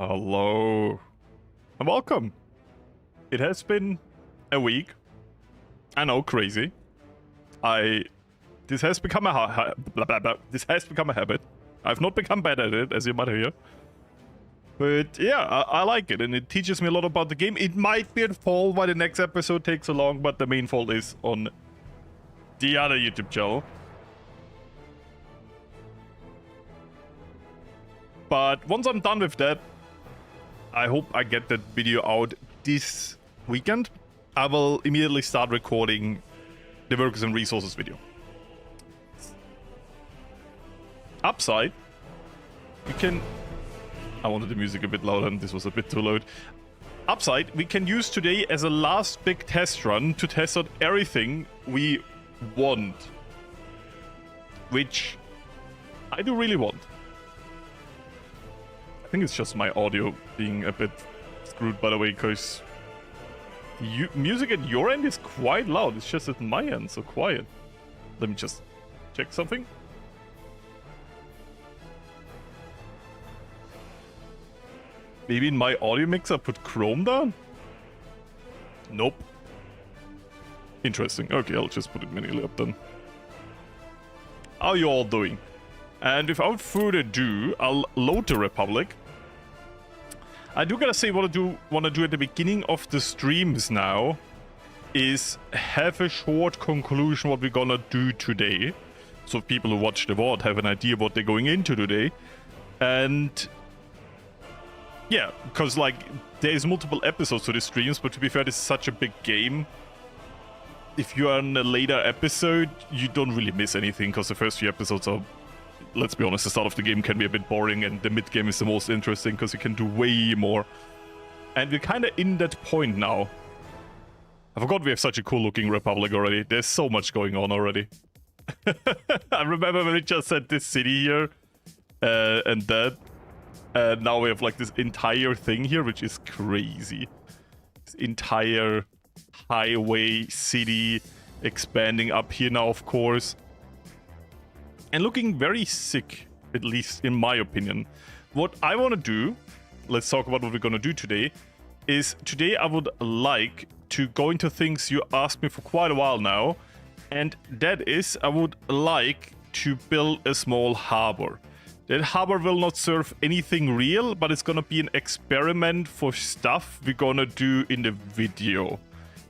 Hello and welcome. It has been a week. I know, crazy. This has become a This has become a habit. I've not become bad at it, as you might hear. But yeah, I like it, and it teaches me a lot about the game. It might be at fault why the next episode takes so long, but the main fault is on the other YouTube channel. But once I'm done with that, I hope I get that video out this weekend. I will immediately start recording the workers and resources video. Upside, we can... I wanted the music a bit louder and this was a bit too loud. Upside, we can use today as a last big test run to test out everything we want. Which I do really want. I think it's just my audio being a bit screwed, by the way, because music at your end is quite loud. It's just at my end, so quiet. Let me just check something. Maybe in my audio mixer I put Chrome down? Nope. Interesting. Okay, I'll just put it manually up then. How are you all doing? And without further ado, I'll load the Republic. I do gotta say, what I want to do at the beginning of the streams now is have a short conclusion what we're gonna do today. So people who watch the VOD have an idea what they're going into today. And yeah, because like there's multiple episodes to the streams, but to be fair, this is such a big game. If you are in a later episode, you don't really miss anything because the first few episodes are... Let's be honest, the start of the game can be a bit boring, and the mid-game is the most interesting because you can do way more. And we're kind of in that point now. I forgot we have such a cool-looking Republic already. There's so much going on already. I remember when we just had this city here, and that. And now we have like this entire thing here, which is crazy. This entire highway city expanding up here now, of course. And looking very sick, at least in my opinion. What I want to do, let's talk about what we're going to do today, is today I would like to go into things you asked me for quite a while now. And that is, I would like to build a small harbor. That harbor will not serve anything real, but it's going to be an experiment for stuff we're going to do in the video.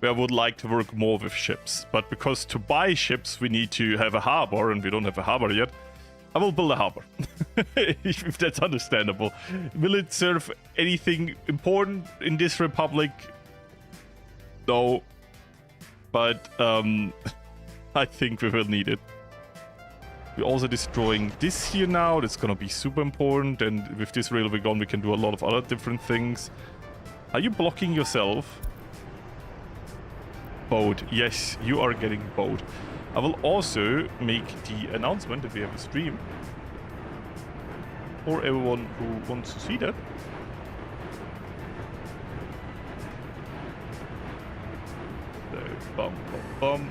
Where I would like to work more with ships. But because to buy ships we need to have a harbor, and we don't have a harbor yet, I will build a harbor. If that's understandable. Will it serve anything important in this republic? No. But I think we will need it. We're also destroying this here now. That's gonna be super important. And with this railway gun we can do a lot of other different things. Are you blocking yourself? Boat. Yes, you are getting boat. I will also make the announcement that we have a stream for everyone who wants to see that. So, bum, bum, bum.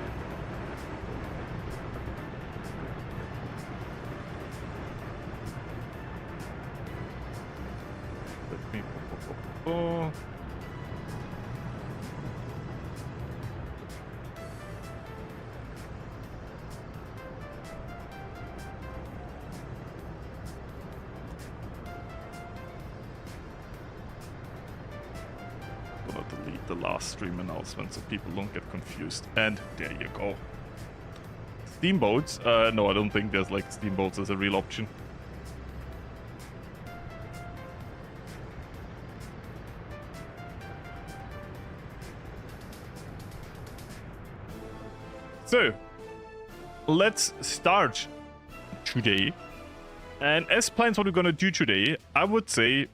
Let me... delete the last stream announcement so people don't get confused. And there you go. Steamboats? No, I don't think there's like steamboats as a real option. So, let's start today. And as plans what we're gonna do today, I would say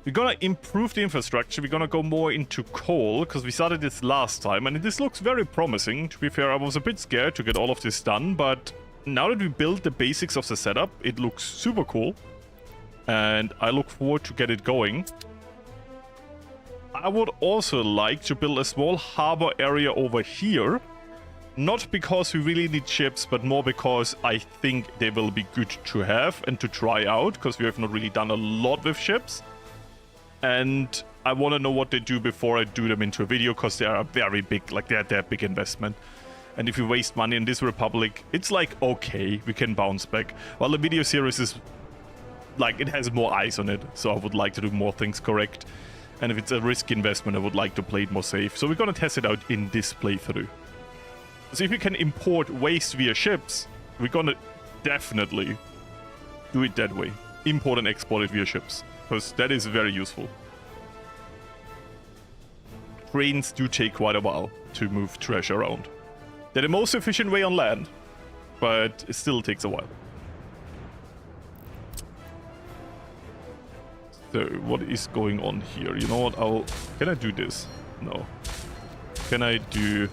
we're gonna improve the infrastructure. We're gonna go more into coal, because we started this last time, and this looks very promising. To be fair, I was a bit scared to get all of this done, but now that we built the basics of the setup, it looks super cool. And I look forward to get it going. I would also like to build a small harbor area over here, Not because we really need ships, but more because I think they will be good to have and to try out, because we have not really done a lot with ships. And I want to know what they do before I do them into a video, because they are very big, like they're a big investment. And if we waste money in this Republic, it's like, okay, we can bounce back. While the video series is, like, it has more eyes on it, so I would like to do more things correct. And if it's a risky investment, I would like to play it more safe. So we're gonna test it out in this playthrough. So if we can import waste via ships, we're gonna definitely do it that way. Import and export it via ships, because that is very useful. Trains do take quite a while to move trash around. They're the most efficient way on land, but it still takes a while. So what is going on here? You know what, can I do this? No. Can I do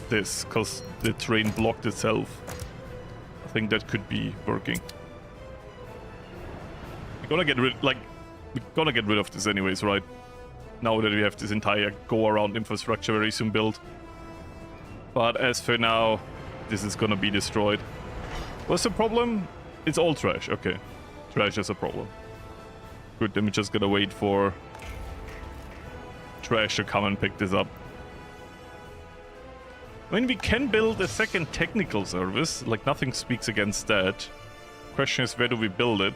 this? Because the train blocked itself. I think that could be working. We're gonna get rid of this anyways, right? Now that we have this entire go-around infrastructure very soon built. But as for now, this is gonna be destroyed. What's the problem? It's all trash. Okay. Trash is a problem. Good, then we're just gonna wait for trash to come and pick this up. I mean, we can build a second technical service. Like, nothing speaks against that. Question is, where do we build it?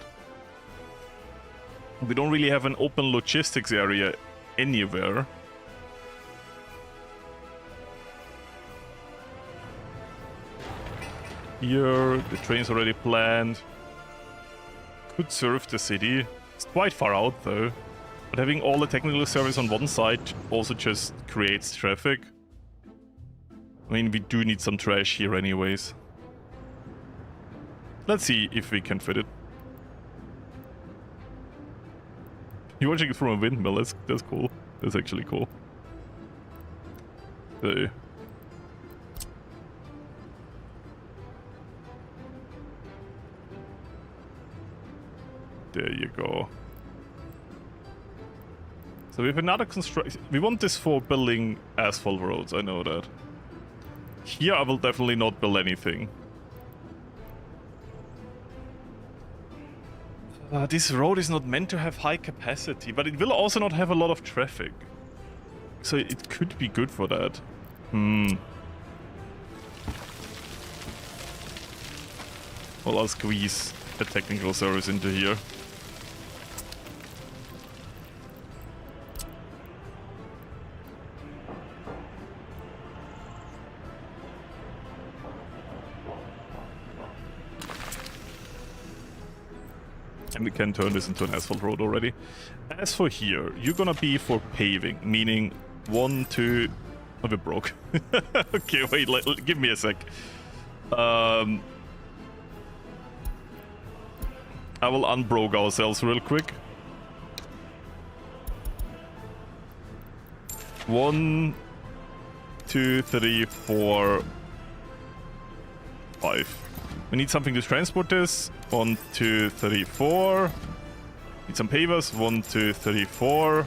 We don't really have an open logistics area anywhere. Here, the train's already planned. Could serve the city. It's quite far out though. But having all the technical service on one side also just creates traffic. I mean, we do need some trash here anyways. Let's see if we can fit it. You're watching it from a windmill, that's cool. That's actually cool. So. There you go. So we have another construction. We want this for building asphalt roads, I know that. Here I will definitely not build anything. This road is not meant to have high capacity, but it will also not have a lot of traffic. So it could be good for that. Well, I'll squeeze a technical service into here. And we can turn this into an asphalt road already. As for here, you're gonna be for paving, meaning 1, 2... Oh, we're broke. Okay, wait, give me a sec. I will unbroke ourselves real quick. 1, 2, 3, 4, 5. We need something to transport this. 1, 2, 3, 4. Need some pavers. 1, 2, 3, 4.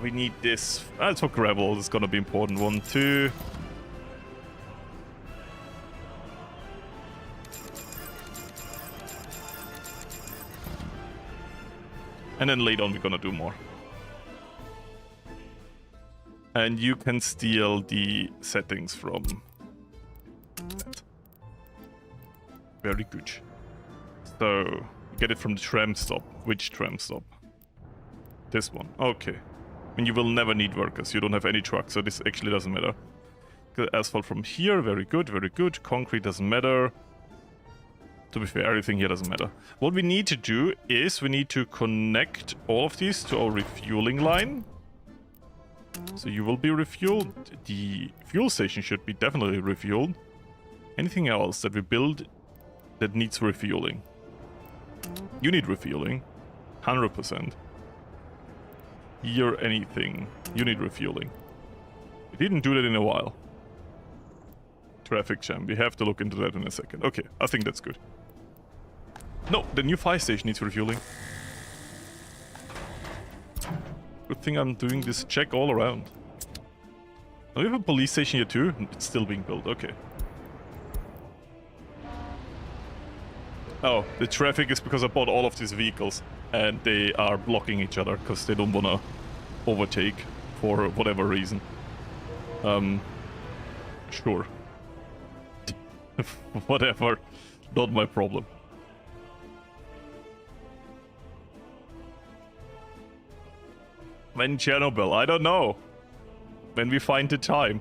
We need this. It's for gravel. It's gonna be important. 1, 2. And then later on we're gonna do more. And you can steal the settings from that. Very good. So, get it from the tram stop. Which tram stop? This one. Okay. I mean, you will never need workers. You don't have any trucks, so this actually doesn't matter. Get asphalt from here. Very good, very good. Concrete doesn't matter. To be fair, everything here doesn't matter. What we need to do is we need to connect all of these to our refueling line. So you will be refueled. The fuel station should be definitely refueled. Anything else that we build that needs refueling? You need refueling. 100%. Here, anything. You need refueling. We didn't do that in a while. Traffic jam. We have to look into that in a second. Okay, I think that's good. No, the new fire station needs refueling. Good thing I'm doing this check all around. Do we have a police station here too? It's still being built, okay. Oh, the traffic is because I bought all of these vehicles and they are blocking each other because they don't want to overtake for whatever reason. Sure. Whatever, not my problem. When Chernobyl? I don't know. When we find the time.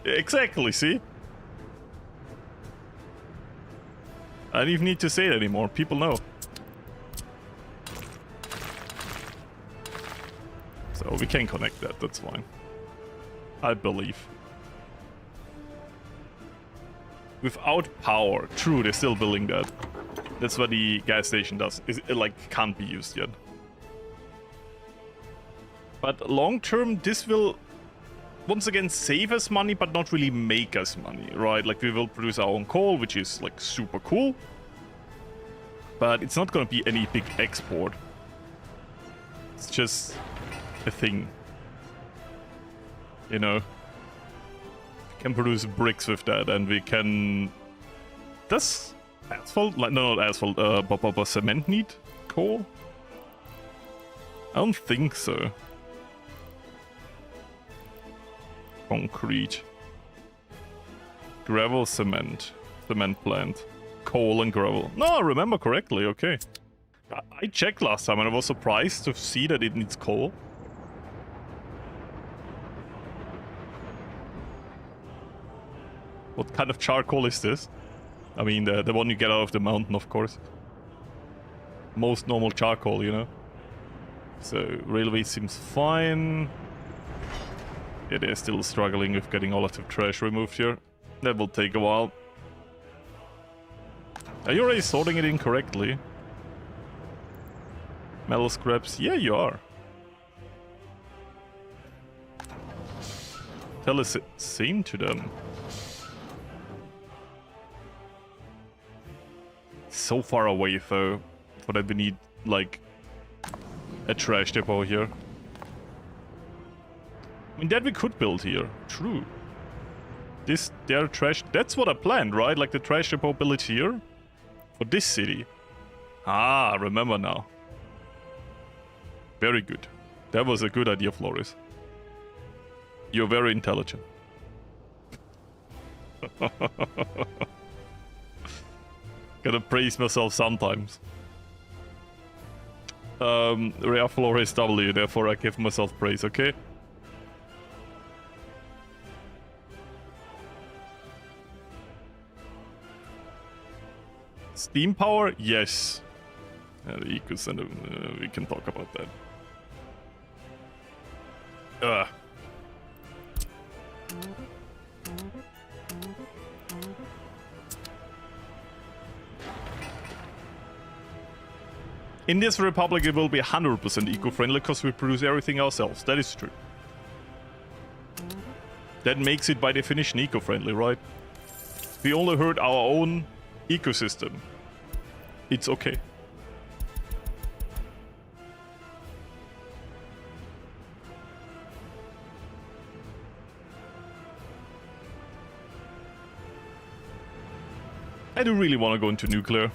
Exactly, see? I don't even need to say it anymore. People know. So we can connect that, that's fine. I believe. Without power. True, they're still building that. That's what the gas station does. It like can't be used yet. But long term, this will once again save us money, but not really make us money, right? Like we will produce our own coal, which is like super cool. But it's not gonna be any big export. It's just a thing. You know? We can produce bricks with that, and we can... Does asphalt? Like, no, not asphalt. But cement need coal? I don't think so. Concrete. Gravel, cement. Cement plant. Coal and gravel. No, I remember correctly, okay. I checked last time and I was surprised to see that it needs coal. What kind of charcoal is this? I mean, the one you get out of the mountain, of course. Most normal charcoal, you know? So, railway seems fine. Yeah, they're still struggling with getting all of the trash removed here. That will take a while. Are you already sorting it incorrectly? Metal scraps? Yeah, you are. Tell us it seemed to them. So far away though, for that we need like a trash depot here. I mean, that we could build here. True. Their trash. That's what I planned, right? Like the trash depot built here for this city. Ah, I remember now. Very good. That was a good idea, Florius. You're very intelligent. Gotta praise myself sometimes. Rare Florius W, therefore I give myself praise, okay? Steam power? Yes. The eco center, we can talk about that. In this republic it will be 100% eco-friendly because we produce everything ourselves. That is true. That makes it by definition eco-friendly, right? We only hurt our own ecosystem. It's okay. I do really want to go into nuclear.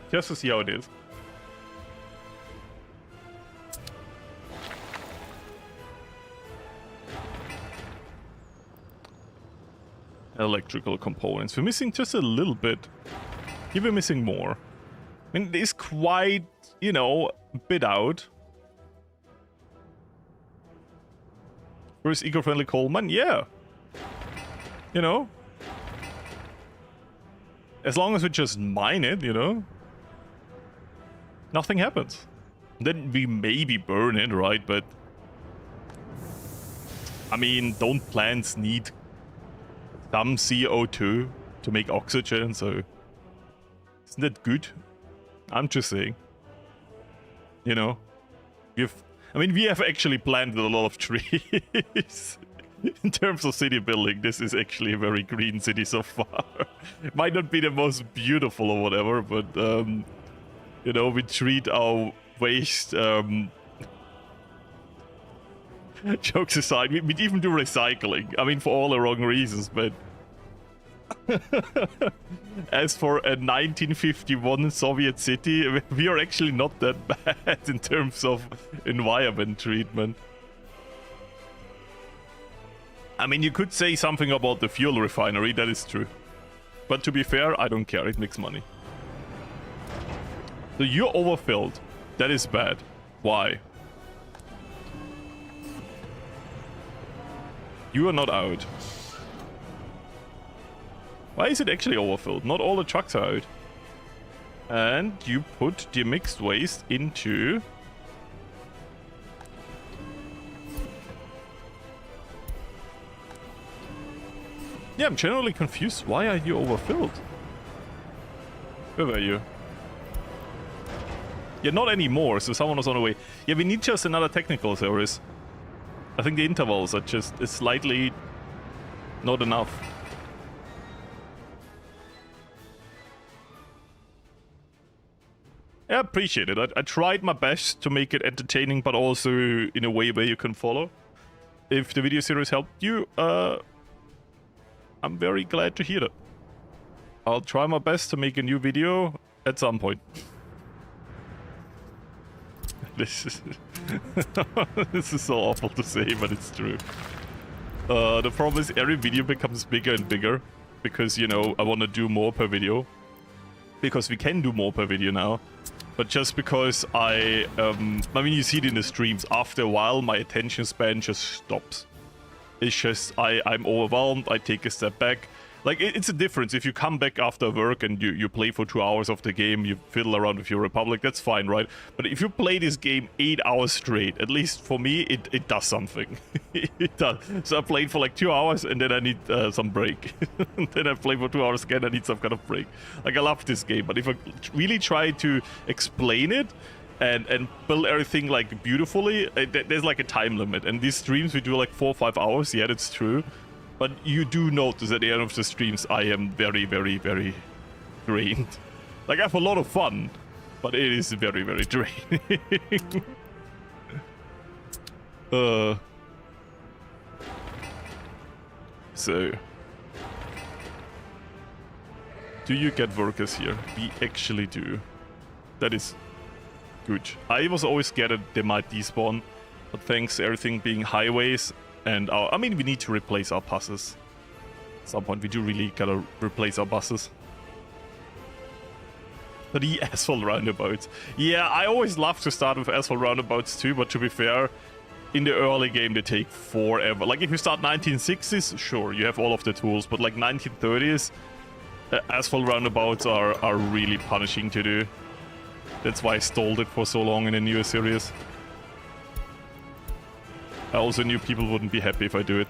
Just to see how it is. Electrical components. We're missing just a little bit. Here we're missing more. I mean, it is quite, you know, a bit out. Where's eco-friendly coal mine? Yeah. You know? As long as we just mine it, you know? Nothing happens. Then we maybe burn it, right? But... I mean, don't plants need some CO2 to make oxygen, so... Isn't that good? I'm just saying. You know? we have actually planted a lot of trees. In terms of city building, this is actually a very green city so far. Might not be the most beautiful or whatever, but... you know, we treat our waste. Jokes aside, we'd even do recycling. I mean, for all the wrong reasons, but... As for a 1951 Soviet city, we are actually not that bad in terms of environment treatment. I mean, you could say something about the fuel refinery, that is true. But to be fair, I don't care, it makes money. So you're overfilled. That is bad. Why? You are not out. Why is it actually overfilled? Not all the trucks are out. And you put the mixed waste into... Yeah, I'm generally confused. Why are you overfilled? Where were you? Yeah, not anymore, so someone was on the way. Yeah, we need just another technical service. I think the intervals are just slightly not enough. I appreciate it. I tried my best to make it entertaining, but also in a way where you can follow. If the video series helped you, I'm very glad to hear that. I'll try my best to make a new video at some point. This is this is so awful to say, but it's true. The problem is every video becomes bigger and bigger because, you know, I want to do more per video. Because we can do more per video now. But just because I mean, you see it in the streams, after a while my attention span just stops. It's just, I'm overwhelmed, I take a step back. Like, it's a difference. If you come back after work and you play for 2 hours of the game, you fiddle around with your Republic, that's fine, right? But if you play this game 8 hours straight, at least for me, it does something. It does. So I played for like 2 hours and then I need some break. And then I play for 2 hours again, I need some kind of break. Like, I love this game, but if I really try to explain it, and build everything like beautifully, there's like a time limit. And these streams we do like 4 or 5 hours, yeah, that's true. But you do notice at the end of the streams I am very, very, very drained. Like, I have a lot of fun, but it is very, very draining. So, do you get workers here? We actually do. That is good. I was always scared that they might despawn, but thanks to everything being highways and our... I mean, we need to replace our buses. At some point, we do really gotta replace our buses. The asphalt roundabouts. Yeah, I always love to start with asphalt roundabouts too, but to be fair, in the early game they take forever. Like, if you start 1960s, sure, you have all of the tools, but like 1930s, asphalt roundabouts are really punishing to do. That's why I stalled it for so long in the newer series. I also knew people wouldn't be happy if I do it.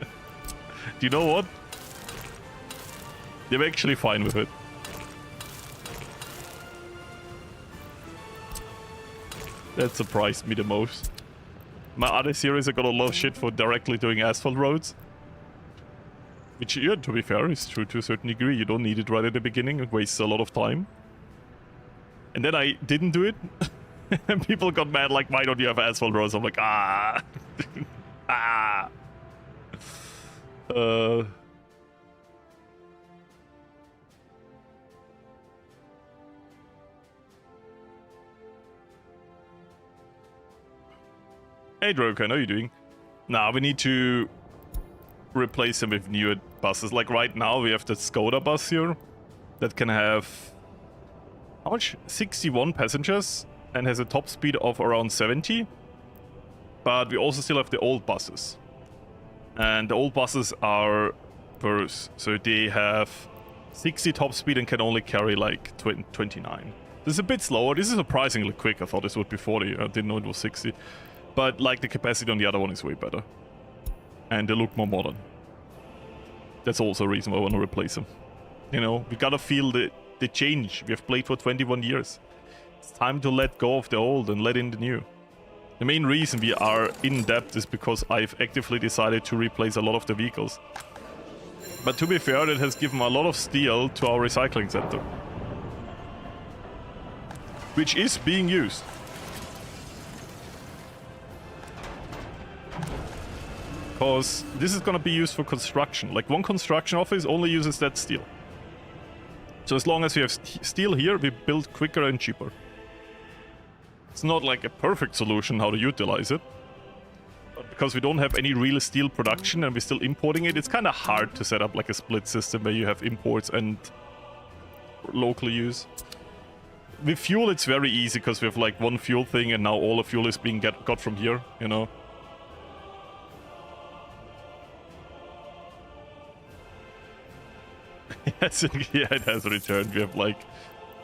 Do you know what? They're actually fine with it. That surprised me the most. My other series I got a lot of shit for directly doing asphalt roads. Which, yeah, to be fair, is true to a certain degree. You don't need it right at the beginning, it wastes a lot of time. And then I didn't do it. And people got mad, like, why don't you have asphalt roads? I'm like, ah. Ah. Hey, Droken, how are you doing? Now we need to replace them with newer buses. Like, right now, we have the Skoda bus here that can have... how much? 61 passengers and has a top speed of around 70. But we also still have the old buses. And the old buses are worse. So they have 60 top speed and can only carry like 29. This is a bit slower. This is surprisingly quick. I thought this would be 40. I didn't know it was 60. But like, the capacity on the other one is way better. And they look more modern. That's also a reason why I want to replace them. You know, we gotta feel the change. We have played for 21 years. It's time to let go of the old and let in the new. The main reason we are in debt is because I've actively decided to replace a lot of the vehicles. But to be fair, it has given a lot of steel to our recycling center. which is being used. Because this is gonna be used for construction. Like, one construction office only uses that steel. So as long as we have steel here, we build quicker and cheaper. It's not like a perfect solution how to utilize it. But because we don't have any real steel production and we're still importing it, it's kind of hard to set up like a split system where you have imports and local use. With fuel, it's very easy because we have like one fuel thing and now all the fuel is being got from here, you know. Yes, yeah, it has returned. We have like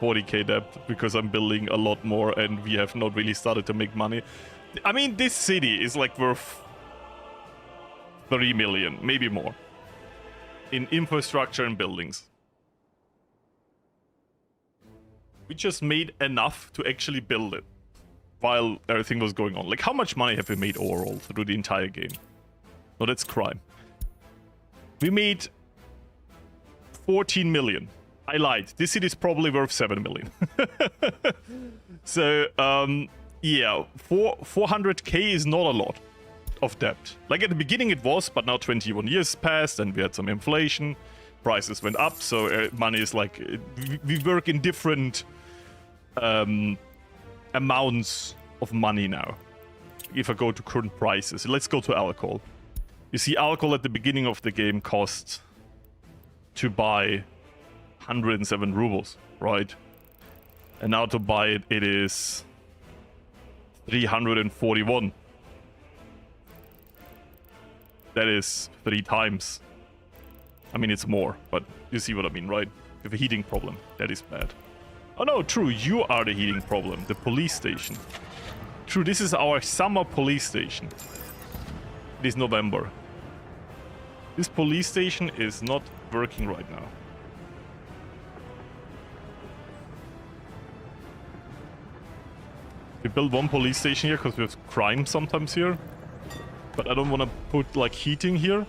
40k debt because I'm building a lot more and we have not really started to make money. I mean, this city is like worth 3 million, maybe more, in infrastructure and buildings. We just made enough to actually build it while everything was going on. Like, how much money have we made overall through the entire game? No, that's crime. We made 14 million. I lied. This city is probably worth 7 million. So, yeah, 400k is not a lot of debt. Like, at the beginning it was, but now 21 years passed and we had some inflation. Prices went up, so money is like... We work in different amounts of money now. If I go to current prices. Let's go to alcohol. You see, alcohol at the beginning of the game cost to buy 107 rubles, right? And now to buy it, it is 341. That is 3 times. I mean, it's more, but you see what I mean, right? We have a heating problem. That is bad. Oh no, true, you are the heating problem. The police station. True, this is our summer police station. It is November. This police station is not working right now. We build one police station here because we have crime sometimes here. But I don't want to put like heating here.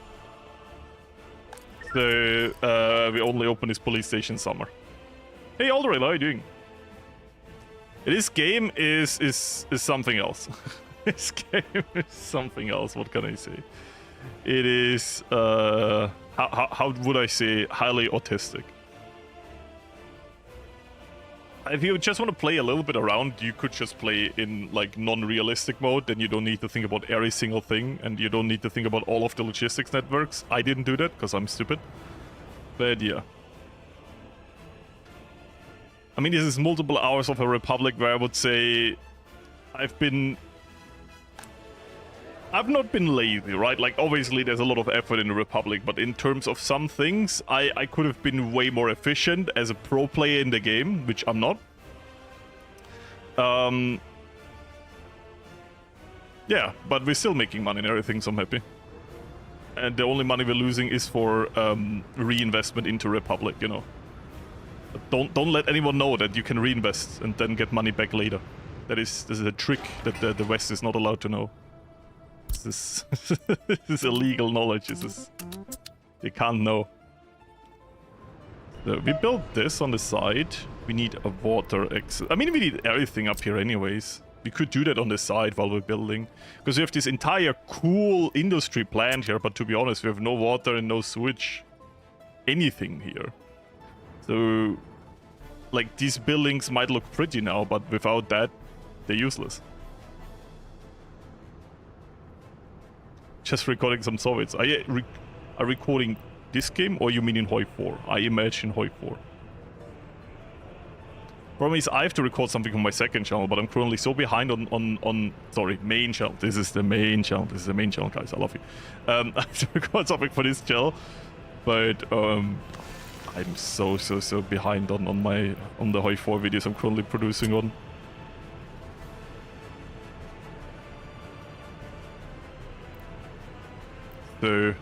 So we only open this police station summer. Hey Alderail, how are you doing? This game is something else. This game is something else, what can I say? It is, how would I say, highly autistic. If you just want to play a little bit around, you could just play in like non-realistic mode, then you don't need to think about every single thing, and you don't need to think about all of the logistics networks. I didn't do that, because I'm stupid. But yeah. I mean, this is multiple hours of a Republic where I would say I've not been lazy, right? Like, obviously there's a lot of effort in the Republic, but in terms of some things, I could have been way more efficient as a pro player in the game, which I'm not. Yeah, but we're still making money and everything, so I'm happy. And the only money we're losing is for reinvestment into Republic, you know. But don't let anyone know that you can reinvest and then get money back later. This is a trick that the West is not allowed to know. This is illegal knowledge. You can't know. So we built this on the side. We need a water exit. I mean, we need everything up here anyways. We could do that on the side while we're building. Because we have this entire cool industry plant here, but to be honest, we have no water and no sewage. Anything here. So, like, these buildings might look pretty now, but without that, they're useless. Just recording some Soviets. Are you recording this game, or you mean in Hoi 4? I imagine Hoi 4. Problem is, I have to record something on my second channel, but I'm currently so behind on sorry, main channel. This is the main channel. This is the main channel, guys. I love you. I have to record something for this channel, but I'm so behind on the Hoi 4 videos I'm currently producing on. So,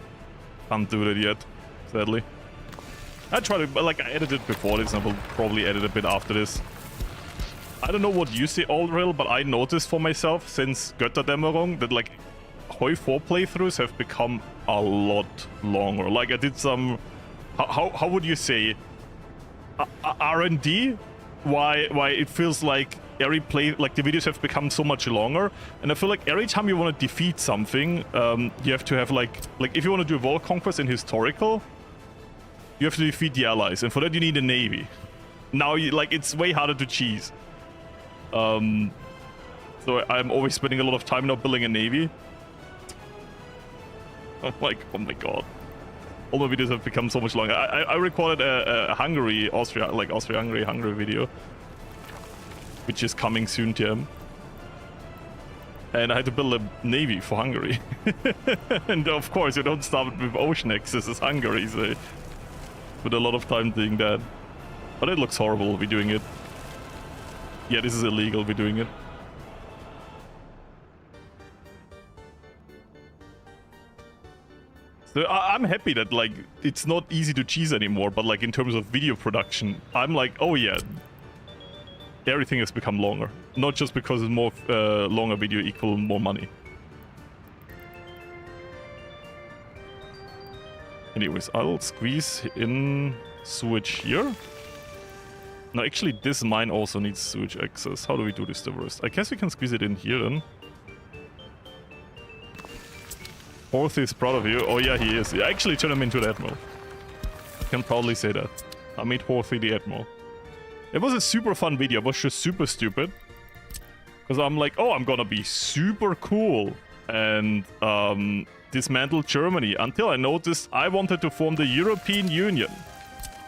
can't do that yet, sadly. I tried to, like, I edited before this and I will probably edit a bit after this. I don't know what you say, Alderail, but I noticed for myself since Götterdämmerung that, like, Hoi 4 playthroughs have become a lot longer. Like, I did some, how would you say, R&D? Why it feels like every play, like the videos have become so much longer, and I feel like every time you want to defeat something, you have to have like if you want to do a world conquest in historical, you have to defeat the allies, and for that you need a navy. Now, it's way harder to cheese. So I'm always spending a lot of time now building a navy. Oh my god. All my videos have become so much longer. I recorded a Austria-Hungary video, which is coming soon to him. And I had to build a navy for Hungary. And of course, you don't start with ocean access as Hungary, so spent a lot of time doing that. But it looks horrible, we're doing it. Yeah, this is illegal, we're doing it. So I'm happy that, like, it's not easy to cheese anymore, but, like, in terms of video production, I'm like, oh yeah, everything has become longer. Not just because it's more longer video equal more money. Anyways, I'll squeeze in sewage here. No, actually, this mine also needs sewage access. How do we do this the worst? I guess we can squeeze it in here then. Horthy is proud of you. Oh yeah, he is. I actually turned him into the admiral. I can proudly say that. I made Horthy the admiral. It was a super fun video. It was just super stupid. Because I'm like, oh, I'm gonna be super cool. And dismantle Germany. Until I noticed I wanted to form the European Union.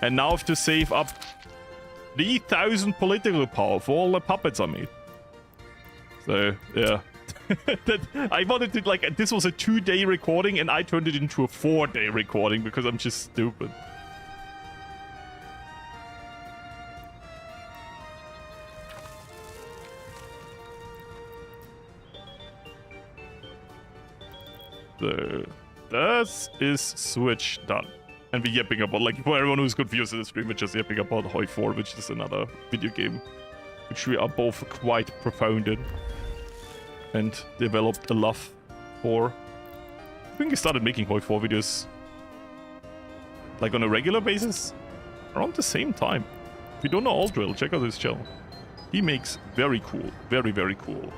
And now I have to save up 3,000 political power for all the puppets I made. So, yeah. I wanted to, like, this was a 2-day recording and I turned it into a 4-day recording because I'm just stupid. So, this is Switch done. And we're yapping about, like, for everyone who's confused in the stream, we're just yapping about Hoi 4, which is another video game, which we are both quite profound in. And developed a love for. I think I started making Hoi 4 videos, like, on a regular basis, around the same time. If you don't know Aldrill, check out his channel. He makes very cool, very, very cool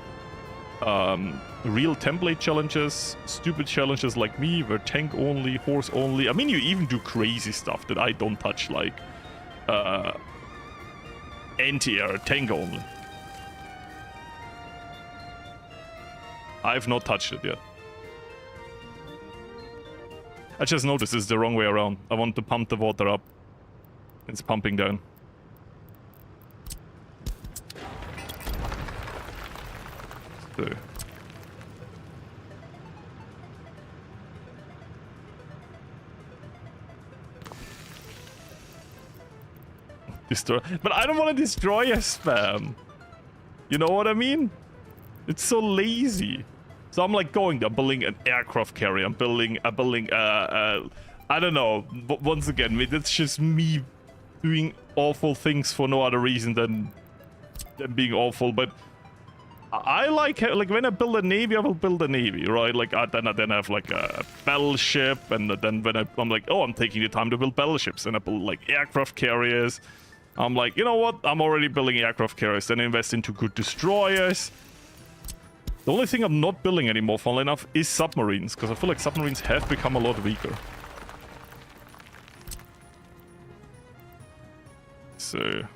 real template challenges, stupid challenges like me, where tank only, horse only. I mean, you even do crazy stuff that I don't touch, like anti-air, tank only. I've not touched it yet. I just noticed it's the wrong way around. I want to pump the water up. It's pumping down. So. Destroy. But I don't want to destroy a spam. You know what I mean? It's so lazy. So I'm like going, I'm building an aircraft carrier. I'm building, I don't know. But once again, that's just me doing awful things for no other reason than being awful. But I like when I build a navy, I will build a navy, right? Like then I have like a battleship, and then when I'm like, oh, I'm taking the time to build battleships, and I build like aircraft carriers. I'm like, you know what? I'm already building aircraft carriers. Then I invest into good destroyers. The only thing I'm not building anymore, funnily enough, is submarines, because I feel like submarines have become a lot weaker. So,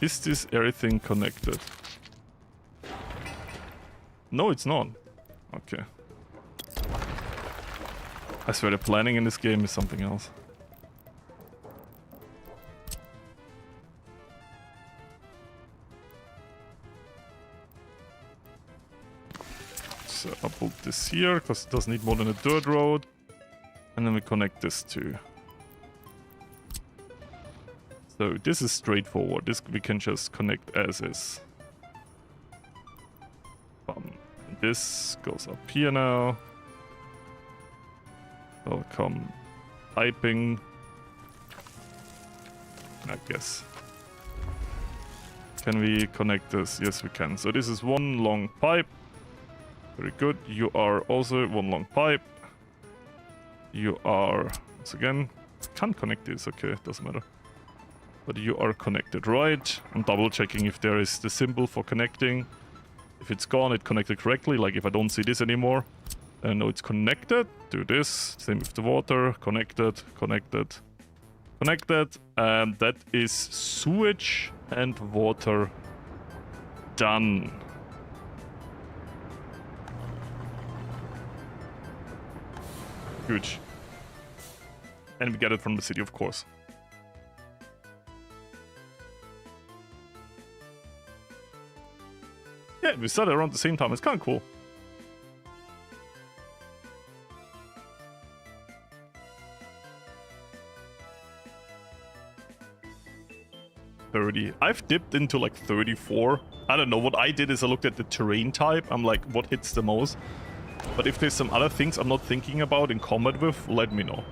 is this everything connected? No, it's not. Okay. I swear the planning in this game is something else. So I'll put this here, because it does need more than a dirt road. And then we connect this to... So this is straightforward. This we can just connect as is. This goes up here now. I'll come piping. I guess. Can we connect this? Yes, we can. So this is one long pipe. Very good. You are also one long pipe. You are, once again, can't connect this. Okay, doesn't matter. But you are connected, right? I'm double checking if there is the symbol for connecting. If it's gone, it connected correctly. Like if I don't see this anymore, then no, it's connected. Do this. Same with the water. Connected, connected, connected. And that is sewage and water done. Huge. And we get it from the city, of course. Yeah, we started around the same time. It's kind of cool. I've dipped into like 34. I don't know. What I did is I looked at the terrain type. I'm like, what hits the most? But if there's some other things I'm not thinking about in combat with, let me know.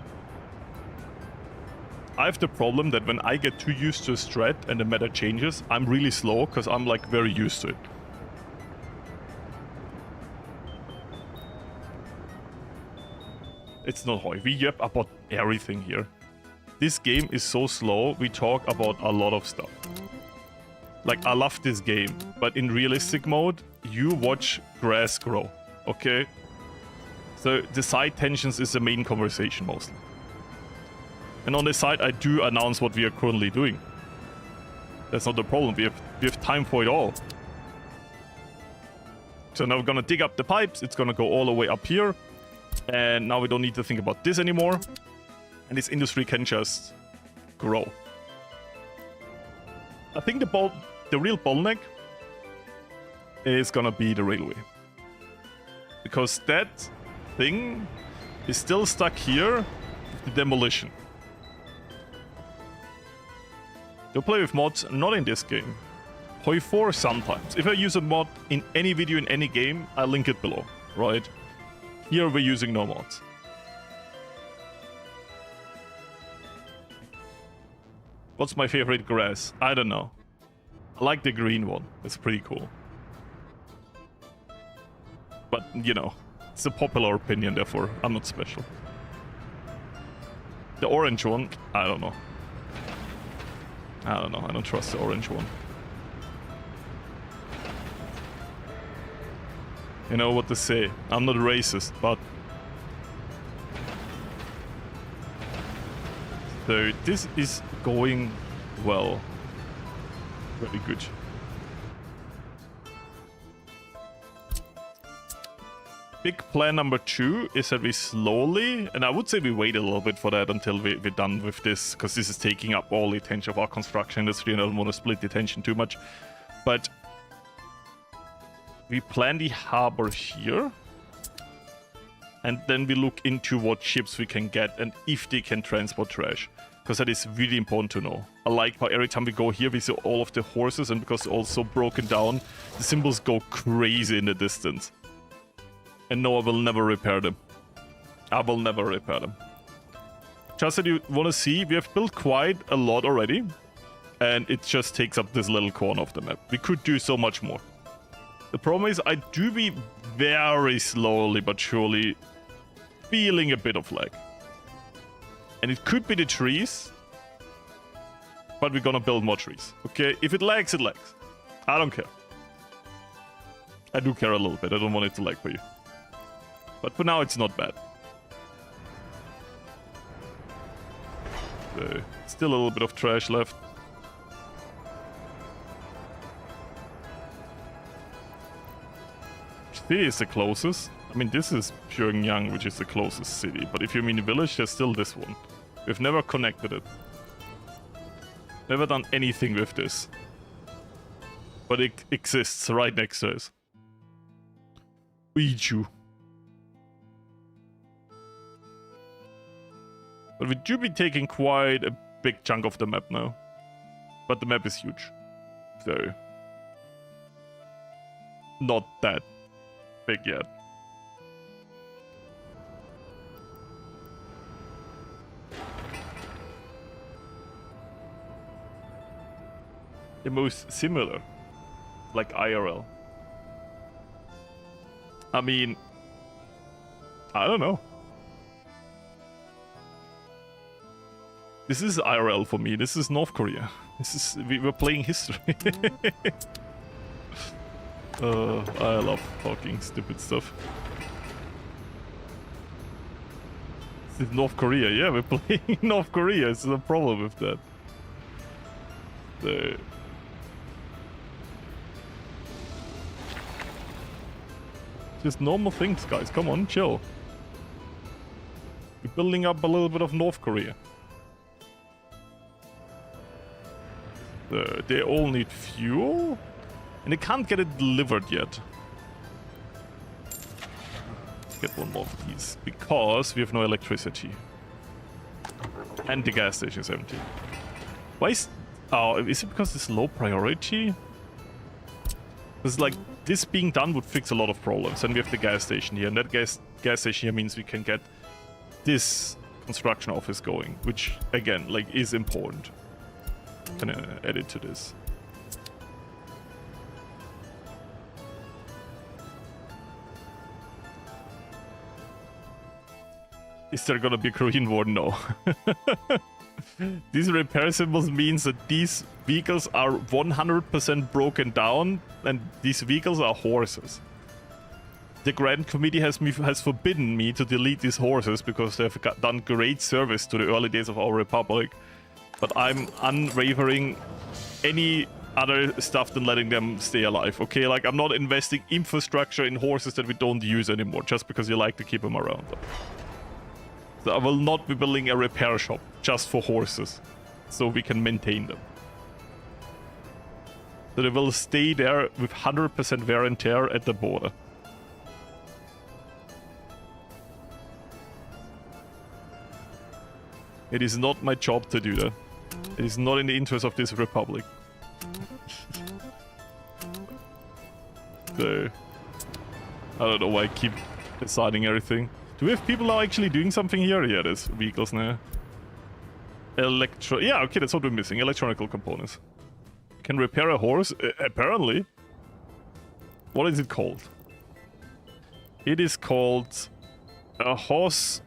I have the problem that when I get too used to a strat and the meta changes, I'm really slow because I'm like very used to it. It's not hard. We yap about everything here. This game is so slow, we talk about a lot of stuff. Like, I love this game, but in realistic mode, you watch grass grow, okay? So the side tensions is the main conversation mostly. And on the side, I do announce what we are currently doing. That's not the problem. We have time for it all. So now we're gonna dig up the pipes. It's gonna go all the way up here. And now we don't need to think about this anymore. And this industry can just grow. I think the real bottleneck is gonna be the railway. Because that thing is still stuck here with the demolition. To play with mods, not in this game. Hoi 4 sometimes. If I use a mod in any video in any game, I'll link it below, right? Here we're using no mods. What's my favorite grass? I don't know. I like the green one. It's pretty cool. But, you know, it's a popular opinion, therefore I'm not special. The orange one, I don't know. I don't know. I don't trust the orange one. You know what to say. I'm not racist, but... So, this is going well. Very good. Big plan number 2 is that we slowly, and I would say we wait a little bit for that until we're done with this, because this is taking up all the attention of our construction industry and I don't want to split the attention too much. But we plan the harbor here, and then we look into what ships we can get and if they can transport trash, because that is really important to know. I like how every time we go here we see all of the horses, and because they're all so broken down, the symbols go crazy in the distance. And no, I will never repair them. I will never repair them. Just that you want to see, we have built quite a lot already. And it just takes up this little corner of the map. We could do so much more. The problem is I do be very slowly but surely feeling a bit of lag. And it could be the trees. But we're gonna build more trees. Okay, if it lags, it lags. I don't care. I do care a little bit. I don't want it to lag for you. But for now, it's not bad. So, still a little bit of trash left. City is the closest. I mean, this is Pyongyang, which is the closest city. But if you mean village, there's still this one. We've never connected it. Never done anything with this. But it exists right next to us. Uiju. But we do be taking quite a big chunk of the map now. But the map is huge. So... not that big yet. The most similar. Like IRL. I mean... I don't know. This is IRL for me. This is North Korea. This is we're playing history. I love talking stupid stuff. This is North Korea. Yeah, we're playing North Korea. It's the problem with that. Just normal things, guys. Come on, chill. We're building up a little bit of North Korea. They all need fuel? And they can't get it delivered yet. Get one more of these. Because we have no electricity. And the gas station is empty. Why is... Oh, is it because it's low priority? Because, like, this being done would fix a lot of problems. And we have the gas station here. And that gas station here means we can get this construction office going. Which, again, like, is important. Can I add it to this? Is there gonna be a Korean War? No. These repair symbols means that these vehicles are 100% broken down, and these vehicles are horses. The Grand Committee has forbidden me to delete these horses because they've done great service to the early days of our republic. But I'm unwavering any other stuff than letting them stay alive, okay? Like, I'm not investing infrastructure in horses that we don't use anymore just because you like to keep them around. So I will not be building a repair shop just for horses so we can maintain them. So they will stay there with 100% wear and tear at the border. It is not my job to do that. It is not in the interest of this republic. So, I don't know why I keep deciding everything. Do we have people now actually doing something here? Yeah, there's vehicles now. Yeah, okay, that's what we're missing. Electronical components. Can repair a horse? Apparently. What is it called? It is called a horse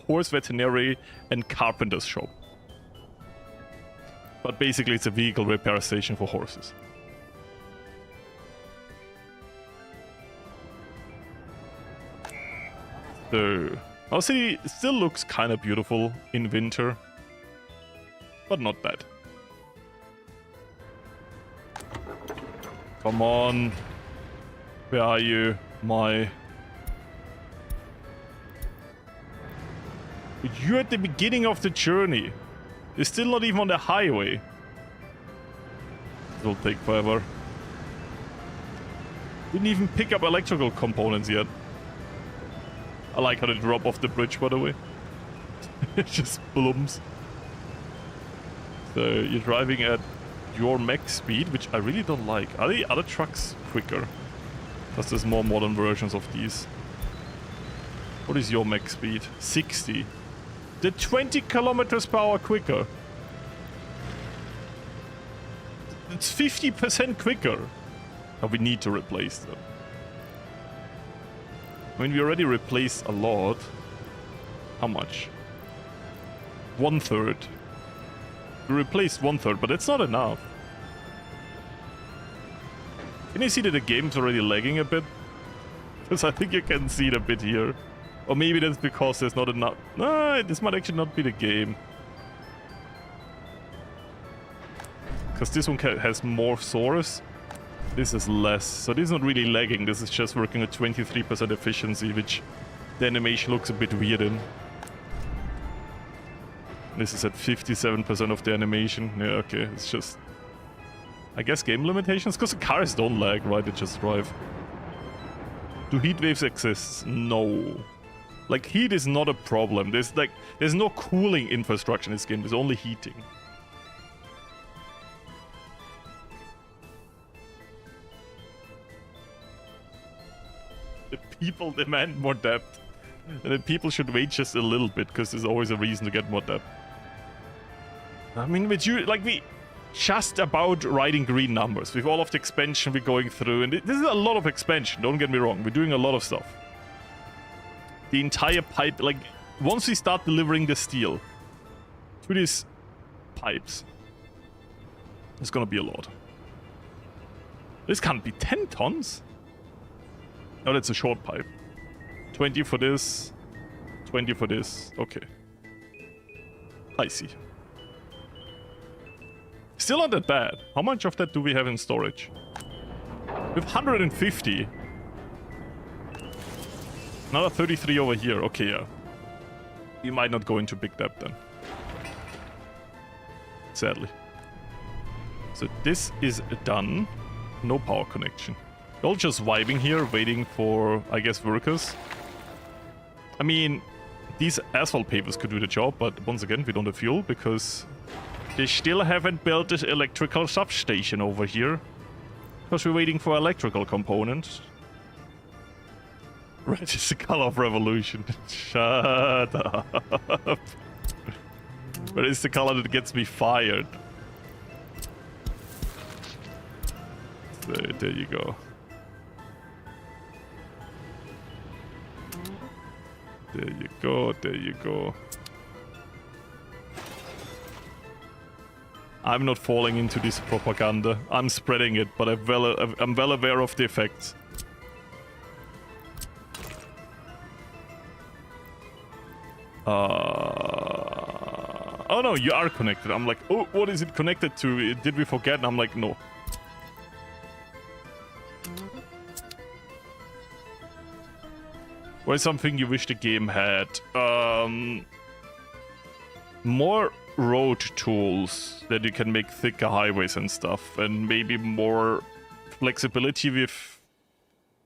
veterinary and carpenter's shop. But basically it's a vehicle repair station for horses. So, our city still looks kind of beautiful in winter, but not bad. Come on. Where are you, my... You're at the beginning of the journey. You're still not even on the highway. It will take forever. Didn't even pick up electrical components yet. I like how they drop off the bridge, by the way. It just blooms. So you're driving at your max speed, which I really don't like. Are the other trucks quicker? Because there's more modern versions of these. What is your max speed? 60. They're 20 kilometers per hour quicker. It's 50% quicker. And we need to replace them. I mean, we already replaced a lot. How much? 1/3. We replaced 1/3, but that's not enough. Can you see that the game's already lagging a bit? Because I think you can see it a bit here. Or maybe that's because there's not enough... No, this might actually not be the game. Because this one has more source. This is less. So this is not really lagging. This is just working at 23% efficiency, which the animation looks a bit weird in. This is at 57% of the animation. Yeah, okay. It's just... I guess game limitations? Because the cars don't lag, right? They just drive. Do heat waves exist? No. Like, heat is not a problem. There's no cooling infrastructure in this game. There's only heating. The people demand more depth. And the people should wait just a little bit, because there's always a reason to get more depth. I mean, with you, like, we just about writing green numbers. With all of the expansion we're going through, and this is a lot of expansion, don't get me wrong. We're doing a lot of stuff. The entire pipe, like, once we start delivering the steel, to these pipes. It's gonna be a lot. This can't be 10 tons. Oh, that's a short pipe. 20 for this, 20 for this. Okay. I see. Still not that bad. How much of that do we have in storage? We have 150. Another 33 over here. Okay, yeah. We might not go into big debt then. Sadly. So this is done. No power connection. We're all just vibing here, waiting for, I guess, workers. I mean, these asphalt pavers could do the job, but once again, we don't have fuel because they still haven't built this electrical substation over here. Because we're waiting for electrical components. Red is the color of revolution. Shut up. Red is the color that gets me fired. So, there you go. There you go, there you go. I'm not falling into this propaganda. I'm spreading it, but I'm well aware of the effects. Oh no, you are connected. I'm like, oh, what is it connected to? Did we forget? And I'm like, no. What is something you wish the game had? More road tools that you can make thicker highways and stuff, and maybe more flexibility with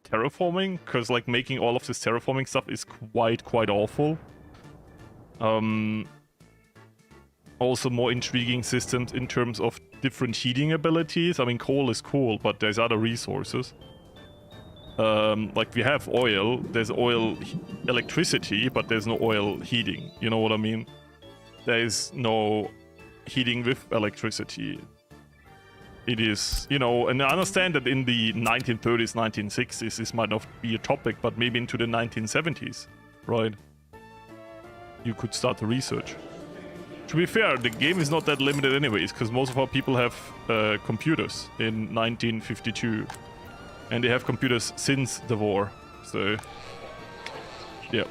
terraforming, because like making all of this terraforming stuff is quite awful. Also more intriguing systems in terms of different heating abilities. I mean, coal is cool, but there's other resources. Like we have oil, there's oil electricity, but there's no oil heating. You know what I mean? There is no heating with electricity. It is, you know, and I understand that in the 1930s, 1960s, this might not be a topic, but maybe into the 1970s, right? You could start the research. To be fair, the game is not that limited anyways, because most of our people have computers in 1952. And they have computers since the war, so... yeah.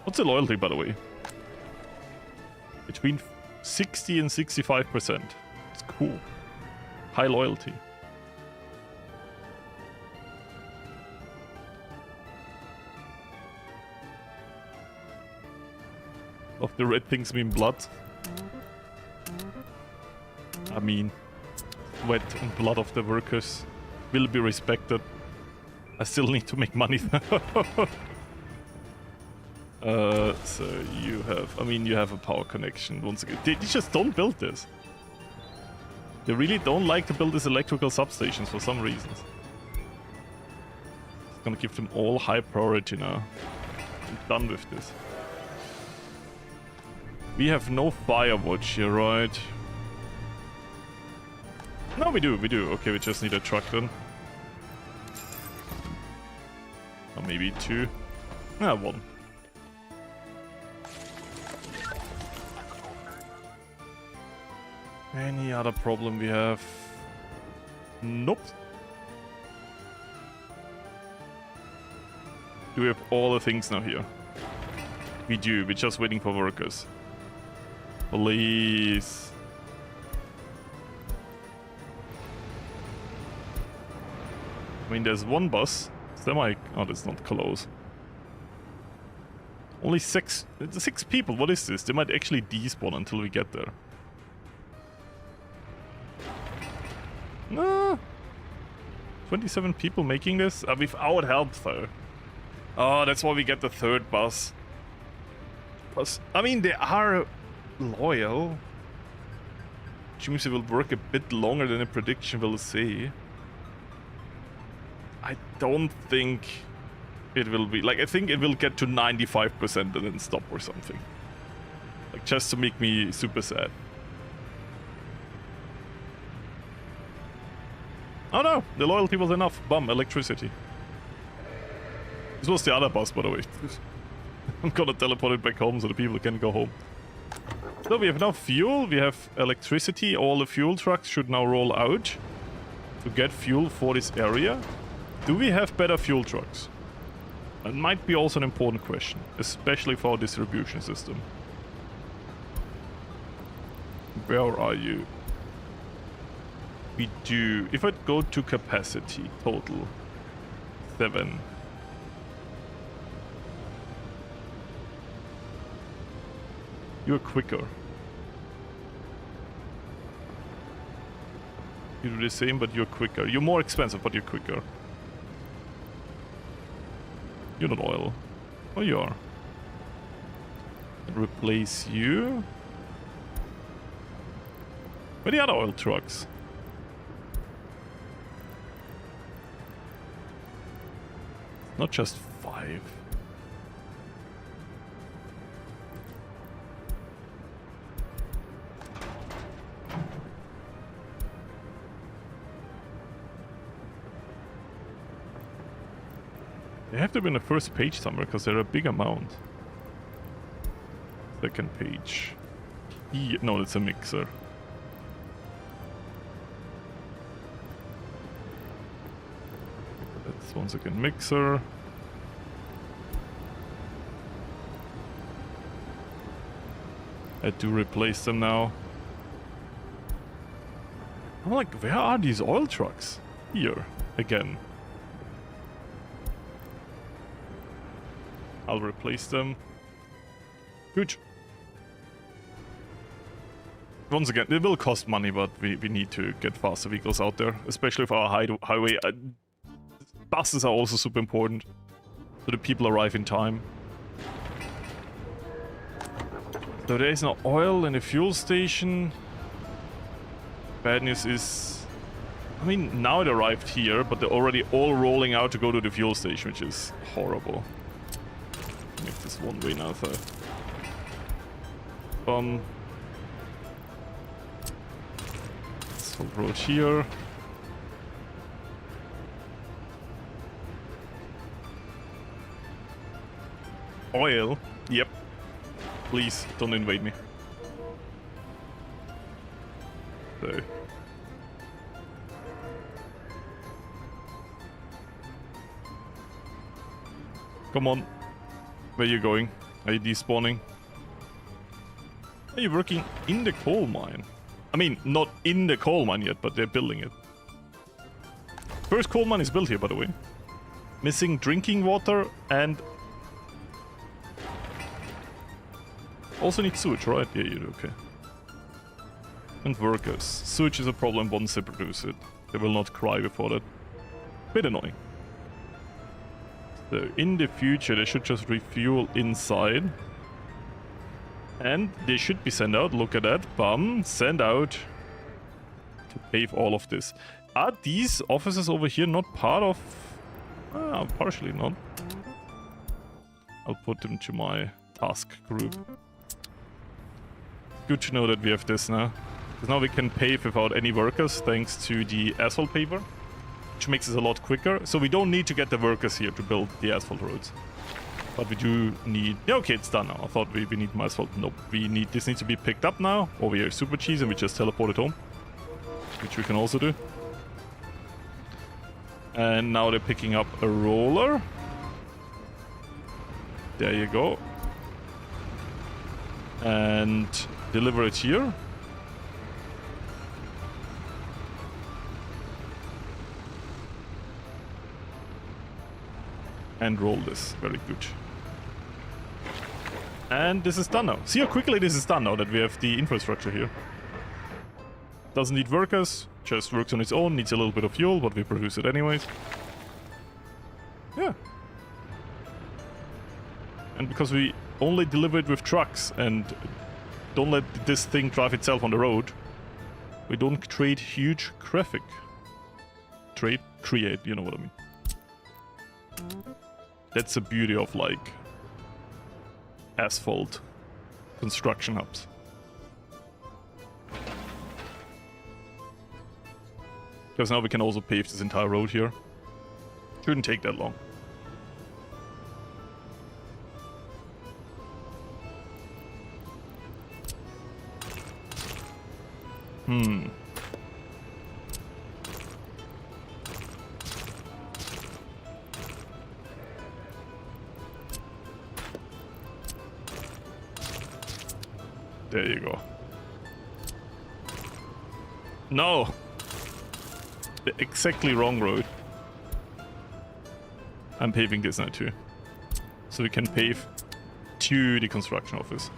What's the loyalty, by the way? Between 60 and 65%. It's cool. High loyalty. Of the red things mean blood. I mean, sweat and blood of the workers will be respected. I still need to make money. So you have, I mean, you have a power connection once again. They just don't build this. They really don't like to build these electrical substations for some reasons. It's gonna give them all high priority now. I'm done with this. We have no firewatch here, right? No, we do. Okay, we just need a truck then. Or maybe two. Ah, one. Any other problem we have? Nope. Do we have all the things now here? We do. We're just waiting for workers. Please. I mean, there's one bus. Semi. Oh, that's not close. Only six people. What is this? They might actually despawn until we get there. No. 27 people making this? Without help, though. Oh, that's why we get the third bus. Plus, I mean, they are loyal. Which means it will work a bit longer than a prediction will say. I don't think it will be... Like, I think it will get to 95% and then stop or something. Like, just to make me super sad. Oh no! The loyalty was enough. Bum, electricity. This was the other bus, by the way. I'm gonna teleport it back home so the people can go home. So we have now fuel, we have electricity, all the fuel trucks should now roll out to get fuel for this area. Do we have better fuel trucks? That might be also an important question, especially for our distribution system. Where are you? We do, if I go to capacity, total, 7. You're quicker. You do the same, but you're quicker. You're more expensive, but you're quicker. You're not oil. Oh, you are. Replace you. Where are the other oil trucks? Not just 5. They have to be on the first page somewhere because they're a big amount. Second page. No, it's a mixer. That's once again mixer. I had to replace them now. I'm like, where are these oil trucks? Here, again. I'll replace them. Good. Once again, it will cost money, but we need to get faster vehicles out there, especially for our highway. Buses are also super important, so the people arrive in time. So there is no oil in the fuel station. Bad news is, I mean, now it arrived here, but they're already all rolling out to go to the fuel station, which is horrible. Make this one way now, so. Asphalt road here. Oil? Yep. Please, don't invade me. So. Come on. Where are you going? Are you despawning? Are you working in the coal mine? I mean, not in the coal mine yet, but they're building it. First coal mine is built here, by the way. Missing drinking water and... Also need sewage, right? Yeah, you do, okay. And workers. Sewage is a problem once they produce it. They will not cry before that. Bit annoying. So, in the future, they should just refuel inside. And they should be sent out. Look at that. Bum. Send out to pave all of this. Are these offices over here not part of... partially not. I'll put them to my task group. Good to know that we have this now. Because now we can pave without any workers thanks to the asphalt paver. Which makes it a lot quicker. So we don't need to get the workers here to build the asphalt roads. But we do need... Yeah, okay, it's done now. I thought we need more asphalt. Nope. This needs to be picked up now. Over here, super cheese, and we just teleport it home. Which we can also do. And now they're picking up a roller. There you go. And deliver it here. And roll this. Very good. And this is done now. See how quickly this is done now that we have the infrastructure here. Doesn't need workers, just works on its own, needs a little bit of fuel, but we produce it anyways. Yeah. And because we only deliver it with trucks and don't let this thing drive itself on the road, we don't create huge traffic. Create, you know what I mean. That's the beauty of, like, asphalt construction hubs. Because now we can also pave this entire road here. Shouldn't take that long. Hmm. There you go. No! The exactly wrong road. I'm paving this now too. So we can pave to the construction office.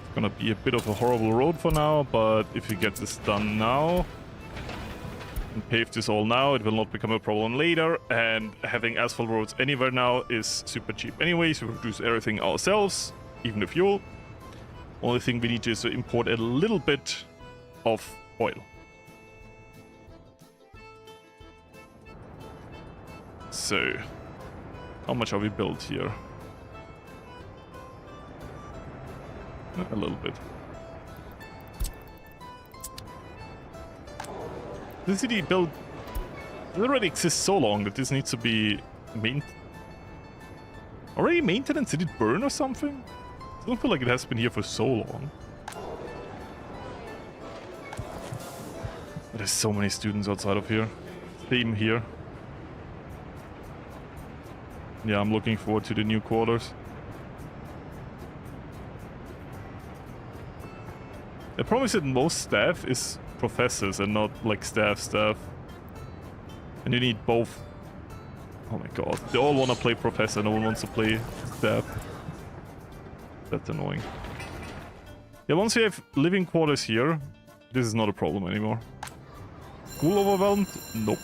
It's gonna be a bit of a horrible road for now, but if we get this done now and pave this all now, it will not become a problem later, and having asphalt roads anywhere now is super cheap anyways. We produce everything ourselves, even the fuel. Only thing we need to is to import a little bit of oil. So, how much are we built here? A little bit. The city built... It already exists so long that this needs to be already maintenance? Did it burn or something? I don't feel like it has been here for so long. There's so many students outside of here. Same here. Yeah, I'm looking forward to the new quarters. The problem is that most staff is professors and not like staff. And you need both. Oh my god. They all want to play professor, no one wants to play staff. That's annoying. Yeah, once you have living quarters here, this is not a problem anymore. School overwhelmed? Nope.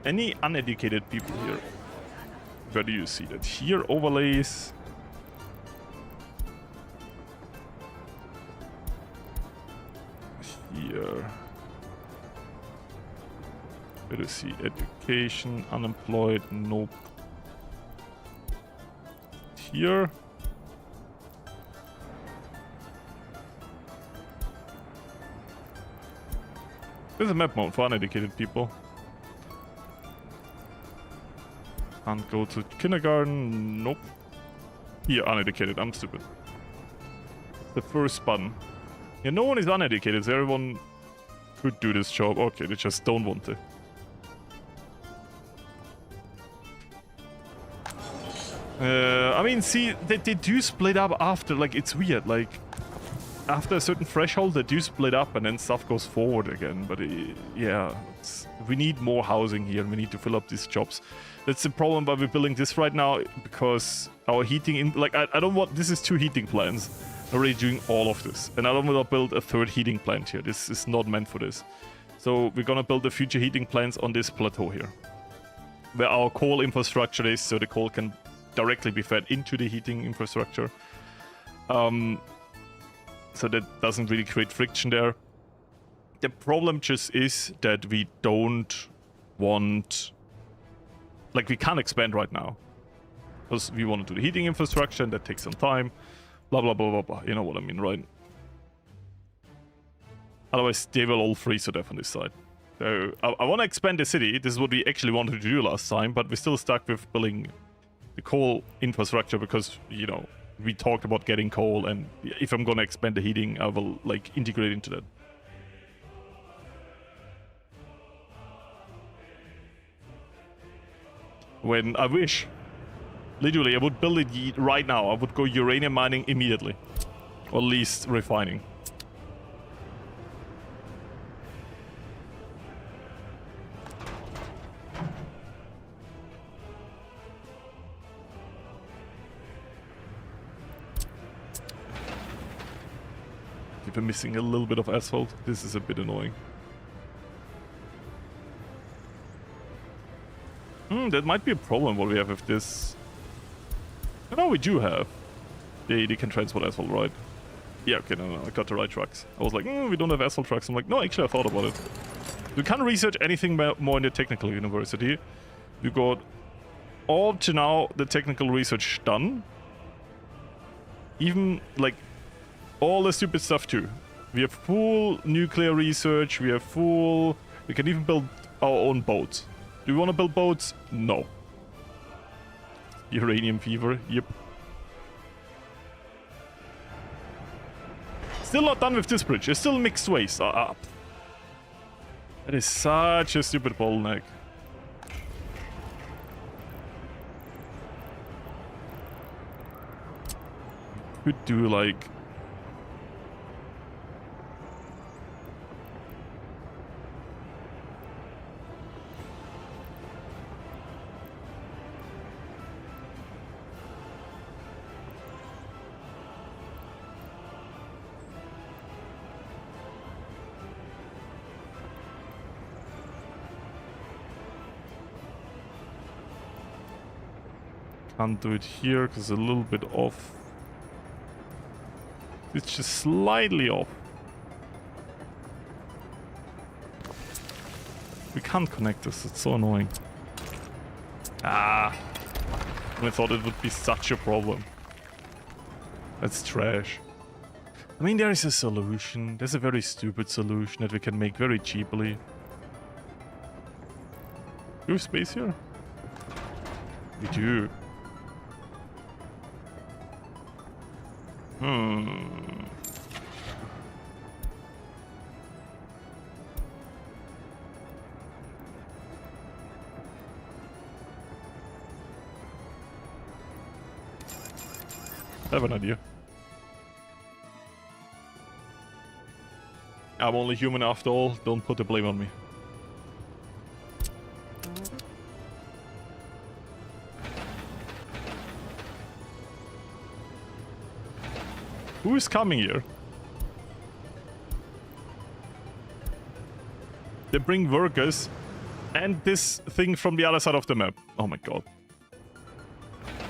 Any uneducated people here? Where do you see that? Here, overlays. Here. Where do you see education? Unemployed? Nope. Here. There's a map mode for uneducated people. Can't go to kindergarten. Nope. Here, uneducated. I'm stupid. The first button. Yeah, no one is uneducated, so everyone could do this job. Okay, they just don't want to. I mean, see, they do split up after, like, it's weird, like, after a certain threshold, they do split up and then stuff goes forward again, but yeah, we need more housing here and we need to fill up these jobs. That's the problem why we're building this right now, because our heating, like, I don't want, this is 2 heating plants, already doing all of this, and I don't want to build a 3rd heating plant here. This is not meant for this. So we're gonna build the future heating plants on this plateau here, where our coal infrastructure is, so the coal can directly be fed into the heating infrastructure. So that doesn't really create friction there. The problem just is that we don't want... Like, we can't expand right now. Because we want to do the heating infrastructure, and that takes some time. Blah, blah, blah, blah, blah. You know what I mean, right? Otherwise, they will all freeze to death on this side. So, I want to expand the city. This is what we actually wanted to do last time, but we're still stuck with building the coal infrastructure because, you know, we talked about getting coal, and if I'm gonna expand the heating, I will, like, integrate into that. When I wish, literally, I would build it right now. I would go uranium mining immediately. Or at least refining. We're missing a little bit of asphalt. This is a bit annoying. That might be a problem what we have with this. No, we do have. They can transport asphalt, right? Yeah, okay, no, I got the right trucks. I was like, we don't have asphalt trucks. I'm like, no, actually I thought about it. We can't research anything more in the technical university. We got all to now the technical research done. Even, like, all the stupid stuff too. We have full nuclear research, we have full... We can even build our own boats. Do we want to build boats? No. Uranium fever, yep. Still not done with this bridge. It's still mixed waste. That is such a stupid bottleneck. Could do like... Can't do it here because it's a little bit off. It's just slightly off. We can't connect this, it's so annoying. Ah! I thought it would be such a problem. That's trash. I mean, there is a solution. There's a very stupid solution that we can make very cheaply. Do we have space here? We do. I have an idea. I'm only human after all. Don't put the blame on me. Who is coming here? They bring workers and this thing from the other side of the map. Oh my god.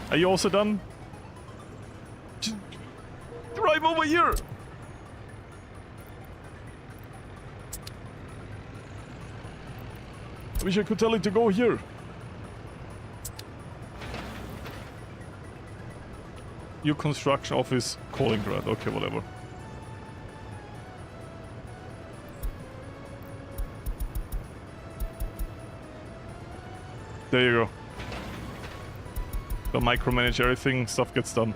Are you also done? Just drive over here! I wish I could tell it to go here. Your construction office, Kaliningrad. Okay, whatever. There you go. Don't micromanage everything, stuff gets done.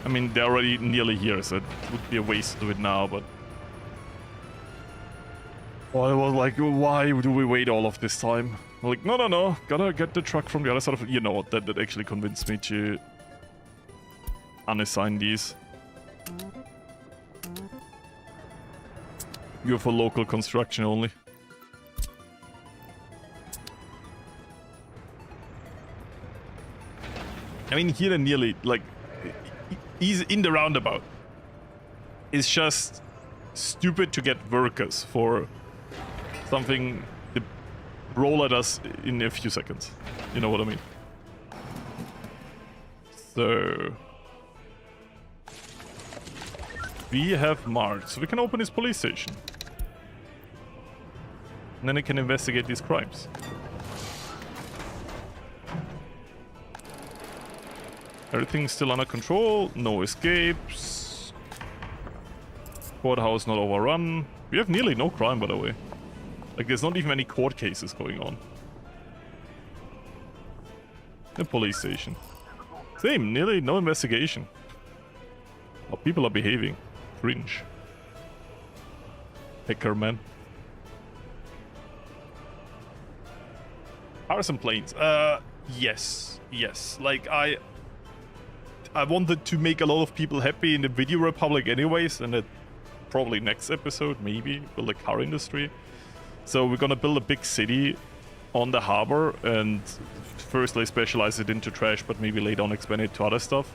I mean, they're already nearly here, so it would be a waste to do it now, but... Oh, I was like, why do we wait all of this time? Like, no, gotta get the truck from the other side of it. You know what, that actually convinced me to unassign these. You're for local construction only. I mean, here and nearly, like, he's in the roundabout. It's just stupid to get workers for something the roller does in a few seconds. You know what I mean? So... we have March, so we can open his police station. And then he can investigate these crimes. Everything's still under control, no escapes. Courthouse not overrun. We have nearly no crime, by the way. Like, there's not even any court cases going on. The police station. Same, nearly no investigation. How people are behaving. Cringe. Hacker man. Are some planes? Yes. Like, I wanted to make a lot of people happy in the Video Republic anyways, and it probably next episode, maybe, build a car industry. So we're gonna build a big city on the harbor, and firstly specialize it into trash, but maybe later on expand it to other stuff.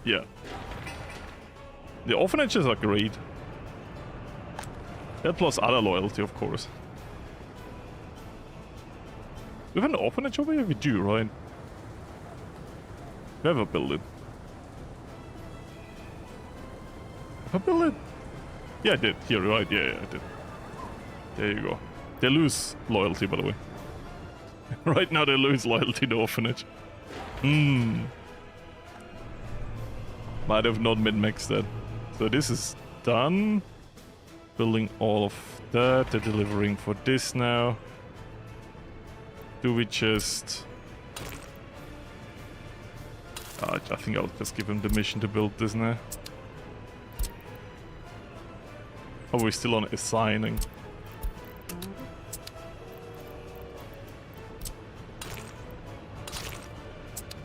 Yeah. The orphanages are great. That plus other loyalty, of course. We have an orphanage over here? We do, right? Never build it. Have I built it? Yeah, I did. Here, right? Yeah, I did. There you go. They lose loyalty, by the way. Right now they lose loyalty to orphanage. Might have not min-maxed that. So this is done. Building all of that. They're delivering for this now. Do we just... I think I'll just give him the mission to build this now. Oh, we're still on assigning.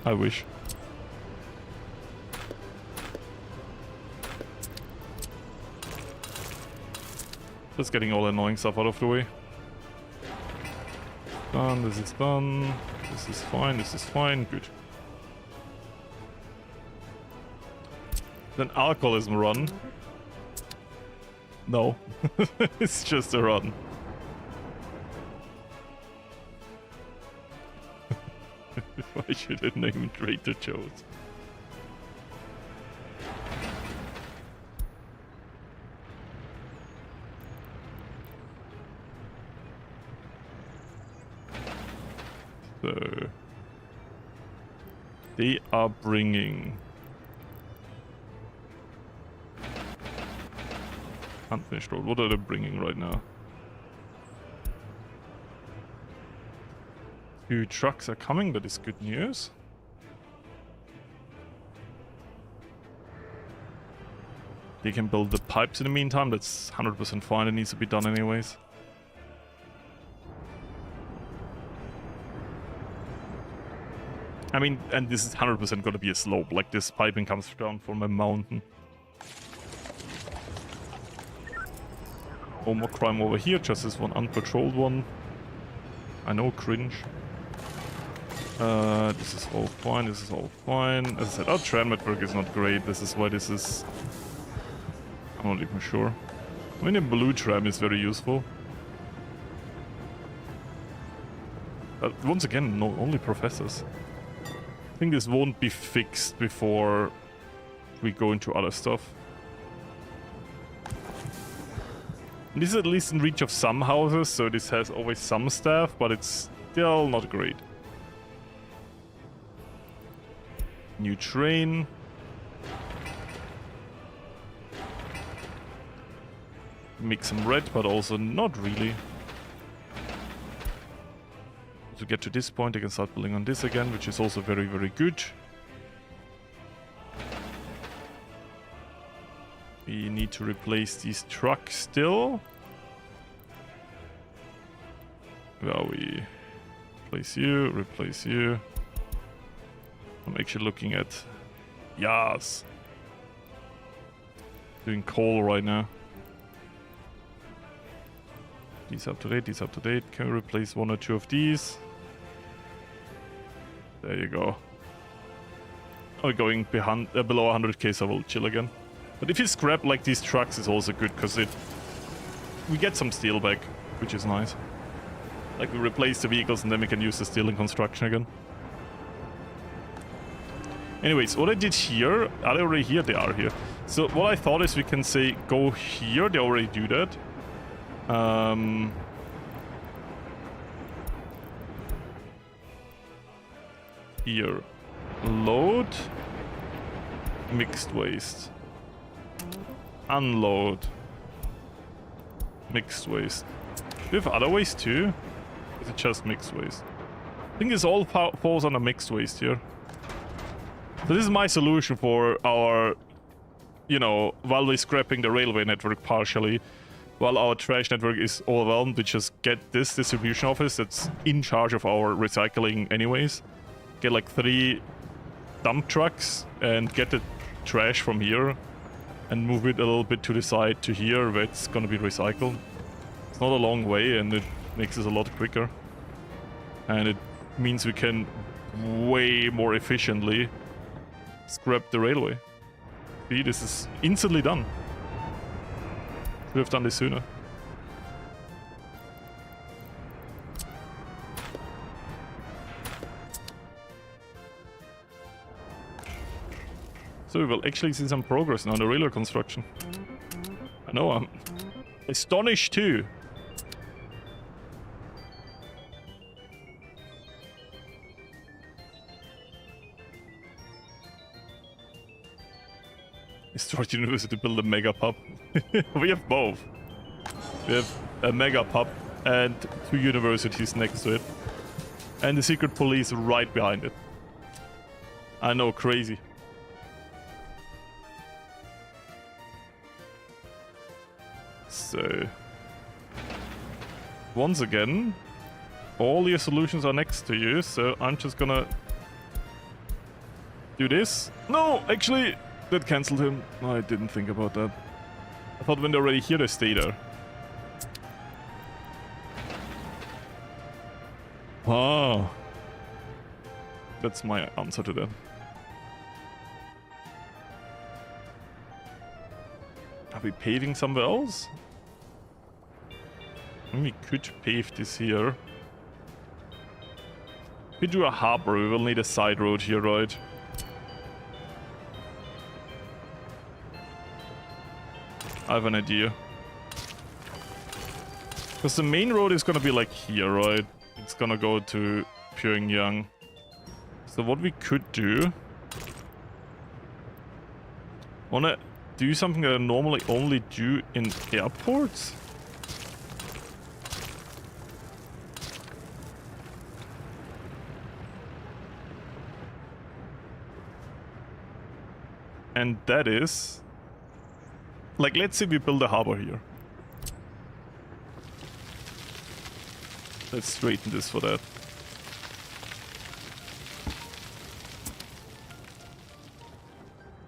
I wish. Just getting all the annoying stuff out of the way. Done, this is done. This is fine, good. Then alcoholism run. No. It's just a run. Why should I name Trader Joe's? So they are bringing unfinished road. What are they bringing right now? 2 trucks are coming, that is good news. They can build the pipes in the meantime, that's 100% fine, it needs to be done anyways. I mean, and this is 100% gonna be a slope, like this piping comes down from a mountain. Oh, more crime over here, just this one unpatrolled one. I know, cringe. This is all fine, this is all fine. As I said, our tram network is not great, this is why this is... I'm not even sure. I mean, a blue tram is very useful. But once again, no, only professors. I think this won't be fixed before we go into other stuff. And this is at least in reach of some houses, so this has always some staff, but it's still not great. New train. Make some red, but also not really. To get to this point, I can start building on this again, which is also very, very good. We need to replace these trucks still. Where are we? Replace you, replace you. I'm actually looking at... Yes! Doing coal right now. These up to date, these up to date. Can we replace 1 or 2 of these? There you go. Oh, going behind, below 100k, so we'll chill again. But if you scrap like these trucks, is also good because we get some steel back, which is nice. Like we replace the vehicles and then we can use the steel in construction again. Anyways, what I did here, are they already here? They are here. So what I thought is we can say go here. They already do that. Here, load, mixed waste, unload, mixed waste. Do we have other waste too? Or is it just mixed waste? I think this all falls under mixed waste here. So this is my solution for our, you know, while we're scrapping the railway network partially, while our trash network is overwhelmed, we just get this distribution office that's in charge of our recycling anyways. Get like 3 dump trucks and get the trash from here and move it a little bit to the side to here where it's gonna be recycled. It's not a long way and it makes us a lot quicker. And it means we can way more efficiently scrap the railway. See, this is instantly done. Should have done this sooner. So we will actually see some progress now in the railway construction. I know, I'm astonished too. Start University to build a mega pub. We have both. We have a mega pub and 2 universities next to it. And the secret police right behind it. I know, crazy. So... once again, all your solutions are next to you, so I'm just gonna... do this. No, actually, that cancelled him. No, I didn't think about that. I thought when they're already here, they stay there. Ah. That's my answer to that. Are we paving somewhere else? We could pave this here. If we do a harbor, we will need a side road here, right? I have an idea. Because the main road is gonna be like here, right? It's gonna go to Pyongyang. So what we could do... wanna do something that I normally only do in airports? And that is... like, let's say we build a harbor here. Let's straighten this for that.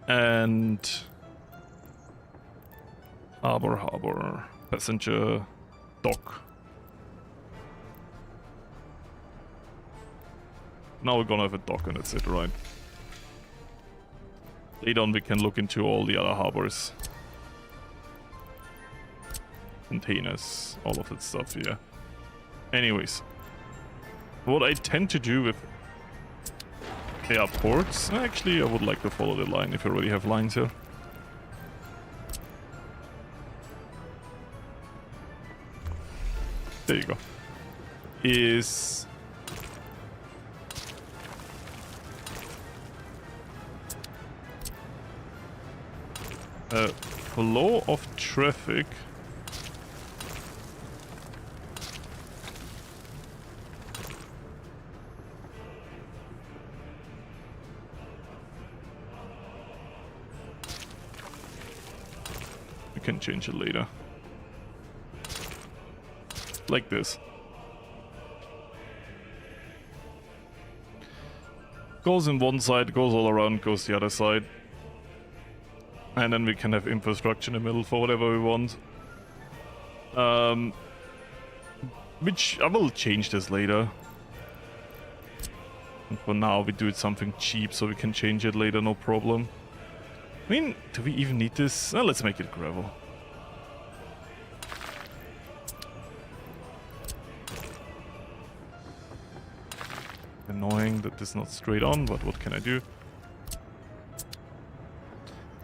And... harbor, passenger, dock. Now we're gonna have a dock and that's it, right? Later on we can look into all the other harbors. Containers, all of that stuff, yeah. Anyways. What I tend to do with airports... actually, I would like to follow the line if you already have lines here. There you go. Is... flow of traffic. We can change it later. Like this. Goes in one side, goes all around, goes the other side. And then we can have infrastructure in the middle for whatever we want. Which I will change this later. And for now we do it something cheap so we can change it later, no problem. I mean, do we even need this? Well, let's make it gravel. Annoying that this is not straight on, but what can I do?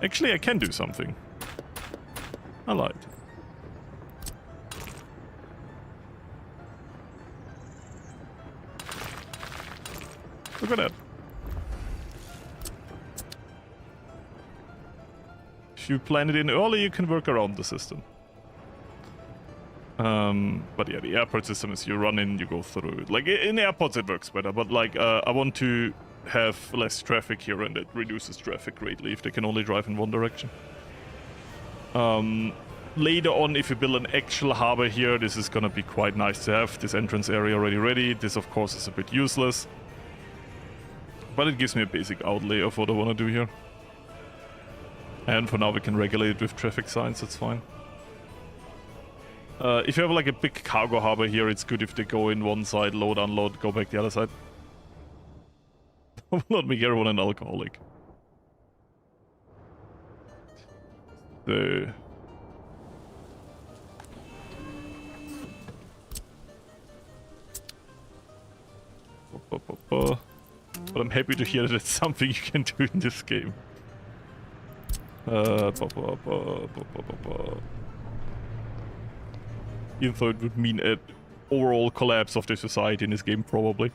Actually, I can do something. I lied. Look at that. If you plan it in early, you can work around the system. But yeah, the airport system is you run in, you go through. Like, in airports it works better, but like, I want to have less traffic here and it reduces traffic greatly if they can only drive in one direction. Later on, if you build an actual harbor here, this is gonna be quite nice to have. This entrance area already ready. This, of course, is a bit useless. But it gives me a basic outlay of what I want to do here. And for now, we can regulate it with traffic signs, that's fine. If you have like a big cargo harbor here, it's good if they go in one side, load, unload, go back the other side. I will not make everyone an alcoholic. So... but I'm happy to hear that it's something you can do in this game. Even though it would mean an overall collapse of the society in this game, probably.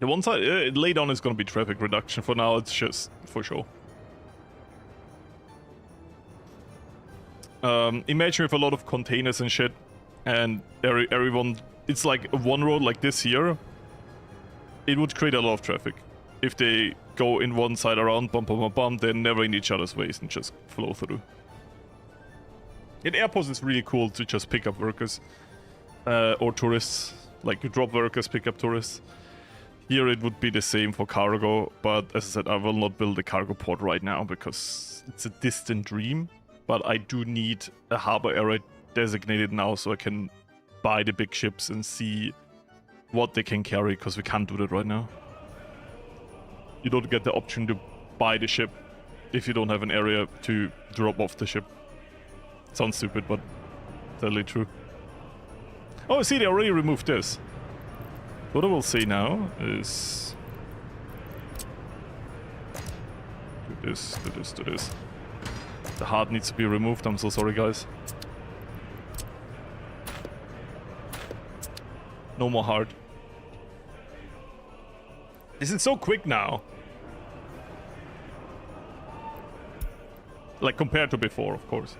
The one side, later on is gonna be traffic reduction. For now, it's just for show. Imagine with a lot of containers and shit, and everyone, it's like one road like this here. It would create a lot of traffic. If they go in one side around, bump, bump, bump, bump, they're never in each other's ways and just flow through. In airports, it's really cool to just pick up workers or tourists. Like, you drop workers, pick up tourists. Here it would be the same for cargo, but as I said, I will not build a cargo port right now because it's a distant dream. But I do need a harbor area designated now so I can buy the big ships and see what they can carry, because we can't do that right now. You don't get the option to buy the ship if you don't have an area to drop off the ship. Sounds stupid, but totally true. Oh, see, they already removed this. What I will say now is... do this, do this, do this. The heart needs to be removed, I'm so sorry, guys. No more heart. This is so quick now. Like, compared to before, of course.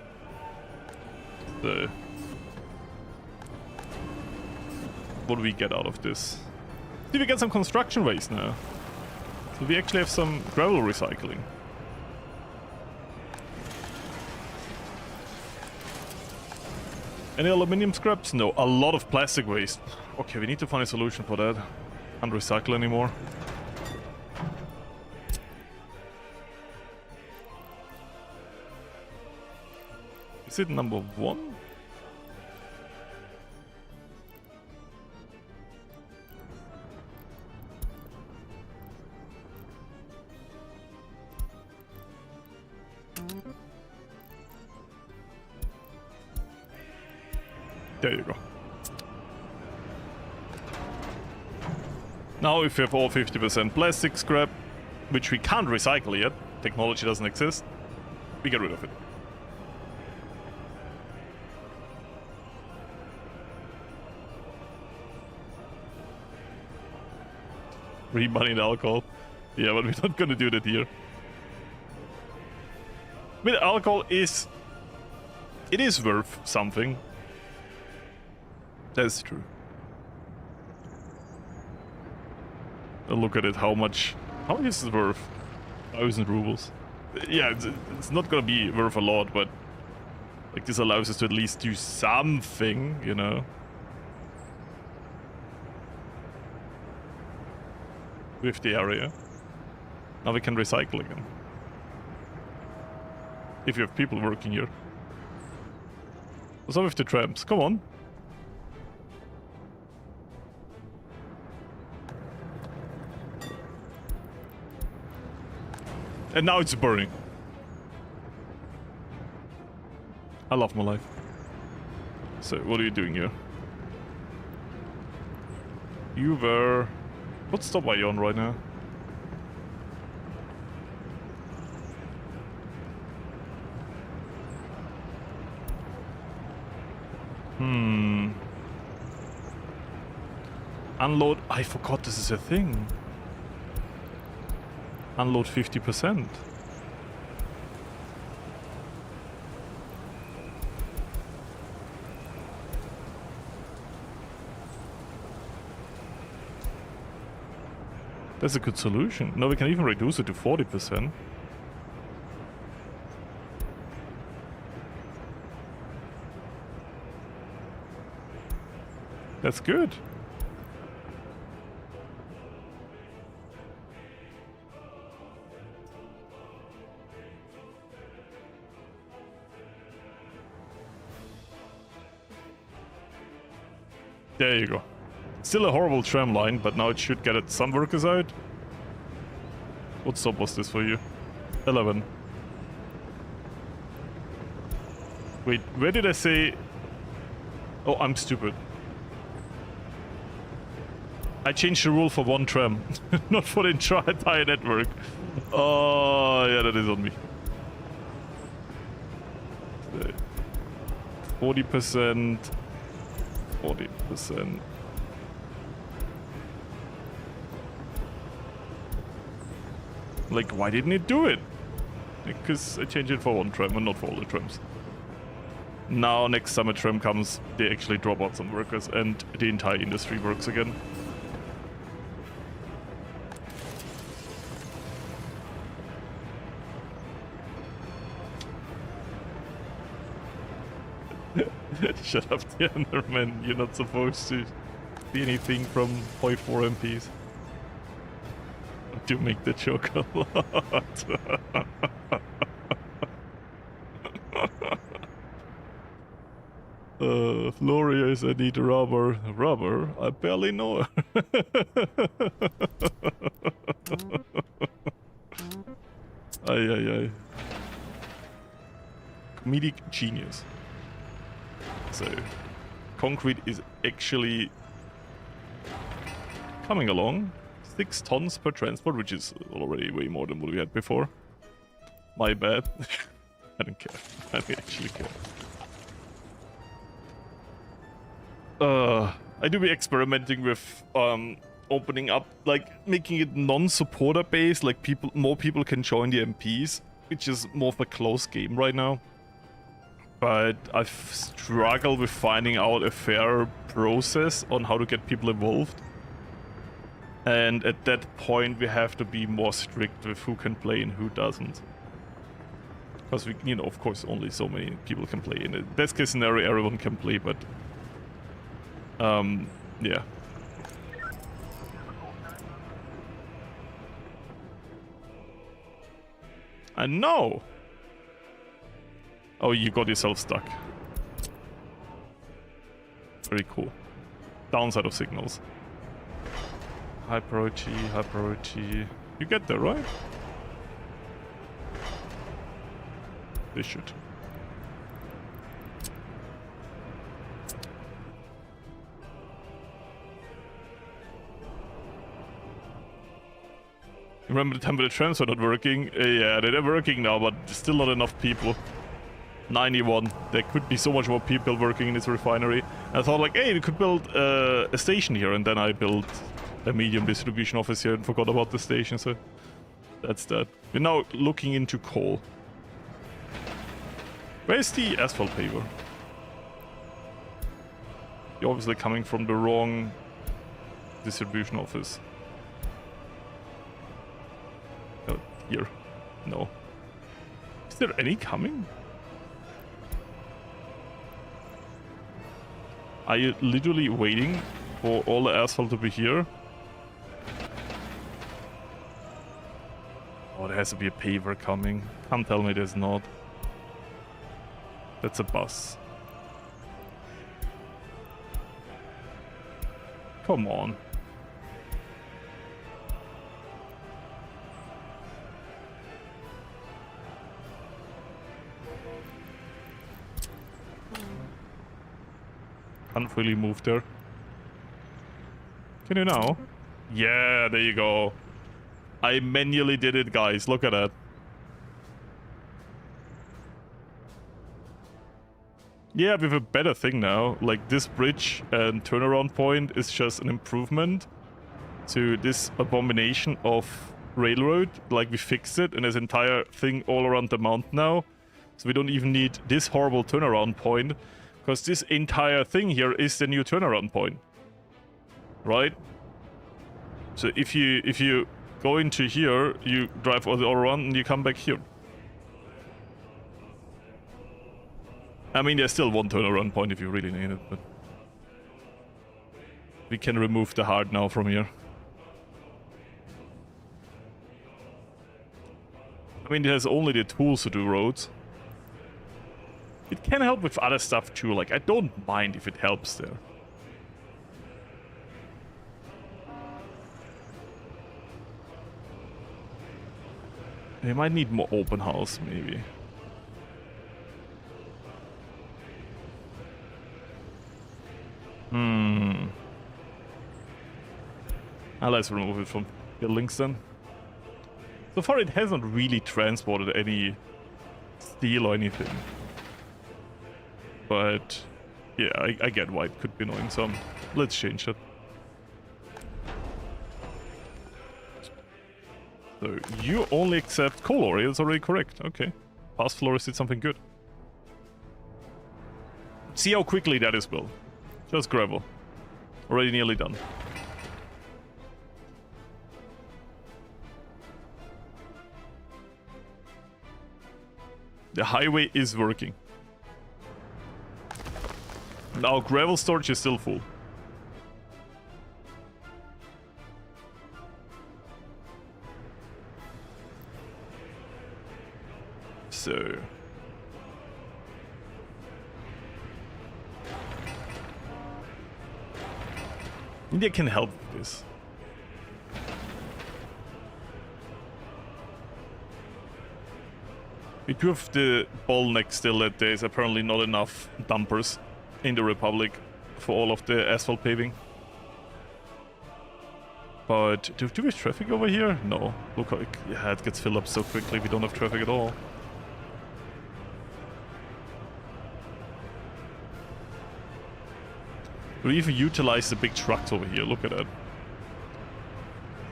What do we get out of this? Did we get some construction waste now? So we actually have some gravel recycling. Any aluminium scraps? No, a lot of plastic waste. Okay, we need to find a solution for that. Can't recycle anymore. Is it number 1? There you go. Now if we have all 50% plastic scrap, which we can't recycle yet, technology doesn't exist, we get rid of it. Free money and alcohol. Yeah, but we're not gonna do that here. I mean, alcohol is... it is worth something. That's true. Look at it, how much is it worth? 1,000 rubles. Yeah, it's not gonna be worth a lot, but like, this allows us to at least do something, you know? With the area. Now we can recycle again. If you have people working here. What's up with the tramps? Come on. And now it's burning. I love my life. So, what are you doing here? You were... what stop are you on right now? Unload... I forgot this is a thing. Unload 50%. That's a good solution. No, we can even reduce it to 40%. That's good. There you go. Still a horrible tram line, but now it should get it some workers out. What stop was this for you? 11. Wait, where did I say... oh, I'm stupid. I changed the rule for one tram, not for the entire network. Oh, yeah, that is on me. 40%. 40%. Like, why didn't it do it? Because I changed it for one tram and not for all the trams. Now, next time a tram comes, they actually drop out some workers and the entire industry works again. Shut up, the Enderman. You're not supposed to see anything from 0.4 MPs. Do make the joke a lot. Florius, I need rubber. Rubber? I barely know her. Ay. Comedic genius. So, concrete is actually coming along. 6 tons per transport, which is already way more than what we had before. My bad. I don't care. I don't actually care. I do be experimenting with opening up, like making it non-supporter based, like more people can join the MPs, which is more of a close game right now. But I've struggled with finding out a fair process on how to get people involved. And at that point we have to be more strict with who can play and who doesn't. Because we, you know, of course only so many people can play. In the best case scenario everyone can play, but yeah. I know! Oh, you got yourself stuck. Very cool. Downside of signals. High priority, high priority. You get there, right? They should. Remember the time when the trams were not working? Yeah, they're working now, but still not enough people. 91. There could be so much more people working in this refinery. And I thought like, hey, we could build a station here, and then I built a medium distribution office here and forgot about the station, so that's that. We're now looking into coal. Where's the asphalt paver? You're obviously coming from the wrong distribution office. Oh, here. No. Is there any coming? Are you literally waiting for all the asphalt to be here? Oh, there has to be a paver coming. Can't tell me there's not. That's a bus. Come on. Can't really move there. Can you now? Yeah, there you go. I manually did it, guys. Look at that. Yeah, we have a better thing now. Like, this bridge and turnaround point is just an improvement to this abomination of railroad. Like, we fixed it, and there's an entire thing all around the mountain now. So we don't even need this horrible turnaround point, because this entire thing here is the new turnaround point. Right? So if you go into here, you drive all around and you come back here. I mean, there's still one turnaround point if you really need it, but we can remove the hard now from here. I mean, it has only the tools to do roads. It can help with other stuff too, like I don't mind if it helps there. They might need more open house, maybe. Let's remove it from buildings then. So far it hasn't really transported any steel or anything. But yeah, I get why it could be annoying some. Let's change it. So you only accept coal ore. That's already correct. Okay. Past Florius did something good. See how quickly that is built. Just gravel. Already nearly done. The highway is working. Now gravel storage is still full. So India can help with this. We do have the bottleneck still that there's apparently not enough dumpers in the Republic for all of the asphalt paving. But do we have traffic over here? No. Look how it gets filled up so quickly, we don't have traffic at all. We even utilize the big trucks over here, look at that.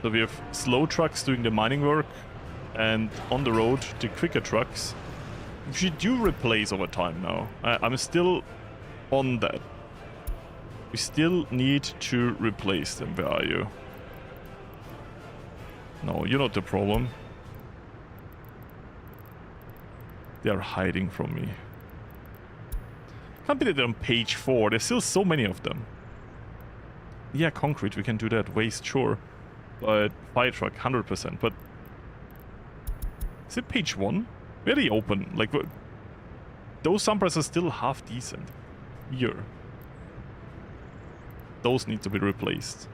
So we have slow trucks doing the mining work, and on the road, the quicker trucks. We do replace over time now. I'm still on that. We still need to replace them. Where are you? No, you're not the problem. They are hiding from me. Can't be that they're on page 4. There's still so many of them. Yeah, concrete, we can do that. Waste, sure. But fire truck, 100%. But is it page 1? Very open. Like, those dumpers are still half decent. Here. Those need to be replaced.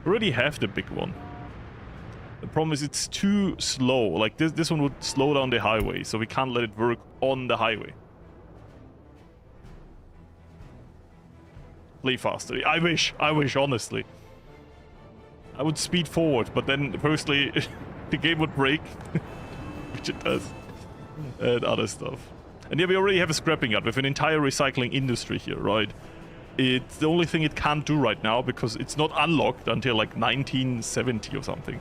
We already have the big one. The problem is it's too slow. Like, this one would slow down the highway, so we can't let it work on the highway. Play faster. I wish, honestly. I would speed forward, but then, firstly, the game would break. Which it does. And other stuff. And yeah, we already have a scrapping yard with an entire recycling industry here, right? It's the only thing it can't do right now, because it's not unlocked until like 1970 or something,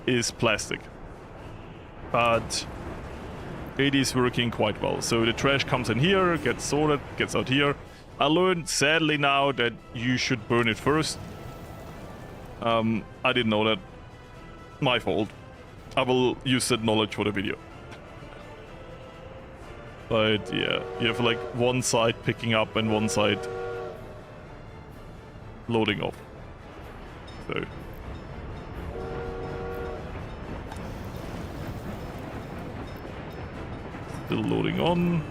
is plastic. But it is working quite well. So the trash comes in here, gets sorted, gets out here. I learned, sadly now, that you should burn it first. I didn't know that. My fault. I will use that knowledge for the video. But yeah, you have like one side picking up and one side loading off. So still loading on.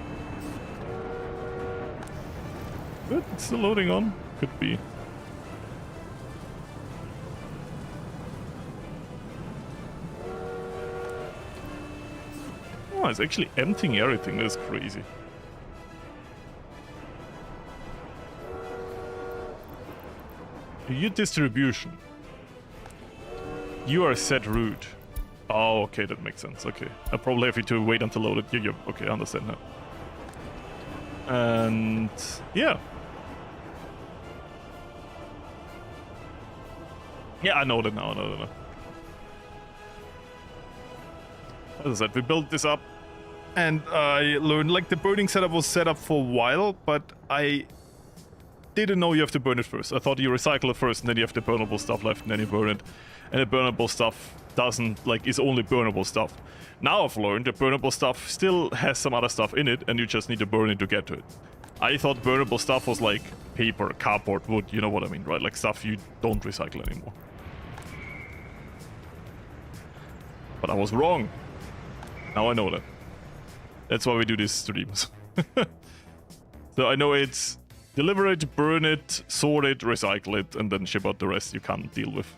Good, it's still loading on. Could be. Oh, it's actually emptying everything. That's crazy. Your distribution. You are set route. Oh, okay, that makes sense. Okay. I probably have to wait until loaded. Yeah, okay, I understand now. And yeah. Yeah, I know that now. I know that now. As I said, we built this up, and I learned, like, the burning setup was set up for a while, but I didn't know you have to burn it first. I thought you recycle it first, and then you have the burnable stuff left, and then you burn it. And the burnable stuff doesn't, like, is only burnable stuff. Now I've learned that burnable stuff still has some other stuff in it, and you just need to burn it to get to it. I thought burnable stuff was like paper, cardboard, wood, you know what I mean, right? Like stuff you don't recycle anymore. But I was wrong. Now I know that. That's why we do these streams. So I know it's deliver it, burn it, sort it, recycle it, and then ship out the rest you can't deal with.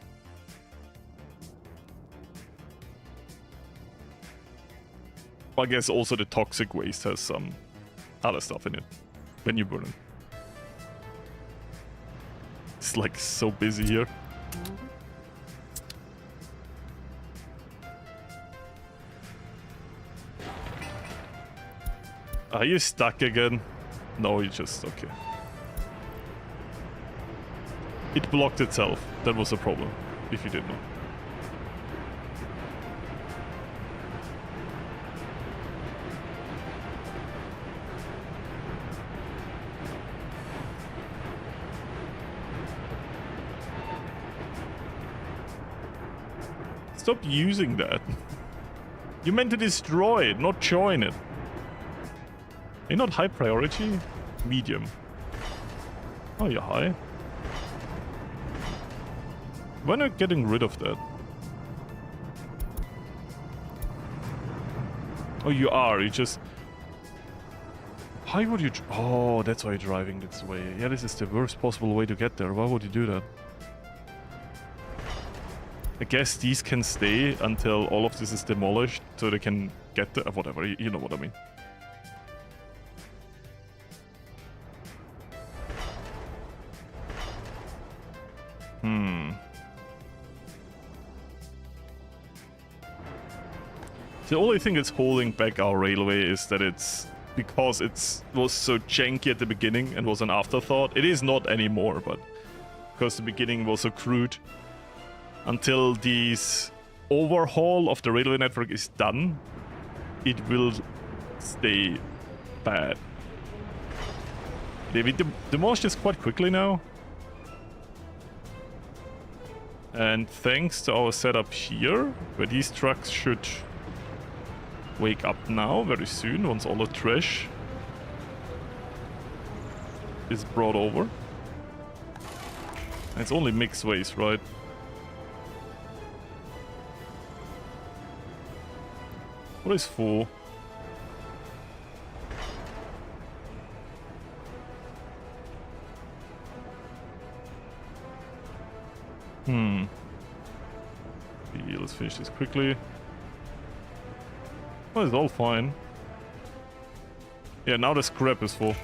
I guess also the toxic waste has some other stuff in it when you burn it. It's like so busy here. Are you stuck again? No, you just... okay. It blocked itself. That was the problem, if you didn't know. Stop using that. You meant to destroy it, not join it. You're not high priority? Medium. Oh, you're high. Why not getting rid of that? Oh, you are. You just... Why would you... Oh, that's why you're driving this way. Yeah, this is the worst possible way to get there. Why would you do that? I guess these can stay until all of this is demolished, so they can get there. Whatever, you know what I mean. The only thing that's holding back our railway is that it's... Because it was so janky at the beginning and was an afterthought. It is not anymore, but... Because the beginning was so crude. Until this overhaul of the railway network is done, it will stay bad. We demolished this quite quickly now. And thanks to our setup here, where these trucks should wake up now very soon, once all the trash is brought over. And it's only mixed waste, right? What is 4? Yeah, let's finish this quickly. Well, it's all fine. Yeah, now the scrap is full.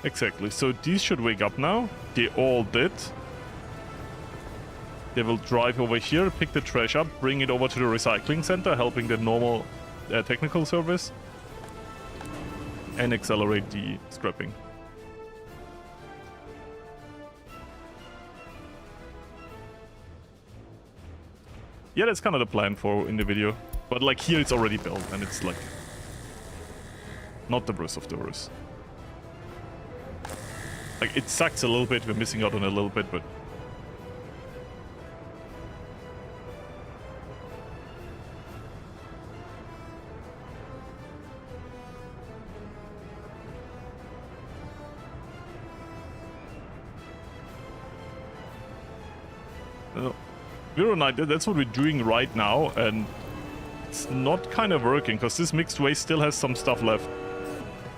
Exactly, so these should wake up now. They all did. They will drive over here, pick the trash up, bring it over to the recycling center, helping the normal technical service, and accelerate the scrapping. Yeah, that's kind of the plan for in the video. But like here it's already built and it's like not the worst of the worst. Like it sucks a little bit, we're missing out on a little bit, but Vero Knight, that's what we're doing right now, and it's not kind of working, because this mixed waste still has some stuff left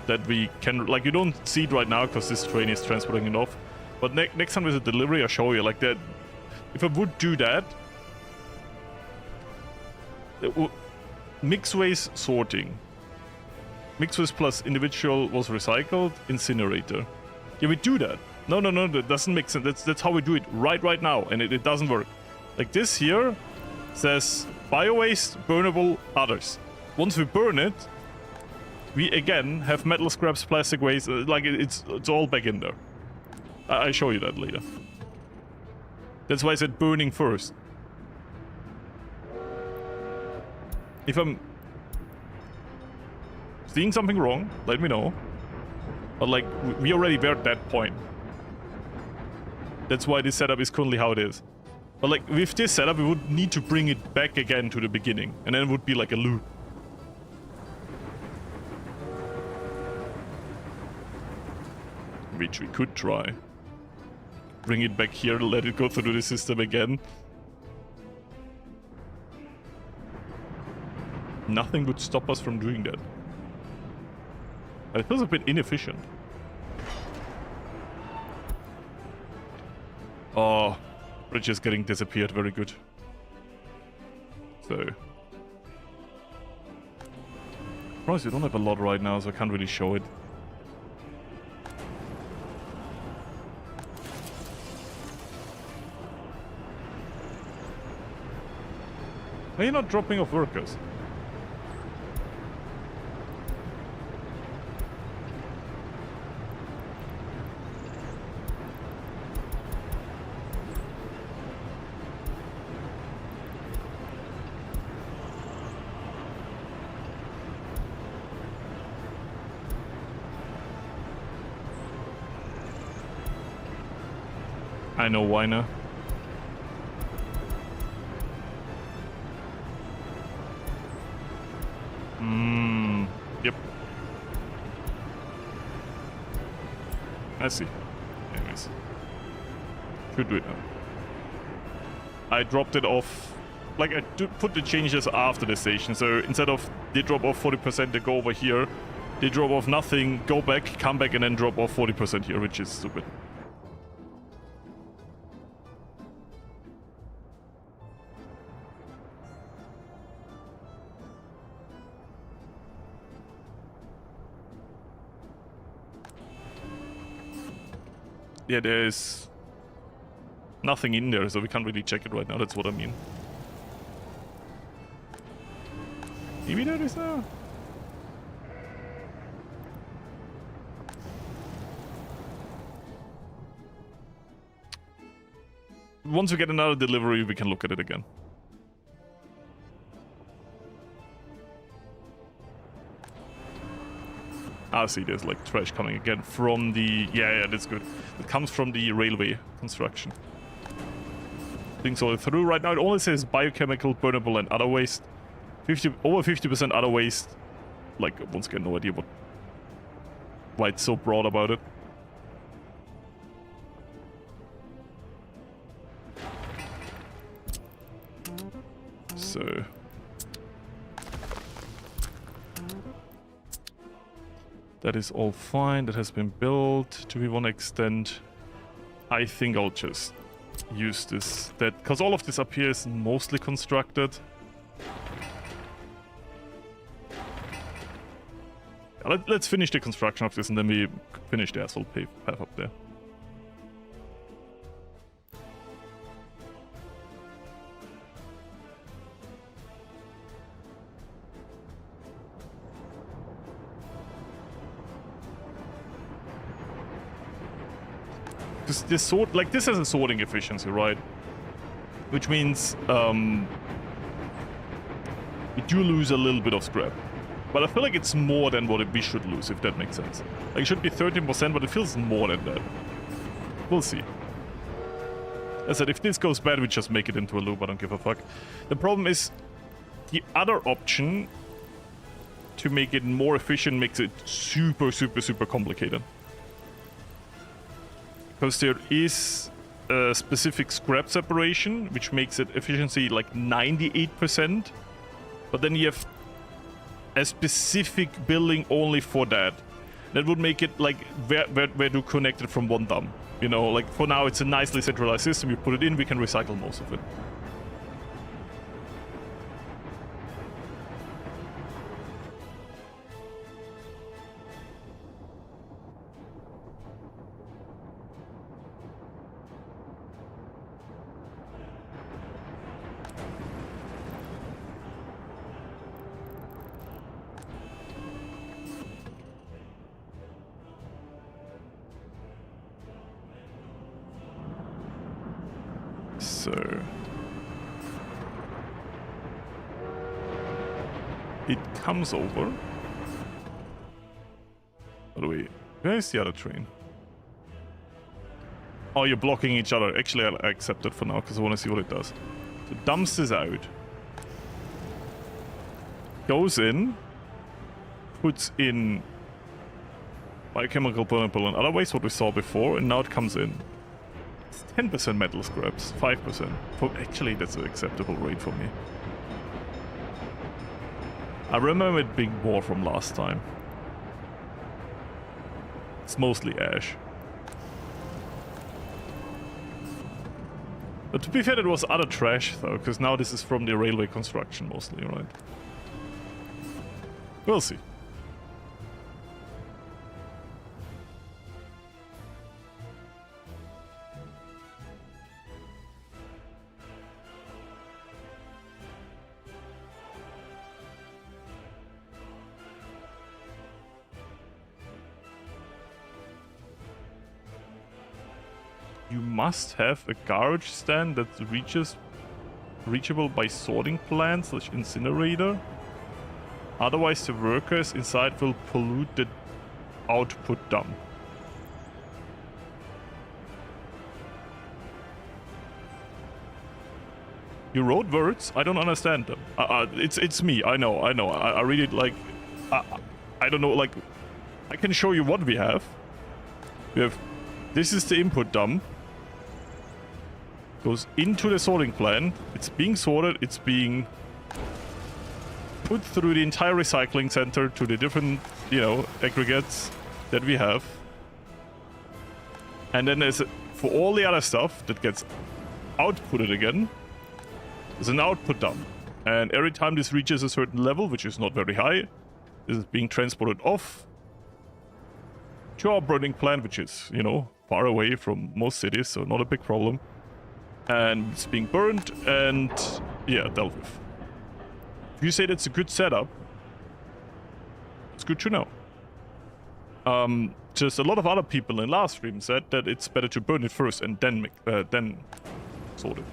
that we can, like, you don't see it right now, because this train is transporting it off, but next time there's a delivery, I'll show you, like, that, if I would do that, mixed waste sorting, mixed waste plus individual was recycled, incinerator. Yeah, we do that. No, that doesn't make sense. That's how we do it right now, and it doesn't work. Like this here says bio-waste, burnable, others. Once we burn it, we again have metal scraps, plastic waste, like it's all back in there. I'll show you that later. That's why I said burning first. If I'm seeing something wrong, let me know. But like, we already were at that point. That's why this setup is currently how it is. But like, with this setup, we would need to bring it back again to the beginning. And then it would be like a loop. Which we could try. Bring it back here, let it go through the system again. Nothing would stop us from doing that. And it feels a bit inefficient. Oh, bridge is getting disappeared, very good. So. Surprised we don't have a lot right now, so I can't really show it. Are you not dropping off workers? I know why now. Yep. I see. Anyways. Should do it now. I dropped it off. Like, I put the changes after the station. So instead of they drop off 40%, they go over here. They drop off nothing, go back, come back, and then drop off 40% here, which is stupid. Yeah, there's nothing in there, so we can't really check it right now. That's what I mean. Maybe there is now. Once we get another delivery, we can look at it again. I see there's like trash coming again from the... Yeah, that's good. It comes from the railway construction. Things all through. Right now it only says biochemical, burnable and other waste. Over 50% other waste. Like, once again, no idea why it's so broad about it. So... that is all fine. That has been built. Do we want to extend? I think I'll just use this. That because all of this up here is mostly constructed. Let's finish the construction of this and then we finish the asphalt path up there. This sort, like, this has a sorting efficiency, right? Which means we do lose a little bit of scrap. But I feel like it's more than what we should lose, if that makes sense. Like, it should be 13%, but it feels more than that. We'll see. As I said, if this goes bad, we just make it into a loop. I don't give a fuck. The problem is the other option to make it more efficient makes it super, super, super complicated. Because there is a specific scrap separation, which makes it efficiency like 98%. But then you have a specific building only for that. That would make it like where to connect it from one dump. You know, like for now it's a nicely centralized system. You put it in, we can recycle most of it. So it comes over. By the way, where's the other train? Oh, you're blocking each other. Actually, I accept it for now because I want to see what it does. So it dumps this out. Goes in. Puts in biochemical, burnable and other waste, what we saw before, and now it comes in. 10% metal scraps, 5%. Actually, that's an acceptable rate for me. I remember it being more from last time. It's mostly ash. But to be fair, it was other trash though, because now this is from the railway construction mostly, right? We'll see. You must have a garbage stand that's reachable by sorting plant / incinerator. Otherwise the workers inside will pollute the output dump. You wrote words? I don't understand them. It's me. I know. I read it like... I don't know, like... I can show you what we have. We have... This is the input dump. Goes into the sorting plant. It's being sorted. It's being put through the entire recycling center to the different, you know, aggregates that we have. And then there's... For all the other stuff that gets outputted again, there's an output dump. And every time this reaches a certain level, which is not very high, this is being transported off to our burning plant, which is, you know, far away from most cities, so not a big problem. And it's being burned and, yeah, dealt with. If you say that's a good setup, it's good to know. Just a lot of other people in last stream said that it's better to burn it first and then sort it.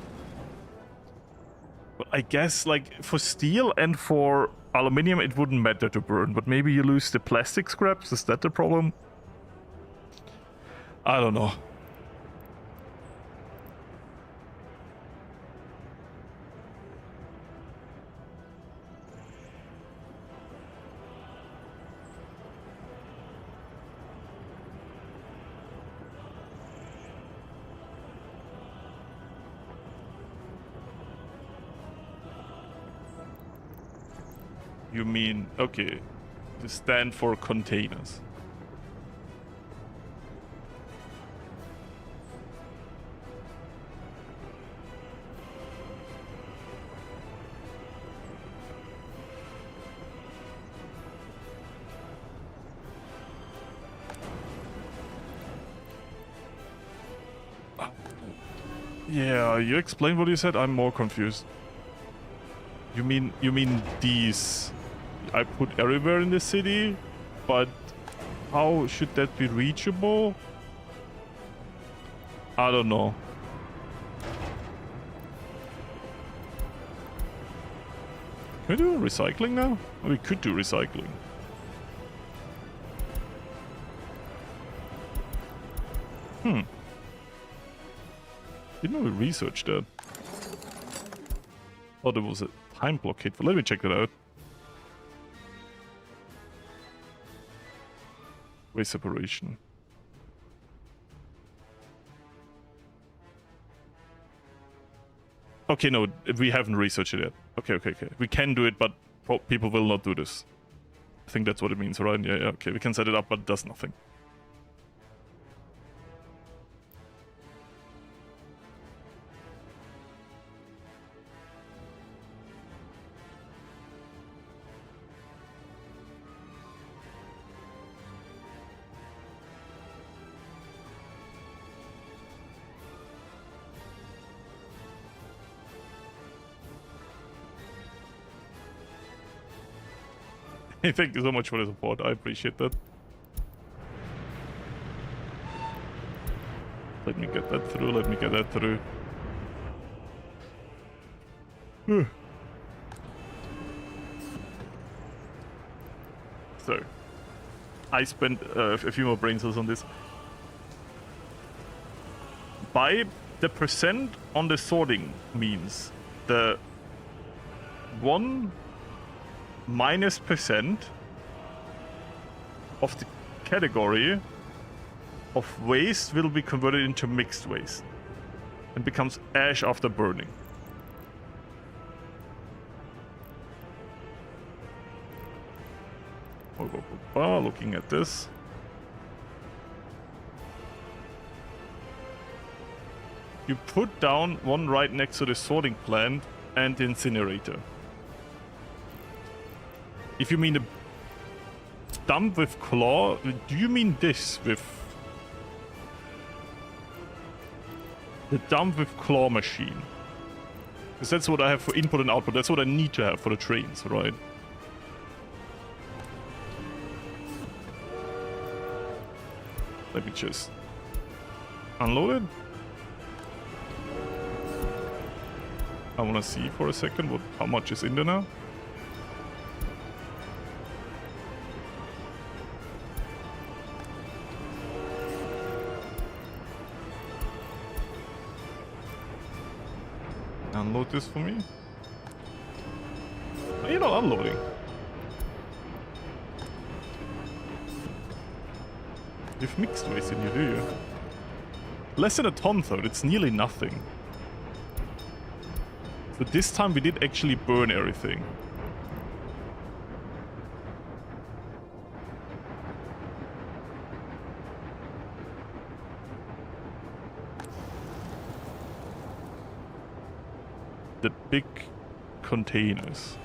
But I guess, like, for steel and for aluminium, it wouldn't matter to burn. But maybe you lose the plastic scraps? Is that the problem? I don't know. You mean, okay, the stand for containers. Yeah, you explained what you said. I'm more confused. You mean these I put everywhere in the city, but how should that be reachable? I don't know. Can we do recycling now? Oh, we could do recycling. Didn't know we researched that. Oh, there was a time blockade. Let me check that out. Waste separation. Okay, no, we haven't researched it yet. Okay. We can do it, but people will not do this. I think that's what it means, right? Yeah, okay. We can set it up, but it does nothing. Thank you so much for the support. I appreciate that. Let me get that through. So, I spent a few more brain cells on this. By the percent on the sorting means the 1 minus percent of the category of waste will be converted into mixed waste and becomes ash after burning. Looking at this. You put down one right next to the sorting plant and the incinerator. If you mean a dump with claw, do you mean this with the dump with claw machine? Because that's what I have for input and output. That's what I need to have for the trains, right? Let me just unload it. I want to see for a second how much is in there now. Unload this for me. Oh, you're not unloading. You've mixed waste in you, do you? Less than a ton though, it's nearly nothing. So this time we did actually burn everything. The big containers.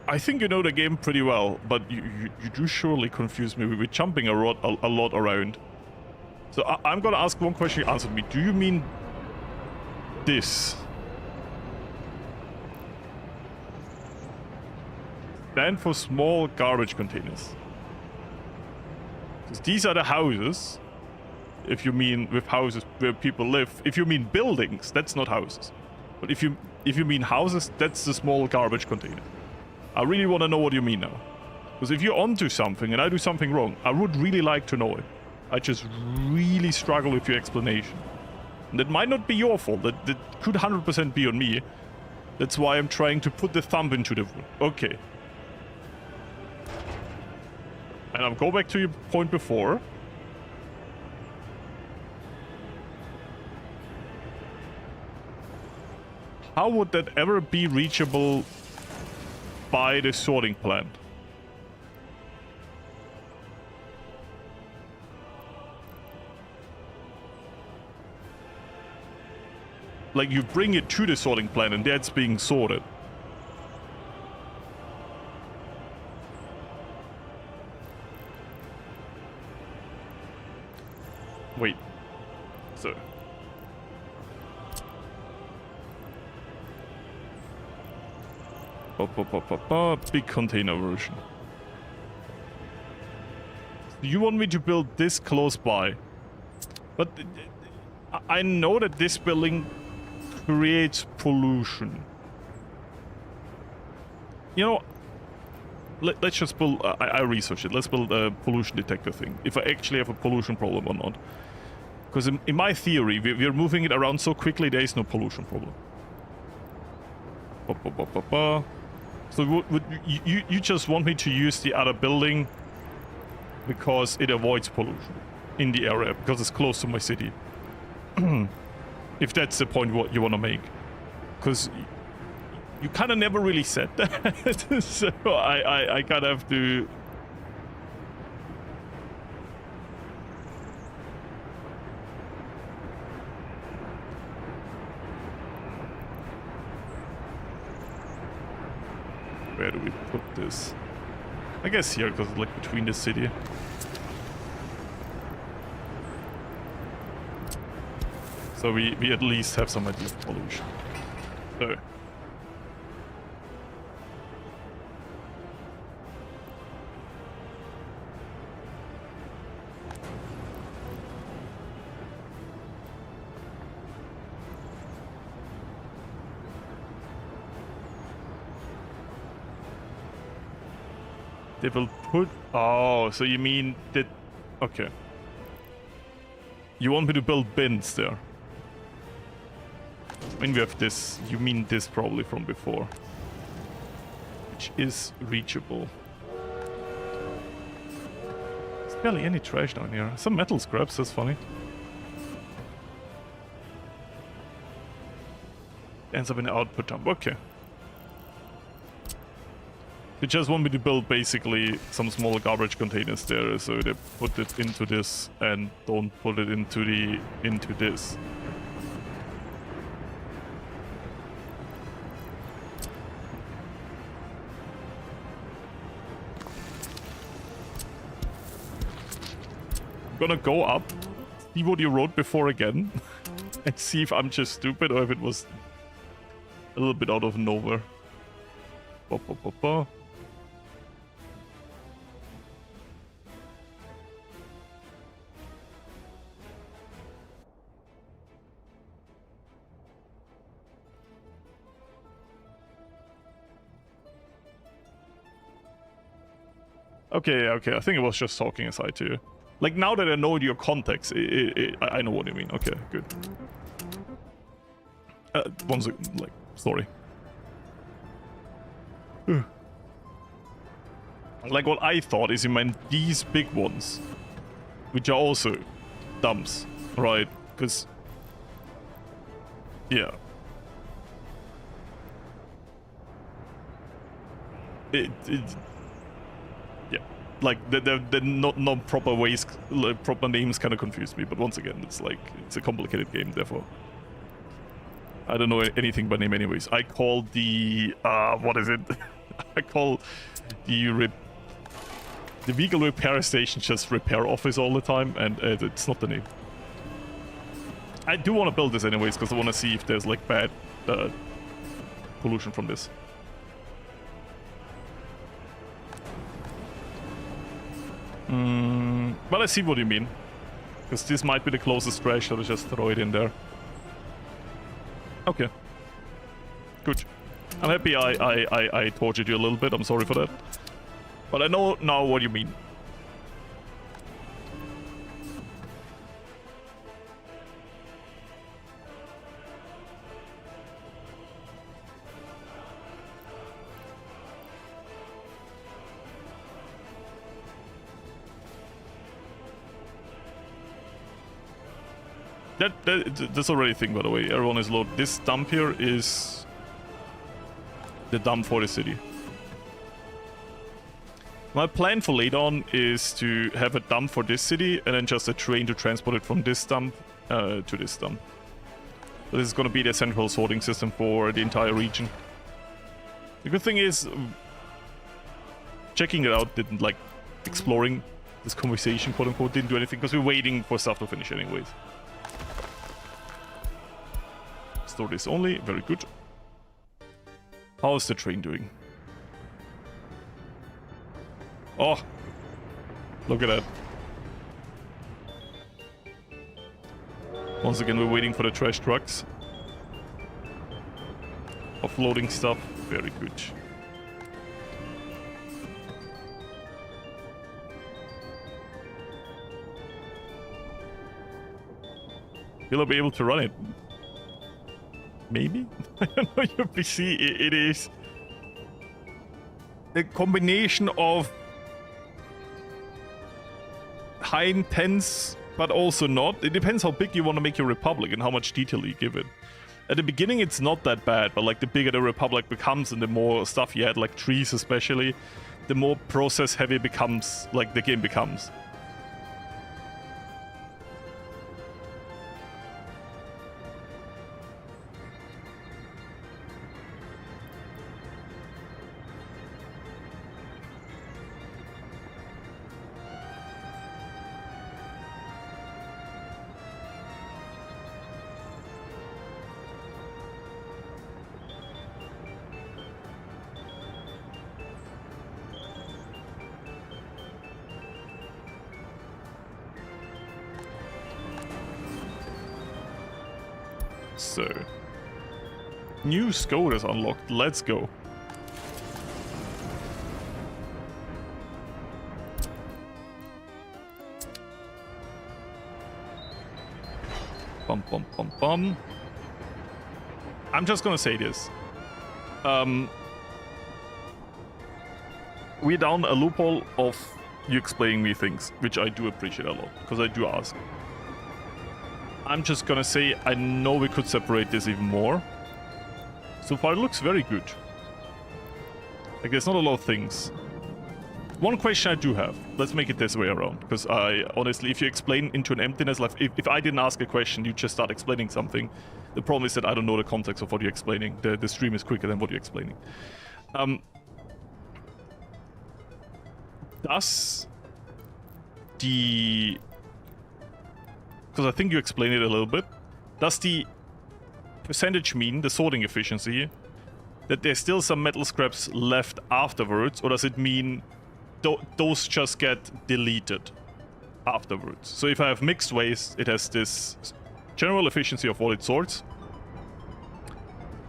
I think you know the game pretty well, but you do surely confuse me. We're jumping a lot around. So I'm gonna ask one question, you answered me. Do you mean this? Stand for small garbage containers. So these are the houses. If you mean with houses where people live. If you mean buildings, that's not houses. But if you mean houses, that's the small garbage container. I really want to know what you mean now. Because if you're onto something and I do something wrong, I would really like to know it. I just really struggle with your explanation. And that might not be your fault. That could 100% be on me. That's why I'm trying to put the thumb into the wood. Okay. And I'll go back to your point before. How would that ever be reachable by the sorting plant? Like you bring it to the sorting plant and that's being sorted. Wait. So. Big container version. You want me to build this close by? But I know that this building creates pollution. You know, let's just build... I researched it. Let's build a pollution detector thing. If I actually have a pollution problem or not. Because in my theory, we're moving it around so quickly, there is no pollution problem. So would you just want me to use the other building because it avoids pollution in the area, because it's close to my city? If that's the point what you want to make. Because you kind of never really said that. So I kind of have to... Where do we put this? I guess here, because it's like between the city. So we at least have some idea of pollution. So. They will put... Oh, so you mean that... Okay. You want me to build bins there? When we have this, you mean this probably from before. Which is reachable. There's barely any trash down here. Some metal scraps, that's funny. Ends up in the output dump, okay. You just want me to build basically some small garbage containers there, so they put it into this and don't put it into this. I'm gonna go up, see what you wrote before again, and see if I'm just stupid or if it was a little bit out of nowhere. Okay, okay. I think it was just talking aside to you. Like, now that I know your context, I know what you mean. Okay, good. One second, like, sorry. Like, what I thought is you meant these big ones, which are also dumps, right? Because, yeah. Yeah. Like, the not proper ways, proper names kind of confuse me, but once again, it's like, it's a complicated game, therefore. I don't know anything by name anyways. I call the, what is it? I call the vehicle repair station just repair office all the time, and it's not the name. I do want to build this anyways, because I want to see if there's like bad pollution from this. But I see what you mean. Because this might be the closest trash, so I just throw it in there. Okay. Good. I'm happy I tortured you a little bit, I'm sorry for that. But I know now what you mean. That's already a thing, by the way. Everyone is low. This dump here is the dump for the city. My plan for later on is to have a dump for this city and then just a train to transport it from this dump to this dump. So this is going to be the central sorting system for the entire region. The good thing is, checking it out didn't, like, exploring this conversation, quote unquote, didn't do anything because we're waiting for stuff to finish anyways. Store this only, very good. How is the train doing? Oh, look at that. Once again, we're waiting for the trash trucks. Offloading stuff, very good. Will I be able to run it? Maybe? I don't know your PC, it is a combination of high intense, but also not. It depends how big you want to make your Republic and how much detail you give it. At the beginning it's not that bad, but like the bigger the Republic becomes and the more stuff you add, like trees especially, the more process heavy becomes, like the game becomes. So, new scope is unlocked. Let's go. Bum bum bum bum. I'm just gonna say this. We're down a loophole of you explaining me things, which I do appreciate a lot, because I do ask. I'm just gonna say, I know we could separate this even more. So far it looks very good. Like, there's not a lot of things. One question I do have, let's make it this way around, because I honestly, if you explain into an emptiness, like if I didn't ask a question, you just start explaining something. The problem is that I don't know the context of what you're explaining. The stream is quicker than what you're explaining. Does the... because I think you explained it a little bit. Does the percentage mean, the sorting efficiency, that there's still some metal scraps left afterwards, or does it mean those just get deleted afterwards? So if I have mixed waste, it has this general efficiency of what it sorts,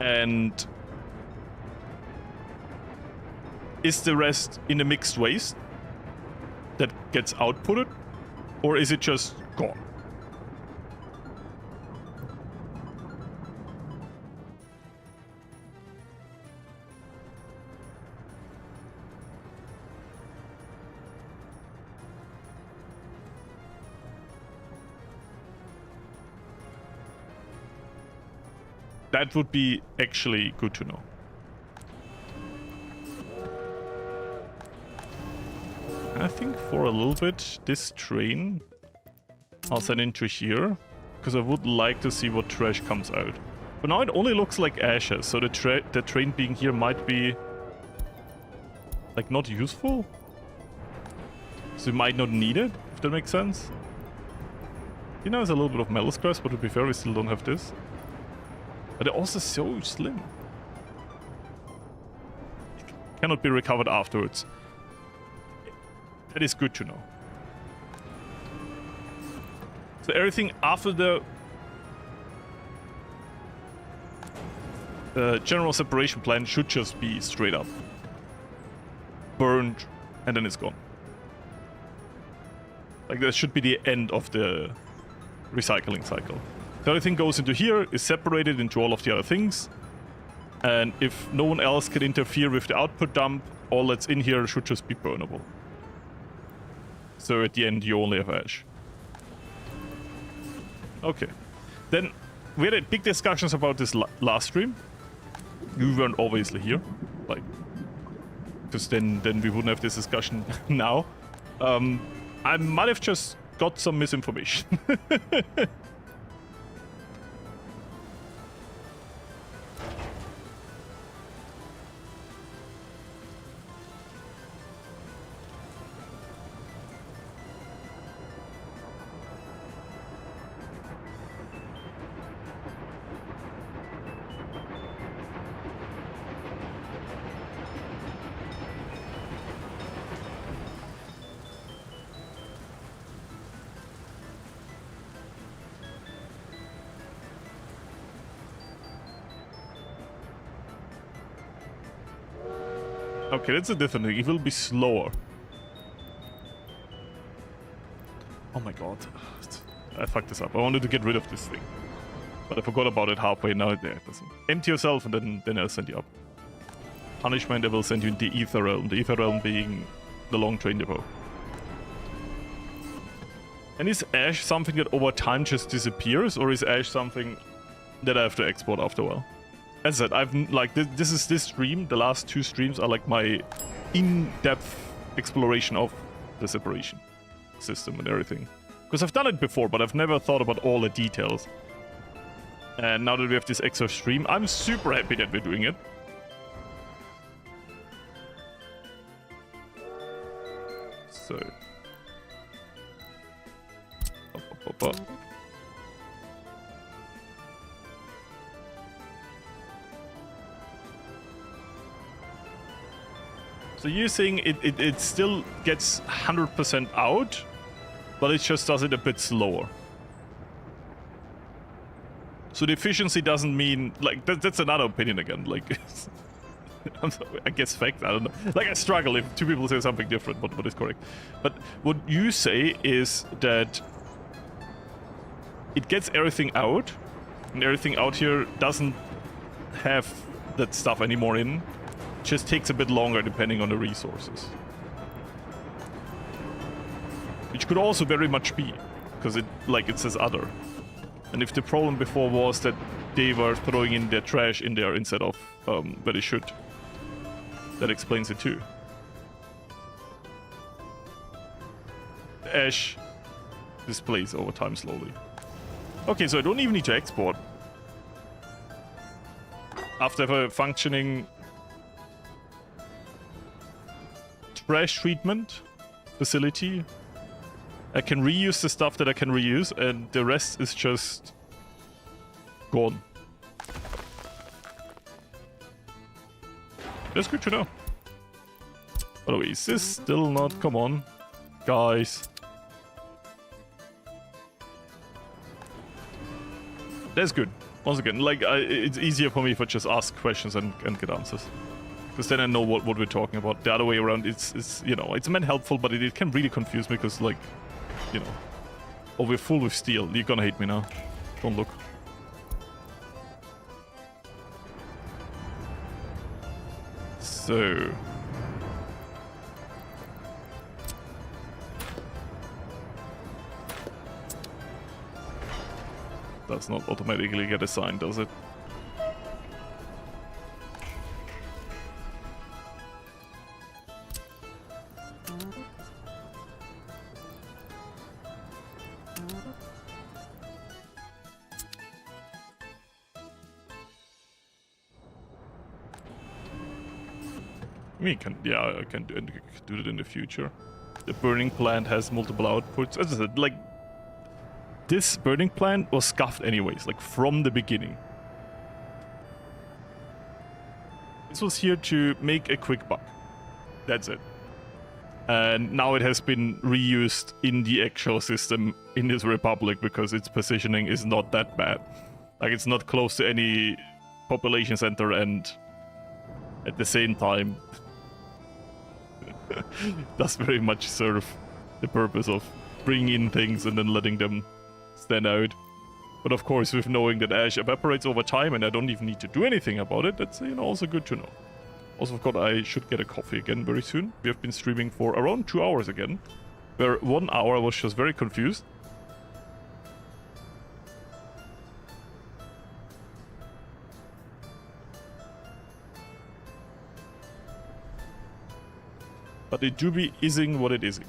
and is the rest in the mixed waste, gets outputted? Or is it just gone? That would be actually good to know. I think for a little bit, this train I'll send into here, because I would like to see what trash comes out. But now it only looks like ashes, so the train being here might be like not useful. So you might not need it, if that makes sense. You know, there's a little bit of metal scraps, but to be fair, we still don't have this. But they're also so slim. Cannot be recovered afterwards. That is good to know. So everything after the general separation plan should just be straight up burned, and then it's gone. Like, that should be the end of the recycling cycle. So everything goes into here, is separated into all of the other things, and if no one else can interfere with the output dump, all that's in here should just be burnable. So at the end you only have ash. Okay. Then we had big discussions about this last stream. You weren't obviously here, like, because then we wouldn't have this discussion now. I might have just got some misinformation. Okay, that's a different thing. It will be slower. Oh my god. I fucked this up. I wanted to get rid of this thing. But I forgot about it halfway. Now there it doesn't. Empty yourself and then I'll send you up. Punishment, I will send you in the Ether Realm. The Ether Realm being the long train depot. And is ash something that over time just disappears? Or is ash something that I have to export after a while? As I said, I've like this stream, the last two streams are like my in-depth exploration of the separation system and everything. Because I've done it before, but I've never thought about all the details. And now that we have this extra stream, I'm super happy that we're doing it. So. Up. So you're saying it still gets 100% out, but it just does it a bit slower. So the efficiency doesn't mean, like, that's another opinion again, like, I guess fact, I don't know. Like, I struggle if two people say something different, what is correct. But what you say is that it gets everything out, and everything out here doesn't have that stuff anymore in. Just takes a bit longer depending on the resources. Which could also very much be, because it says other. And if the problem before was that they were throwing in their trash in there instead of where they should, that explains it too. Ash displays over time slowly. Okay, so I don't even need to export. After a functioning trash treatment facility, I can reuse the stuff that I can reuse, and the rest is just gone. That's good to know. By the way, is this still not? Come on, guys. That's good. Once again, like, it's easier for me if I just ask questions and get answers. Because then I know what we're talking about. The other way around, it's you know, it's meant helpful, but it can really confuse me because, like, you know, oh, we're full with steel. You're gonna hate me now. Don't look. So... does not automatically get assigned, does it? I mean, I can do it in the future. The burning plant has multiple outputs. As I said, like, this burning plant was scuffed anyways, like, from the beginning. This was here to make a quick buck. That's it. And now it has been reused in the actual system in this republic because its positioning is not that bad. Like, it's not close to any population center, and at the same time does very much serve the purpose of bringing in things and then letting them stand out. But of course, with knowing that ash evaporates over time and I don't even need to do anything about it, that's, you know, also good to know. Also forgot I should get a coffee again very soon. We have been streaming for around 2 hours again, where 1 hour I was just very confused. But it do be ising what it ising.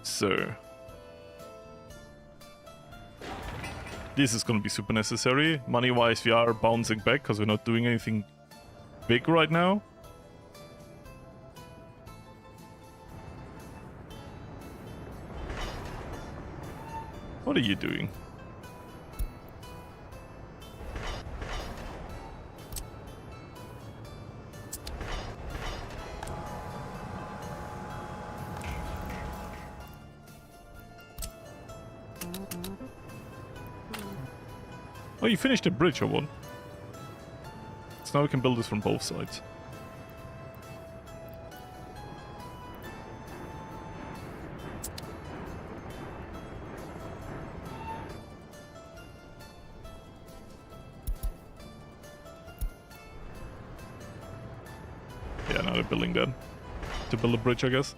So... this is gonna be super necessary. Money-wise, we are bouncing back because we're not doing anything big right now. What are you doing? Oh, you finished the bridge or what? So now we can build this from both sides. Yeah, now they're building that. To build a bridge, I guess.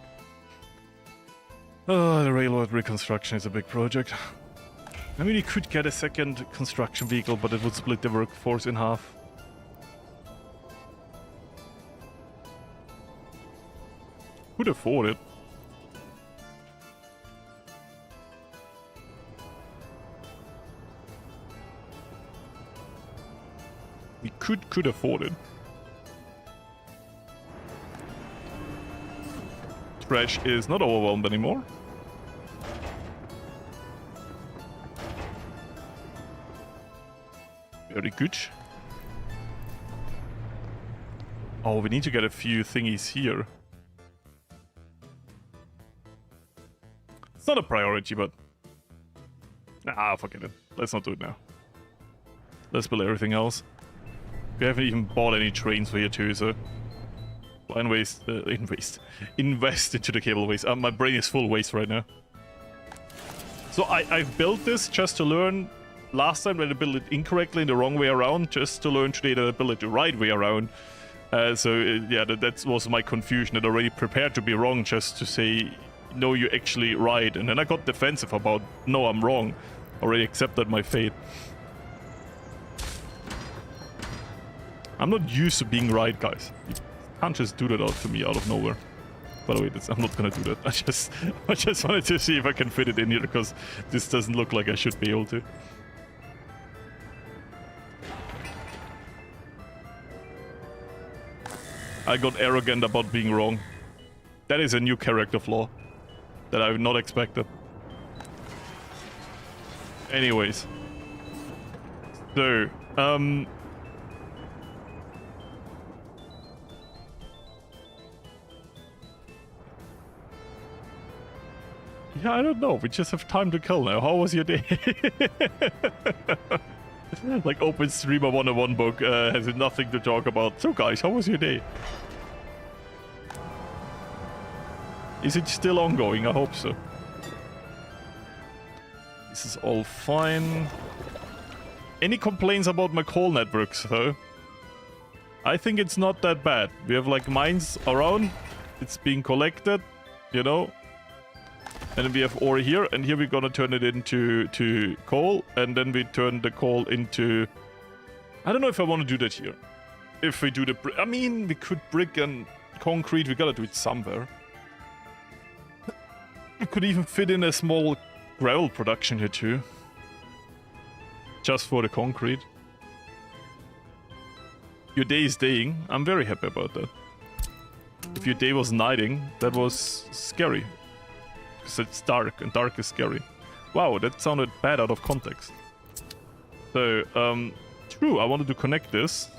Oh, the railroad reconstruction is a big project. I mean, you could get a second construction vehicle, but it would split the workforce in half. Could afford it. We could afford it. Trash is not overwhelmed anymore. Very good. Oh, we need to get a few thingies here. It's not a priority, but... ah, forget it. Let's not do it now. Let's build everything else. We haven't even bought any trains for here too, so... well, invest into the cable waste. My brain is full waste right now. So I've built this just to learn... last time I built it incorrectly in the wrong way around, just to learn today that I built it the right way around. Yeah, that was my confusion. I'd already prepared to be wrong just to say, no, you're actually right. And then I got defensive about, no, I'm wrong. Already accepted my fate. I'm not used to being right, guys. You can't just do that out to me out of nowhere. By the way, I'm not gonna do that. I just wanted to see if I can fit it in here, because this doesn't look like I should be able to. I got arrogant about being wrong. That is a new character flaw that I've not expected. Anyways. So, yeah, I don't know. We just have time to kill now. How was your day? Like open streamer 101 book has nothing to talk about. So guys, how was your day? Is it still ongoing? I hope so. This is all fine. Any complaints about my call networks though? I think it's not that bad. We have like mines around. It's being collected, you know. And then we have ore here, and here we're gonna turn it into coal, and then we turn the coal into... I don't know if I want to do that here. If we do the... I mean, we could brick and concrete. We gotta do it somewhere. We could even fit in a small gravel production here too. Just for the concrete. Your day is daying. I'm very happy about that. If your day was nighting, that was scary. Because it's dark, and dark is scary. Wow, that sounded bad out of context. So, true, I wanted to connect this.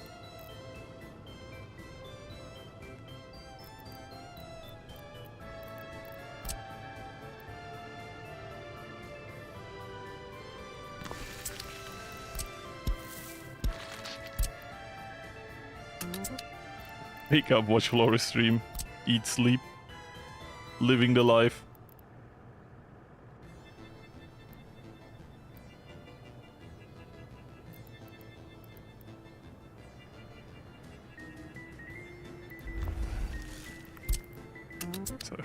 Wake up, watch Florius stream, eat, sleep, living the life. So.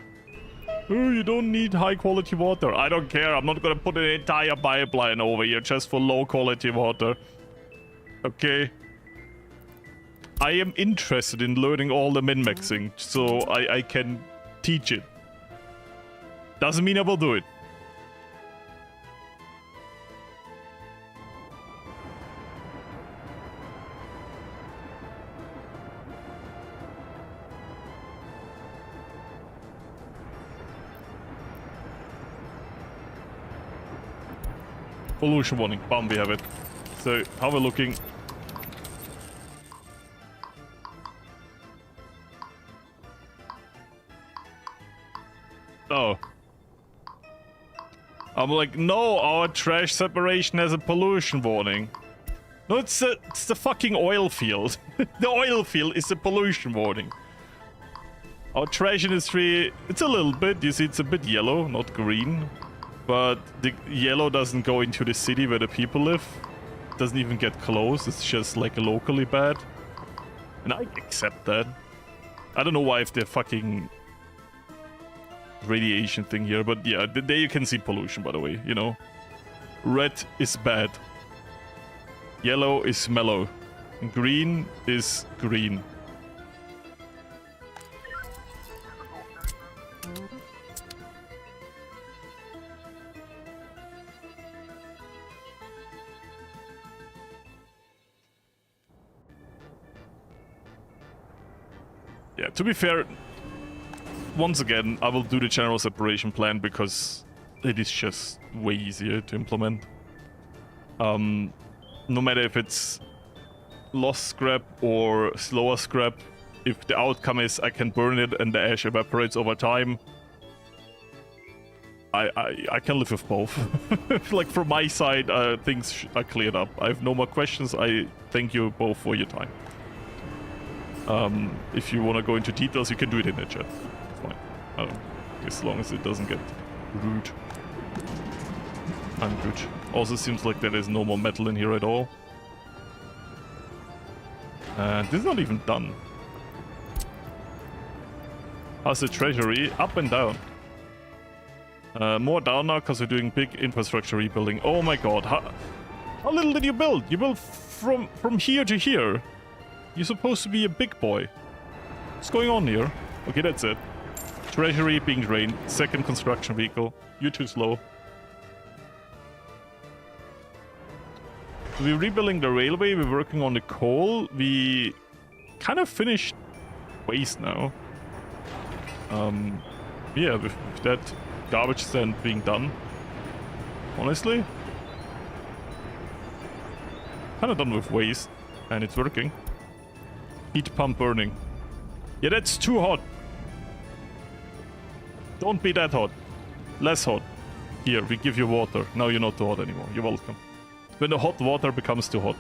Oh, you don't need high quality water. I don't care, I'm not gonna put an entire pipeline over here just for low quality water. Okay. I am interested in learning all the min-maxing, so I can teach it. Doesn't mean I will do it. Pollution warning, bam, we have it. So, how we're looking... Oh. I'm like, no, our trash separation has a pollution warning. No, it's the fucking oil field. The oil field is the pollution warning. Our trash industry, it's a little bit, you see, it's a bit yellow, not green. But the yellow doesn't go into the city where the people live. It doesn't even get close, it's just like locally bad. And I accept that. I don't know why if they're fucking... radiation thing here, but yeah, there you can see pollution, by the way, you know. Red is bad. Yellow is mellow. Green is green. Yeah, to be fair, once again, I will do the general separation plan because it is just way easier to implement. No matter if it's lost scrap or slower scrap, if the outcome is I can burn it and the ash evaporates over time, I can live with both. Like from my side, things are cleared up. I have no more questions. I thank you both for your time. If you want to go into details, you can do it in the chat. Fine. As long as it doesn't get rude. I'm good. Also seems like there is no more metal in here at all. And this is not even done. How's the treasury? Up and down. More down now because we're doing big infrastructure rebuilding. Oh my god. How little did you build? You built from here to here. You're supposed to be a big boy. What's going on here? Okay, that's it. Treasury being drained. Second construction vehicle. You're too slow. We're rebuilding the railway. We're working on the coal. We kind of finished waste now. Yeah, with that garbage stand being done. Honestly. Kind of done with waste. And it's working. Heat pump burning. Yeah, that's too hot. Don't be that hot. Less hot. Here, we give you water. Now you're not too hot anymore. You're welcome. When the hot water becomes too hot.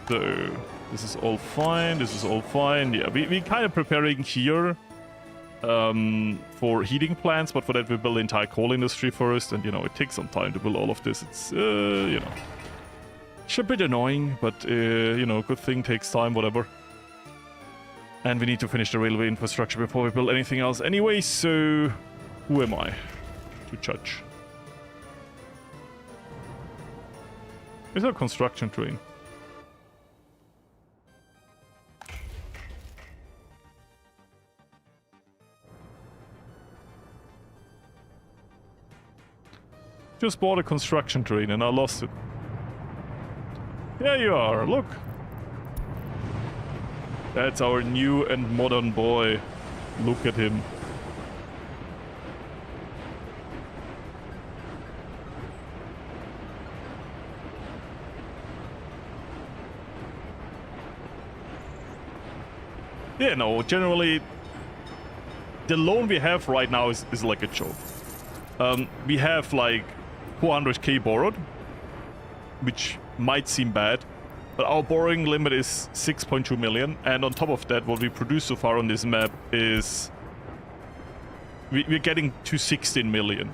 So, this is all fine, this is all fine. Yeah, we kind of preparing here for heating plants, but for that we build the entire coal industry first, and you know, it takes some time to build all of this. It's, you know, it's a bit annoying, but, you know, good thing takes time, whatever. And we need to finish the railway infrastructure before we build anything else anyway, so who am I to judge? Is there a construction train? Just bought a construction train and I lost it. There you are, look. That's our new and modern boy. Look at him. Yeah, no, generally the loan we have right now is like a joke. We have like 400k borrowed, which might seem bad, but our borrowing limit is 6.2 million, and on top of that, what we produce so far on this map is we're getting to 16 million.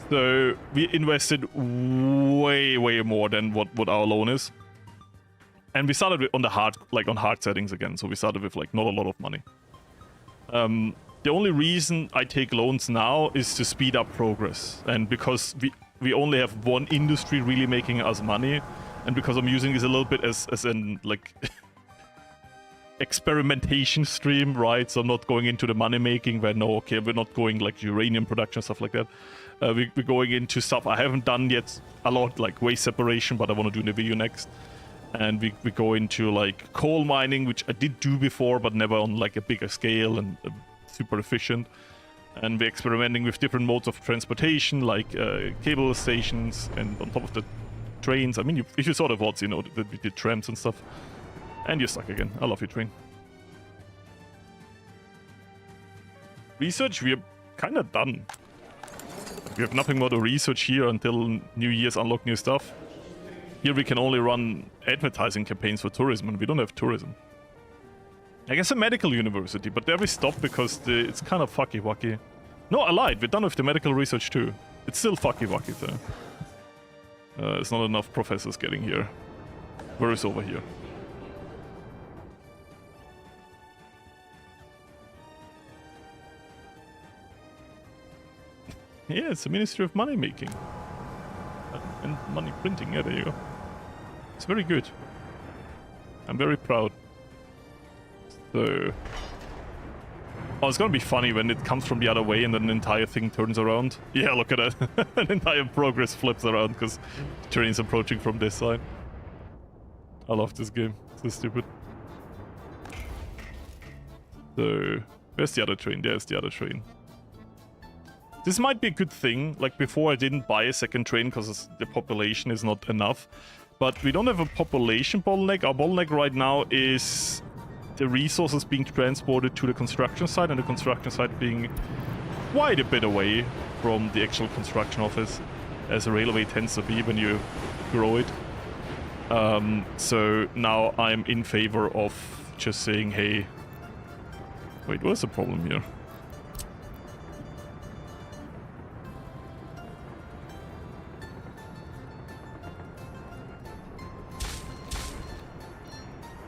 So we invested way more than what our loan is, and we started on the hard settings again. So we started with like not a lot of money. The only reason I take loans now is to speed up progress, and because we only have one industry really making us money, and because I'm using this a little bit as an like experimentation stream, right? So I'm not going into the money making where no, okay, we're not going like uranium production, stuff like that. We're going into stuff I haven't done yet a lot, like waste separation, but I want to do in the video next. And we go into like coal mining, which I did do before, but never on like a bigger scale and super efficient. And we're experimenting with different modes of transportation, like cable stations, and on top of the trains. I mean, if you saw the VODs, you know that we did trams and stuff. And you're stuck again. I love your train. Research, we're kind of done. We have nothing more to research here until New Year's unlock new stuff. Here we can only run advertising campaigns for tourism, and we don't have tourism. I guess a medical university, but there we stopped because it's kind of fucky-wucky. No, I lied. We're done with the medical research too. It's still fucky-wucky though. There's not enough professors getting here. Where is over here? Yeah, it's the Ministry of Money Making. And money printing. Yeah, there you go. It's very good. I'm very proud. So... Oh, it's gonna be funny when it comes from the other way and then the entire thing turns around. Yeah, look at that. An entire progress flips around because the train is approaching from this side. I love this game. It's so stupid. So... Where's the other train? There's the other train. This might be a good thing. Like before I didn't buy a second train because the population is not enough. But we don't have a population bottleneck. Our bottleneck right now is the resources being transported to the construction site, and the construction site being quite a bit away from the actual construction office, as a railway tends to be when you grow it. So now I'm in favor of just saying, hey... Wait, what's the problem here?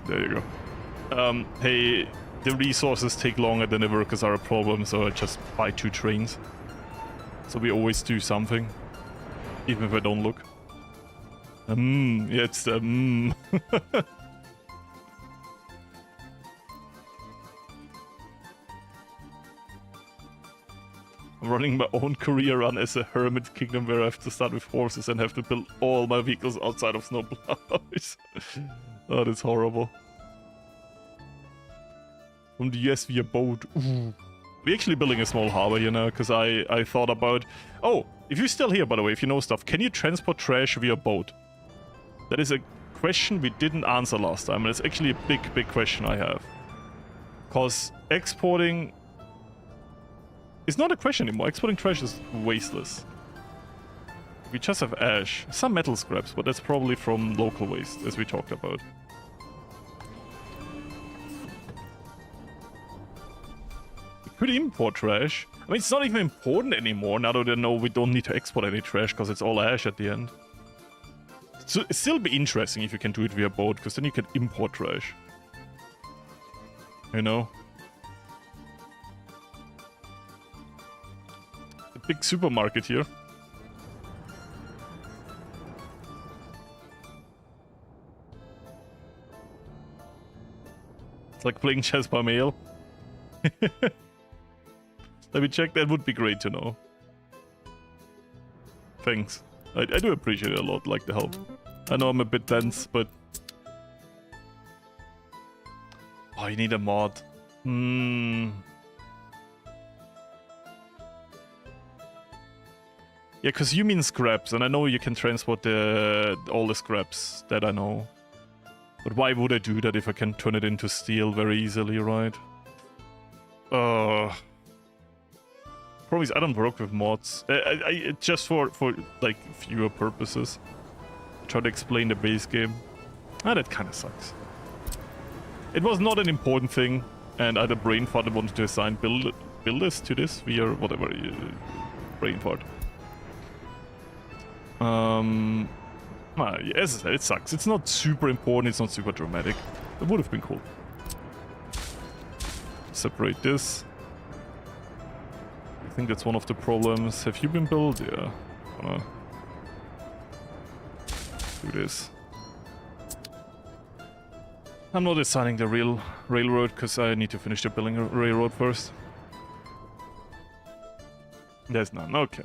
There you go. Hey, the resources take longer than the workers are a problem, so I just buy 2 trains. So we always do something, even if I don't look. Yeah, it's I'm running my own career run as a hermit kingdom where I have to start with horses and have to build all my vehicles outside of snowplows. Oh, that's horrible. From the US via boat. Ooh. We're actually building a small harbor, you know, because I thought about... Oh, if you're still here, by the way, if you know stuff, can you transport trash via boat? That is a question we didn't answer last time, and it's actually a big question I have. Because exporting... It's not a question anymore. Exporting trash is wasteless. We just have ash. Some metal scraps, but that's probably from local waste, as we talked about. We could import trash. I mean, it's not even important anymore now that I know we don't need to export any trash because it's all ash at the end. So it'd still be interesting if you can do it via boat, because then you can import trash. You know? A big supermarket here. It's like playing chess by mail. Let me check, that would be great to know. Thanks. I do appreciate it a lot, like the help. I know I'm a bit dense, but... Oh, you need a mod. Yeah, because you mean scraps, and I know you can transport all the scraps that I know. But why would I do that if I can turn it into steel very easily, right? Problem is, I don't work with mods. Just for like viewer purposes. Try to explain the base game. That kind of sucks. It was not an important thing, and I had a brain fart that wanted to assign builders to this via whatever brain fart. Yeah, as I said, it sucks. It's not super important. It's not super dramatic. It would have been cool. Separate this. I think that's one of the problems. Have you been built? Yeah. Gonna do this. I'm not assigning the real railroad because I need to finish the building railroad first. There's none. Okay.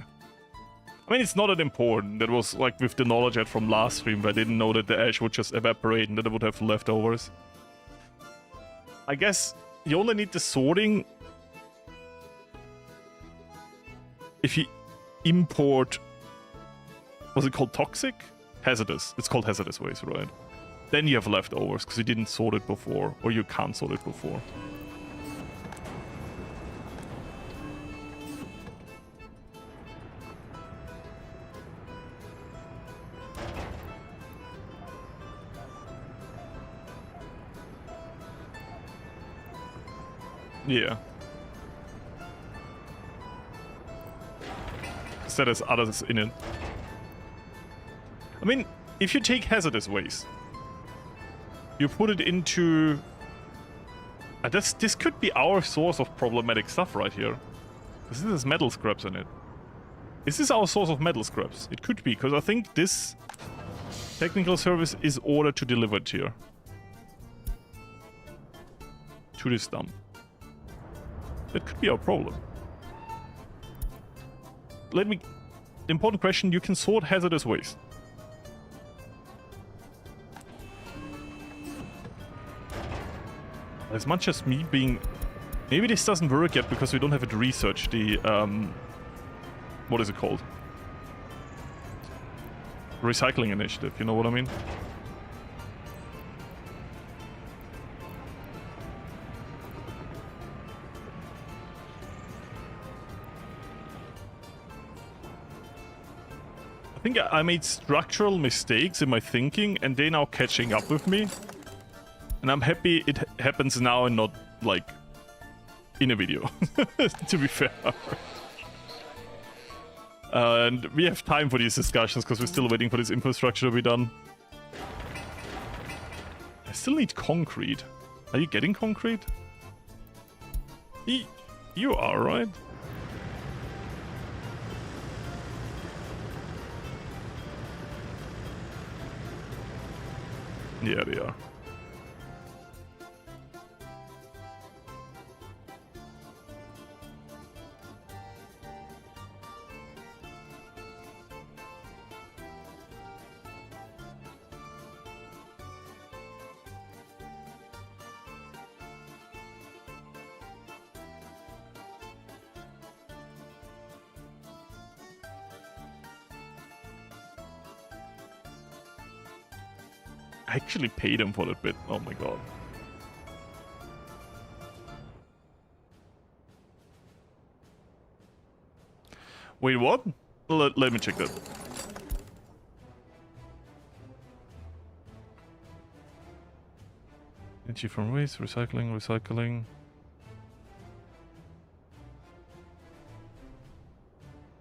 I mean, it's not that important. That was like with the knowledge I had from last stream, where I didn't know that the ash would just evaporate and that I would have leftovers. I guess you only need the sorting if you import, was it called toxic? Hazardous. It's called hazardous waste, right? Then you have leftovers because you didn't sort it before, or you can't sort it before. Yeah. That has others in it. I mean, if you take hazardous waste, you put it into... this could be our source of problematic stuff right here. Because this has metal scraps in it. Is this our source of metal scraps? It could be, because I think this technical service is ordered to deliver it here. To this dump. That could be our problem. Let me... Important question, you can sort hazardous waste. As much as me being... Maybe this doesn't work yet because we don't have it researched. The, what is it called? Recycling initiative, you know what I mean? I think I made structural mistakes in my thinking, and they're now catching up with me. And I'm happy it happens now and not, like, in a video, to be fair. And we have time for these discussions, because we're still waiting for this infrastructure to be done. I still need concrete. Are you getting concrete? You are, right? Yeah, they are. I actually paid him for that bit. Oh my god. Wait, what? Let me check that. Energy from waste, recycling.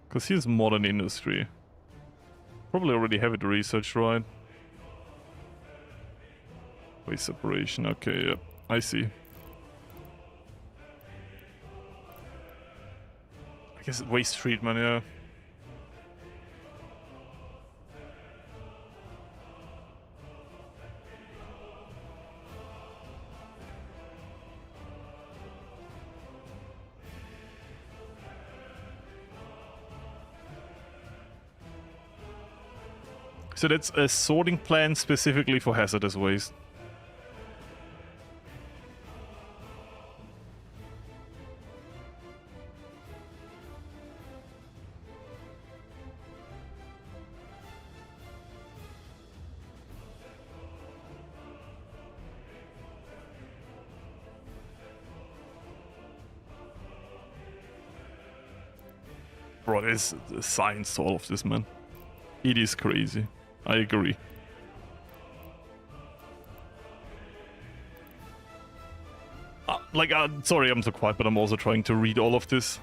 Because here's modern industry. Probably already have it researched, right? Waste separation, okay, yeah, I see. I guess waste treatment, yeah. So that's a sorting plan specifically for hazardous waste. Bro, there's science to all of this, man. It is crazy. I agree. Sorry I'm so quiet, but I'm also trying to read all of this.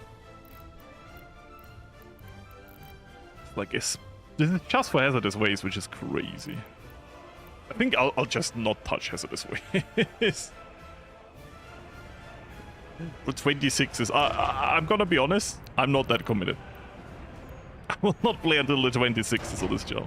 This is just for hazardous waste, which is crazy. I think I'll just not touch hazardous waste. For 26s, I'm gonna be honest, I'm not that committed. I will not play until the 26s of this job.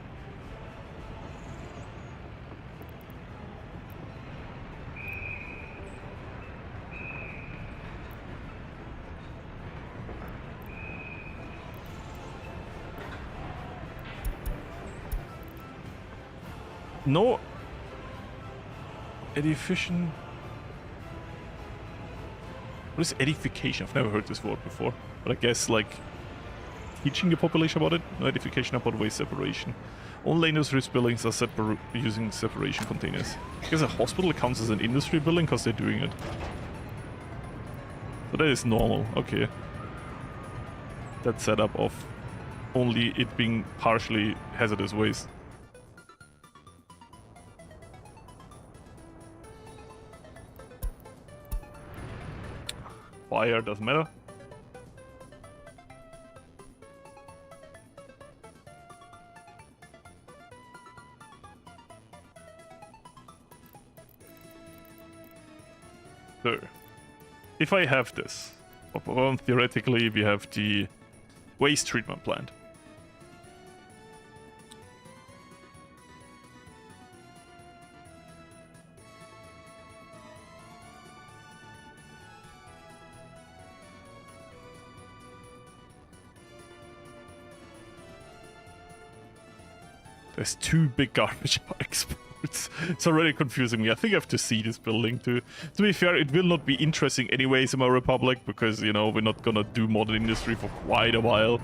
No edification. What is edification? I've never heard this word before, but I guess like teaching the population about it. No edification about waste separation. Only industries buildings are using separation containers. I guess a hospital counts as an industry building because they're doing it. So that is normal. Okay. That setup of only it being partially hazardous waste. Fire doesn't matter. So, if I have this, theoretically we have the waste treatment plant. There's two big garbage exports. It's already confusing me. I think I have to see this building too. To be fair, it will not be interesting anyways in my Republic because, you know, we're not gonna do modern industry for quite a while.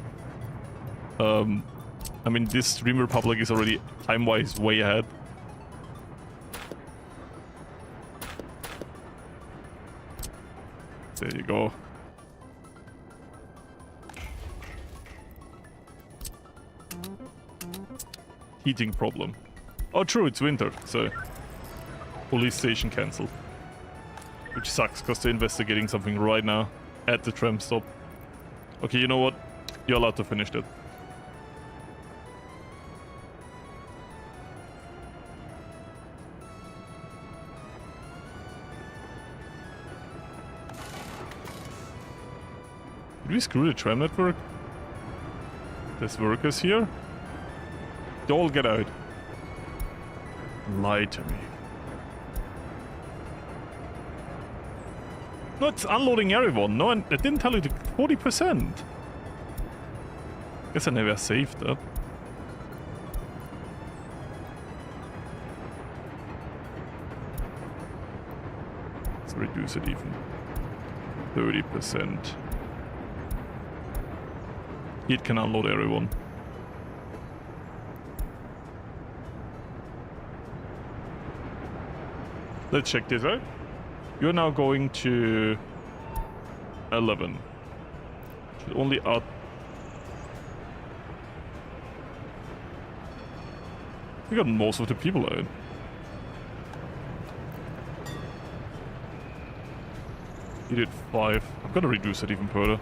I mean, this Dream Republic is already time-wise way ahead. There you go. Heating problem. Oh, true, it's winter, so police station cancelled. Which sucks, because they're investigating something right now at the tram stop. Okay, you know what? You're allowed to finish that. Did we screw the tram network? There's workers here? They all get out. Lie to me. No, it's unloading everyone. No, I didn't tell you the 40%. Guess I never saved that. Let's reduce it even. 30%. It can unload everyone. Let's check this out. You're now going to 11. Should only out. We got most of the people out. He did 5. I'm gonna reduce it even further.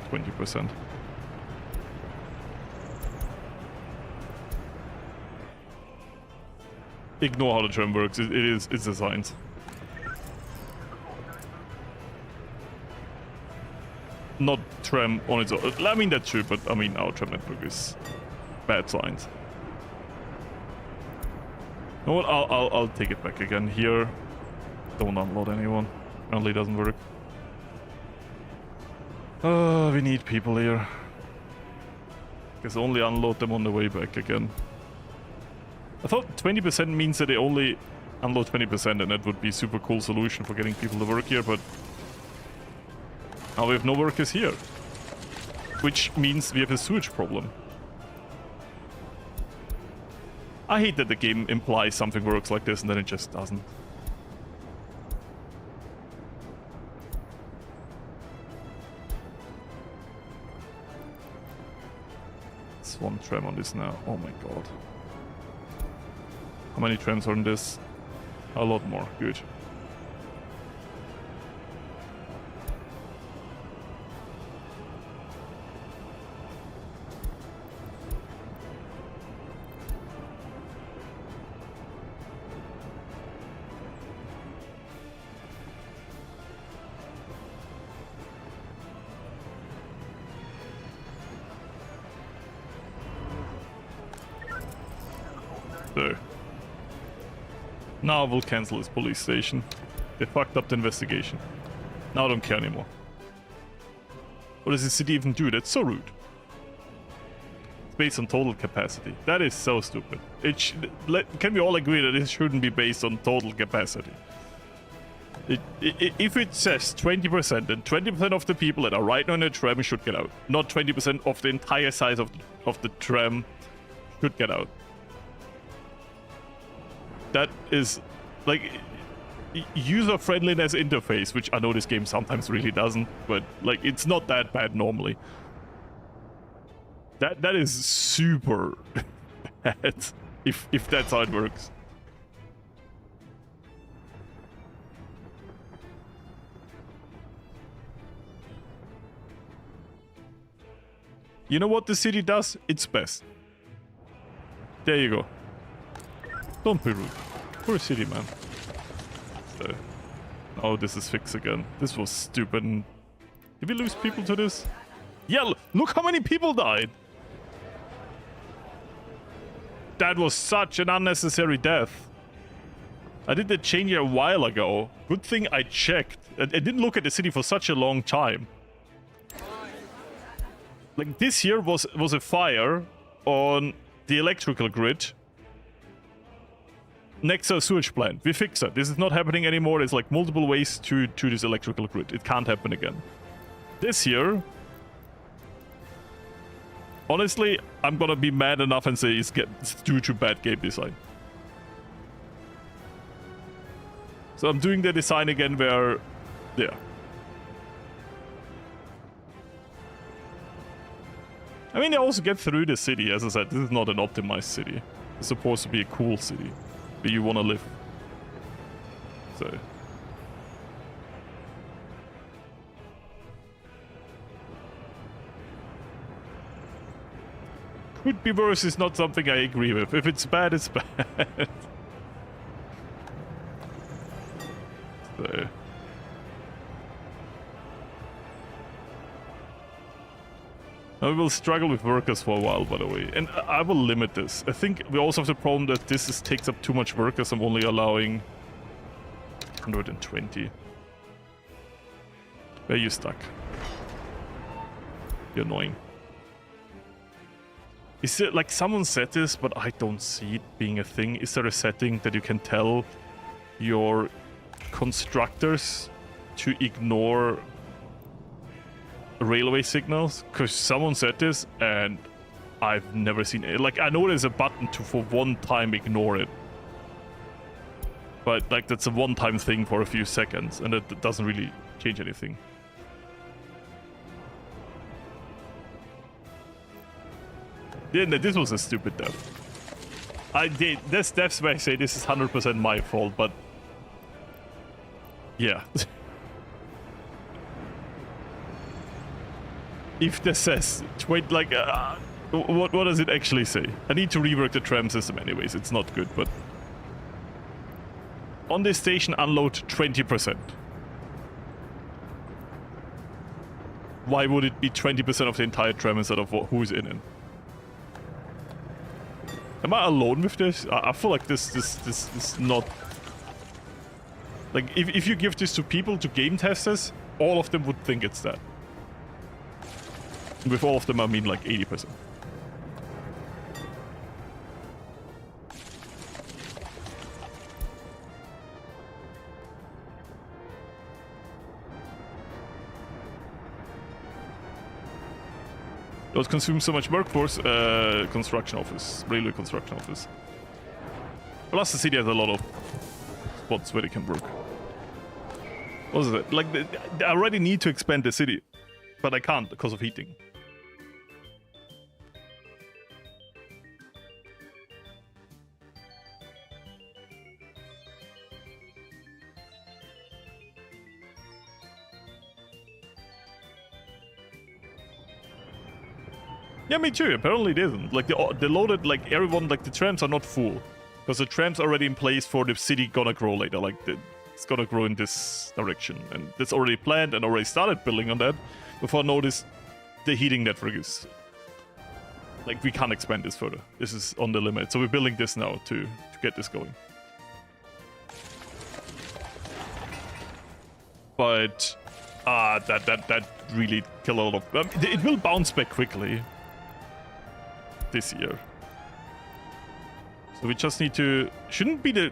20%. Ignore how the tram works. It's a science. Not tram on its own. I mean, that's true, but I mean, our tram network is bad science. You know what? I'll take it back again here. Don't unload anyone. Apparently doesn't work. We need people here. Guess only unload them on the way back again. I thought 20% means that they only unload 20% and that would be a super cool solution for getting people to work here, but now we have no workers here. Which means we have a sewage problem. I hate that the game implies something works like this and then it just doesn't. It's one tram on this now. Oh my god. How many trams are in this? A lot more. Good. So. Now we'll cancel this police station. They fucked up the investigation. Now I don't care anymore. What does the city even do? That's so rude. It's based on total capacity. That is so stupid. Can we all agree that it shouldn't be based on total capacity? If it says 20%, then 20% of the people that are right now in the tram should get out. Not 20% of the entire size of the tram should get out. That is, like, user-friendliness interface, which I know this game sometimes really doesn't, but, like, it's not that bad normally. That is super bad, if that's how it works. You know what the city does? It's best. There you go. Don't be rude. Poor city, man. So. Oh, this is fixed again. This was stupid. Did we lose people to this? Yeah, look how many people died. That was such an unnecessary death. I did the change a while ago. Good thing I checked. I didn't look at the city for such a long time. Like, this here was a fire on the electrical grid next to a sewage plant. We fixed it. This is not happening anymore. There's like multiple ways to this electrical grid. It can't happen again. This here, honestly, I'm gonna be mad enough and say it's due to bad game design. So I'm doing the design again where, yeah. I mean, they also get through the city. As I said, this is not an optimized city. It's supposed to be a cool city where you want to live. So. Could be worse is not something I agree with. If it's bad, it's bad. So. We will struggle with workers for a while, by the way. And I will limit this. I think we also have the problem that this takes up too much workers. I'm only allowing 120. Where are you stuck? You're annoying. Is it like someone said this, but I don't see it being a thing? Is there a setting that you can tell your constructors to ignore railway signals? Because someone said this and I've never seen it. Like, I know there's a button to for one time ignore it, but like that's a one-time thing for a few seconds and it doesn't really change anything. Yeah, no, this was a stupid death. This death's where I say this is 100% my fault, but Yeah. If this says, wait, like, what does it actually say? I need to rework the tram system anyways, it's not good, but... On this station, unload 20%. Why would it be 20% of the entire tram instead of who's in it? Am I alone with this? I feel like this is not... Like, if you give this to people, to game testers, all of them would think it's that. With all of them, I mean like 80%. Does consume so much workforce? Construction office. Railway construction office. Plus the city has a lot of spots where they can work. What is it? Like, I already need to expand the city. But I can't because of heating. Yeah, me too. Apparently it isn't. Like, the loaded, like, everyone, like, the trams are not full. Because the trams are already in place for the city gonna grow later. Like, it's gonna grow in this direction. And that's already planned and already started building on that. Before I noticed the heating network is... Like, we can't expand this further. This is on the limit. So we're building this now to get this going. But... that really killed a lot of... it will bounce back quickly. This year. So we just need to... Shouldn't be the...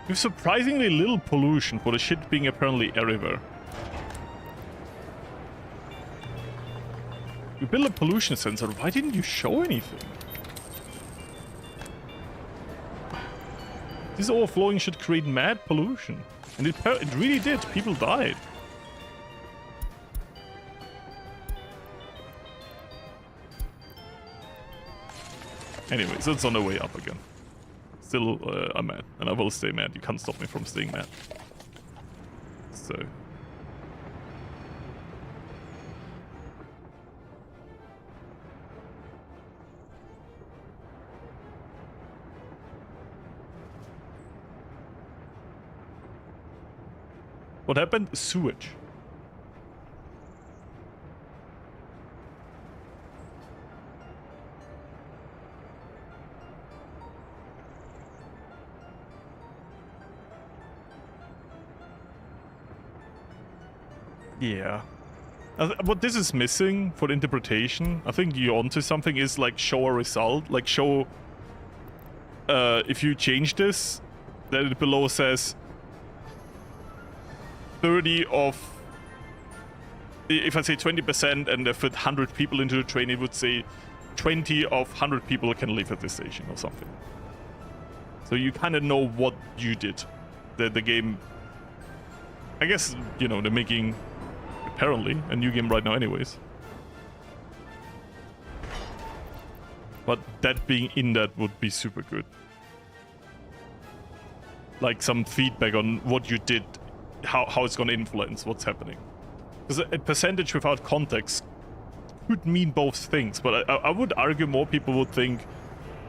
With surprisingly little pollution for the shit being apparently everywhere. You build a pollution sensor, why didn't you show anything? This overflowing should create mad pollution. And it really did, people died. Anyway, so it's on the way up again. Still, I'm mad, and I will stay mad. You can't stop me from staying mad. So... What happened? Sewage. Yeah. What this is missing for the interpretation, I think you're onto something, is like show a result. Like show... if you change this, then it below says 30 of... If I say 20% and I fit 100 people into the train, it would say 20 of 100 people can live at this station or something. So you kind of know what you did. The game... I guess, you know, they're making... Apparently, a new game right now anyways. But that being in that would be super good. Like some feedback on what you did, how it's gonna influence what's happening. Because a percentage without context could mean both things, but I would argue more people would think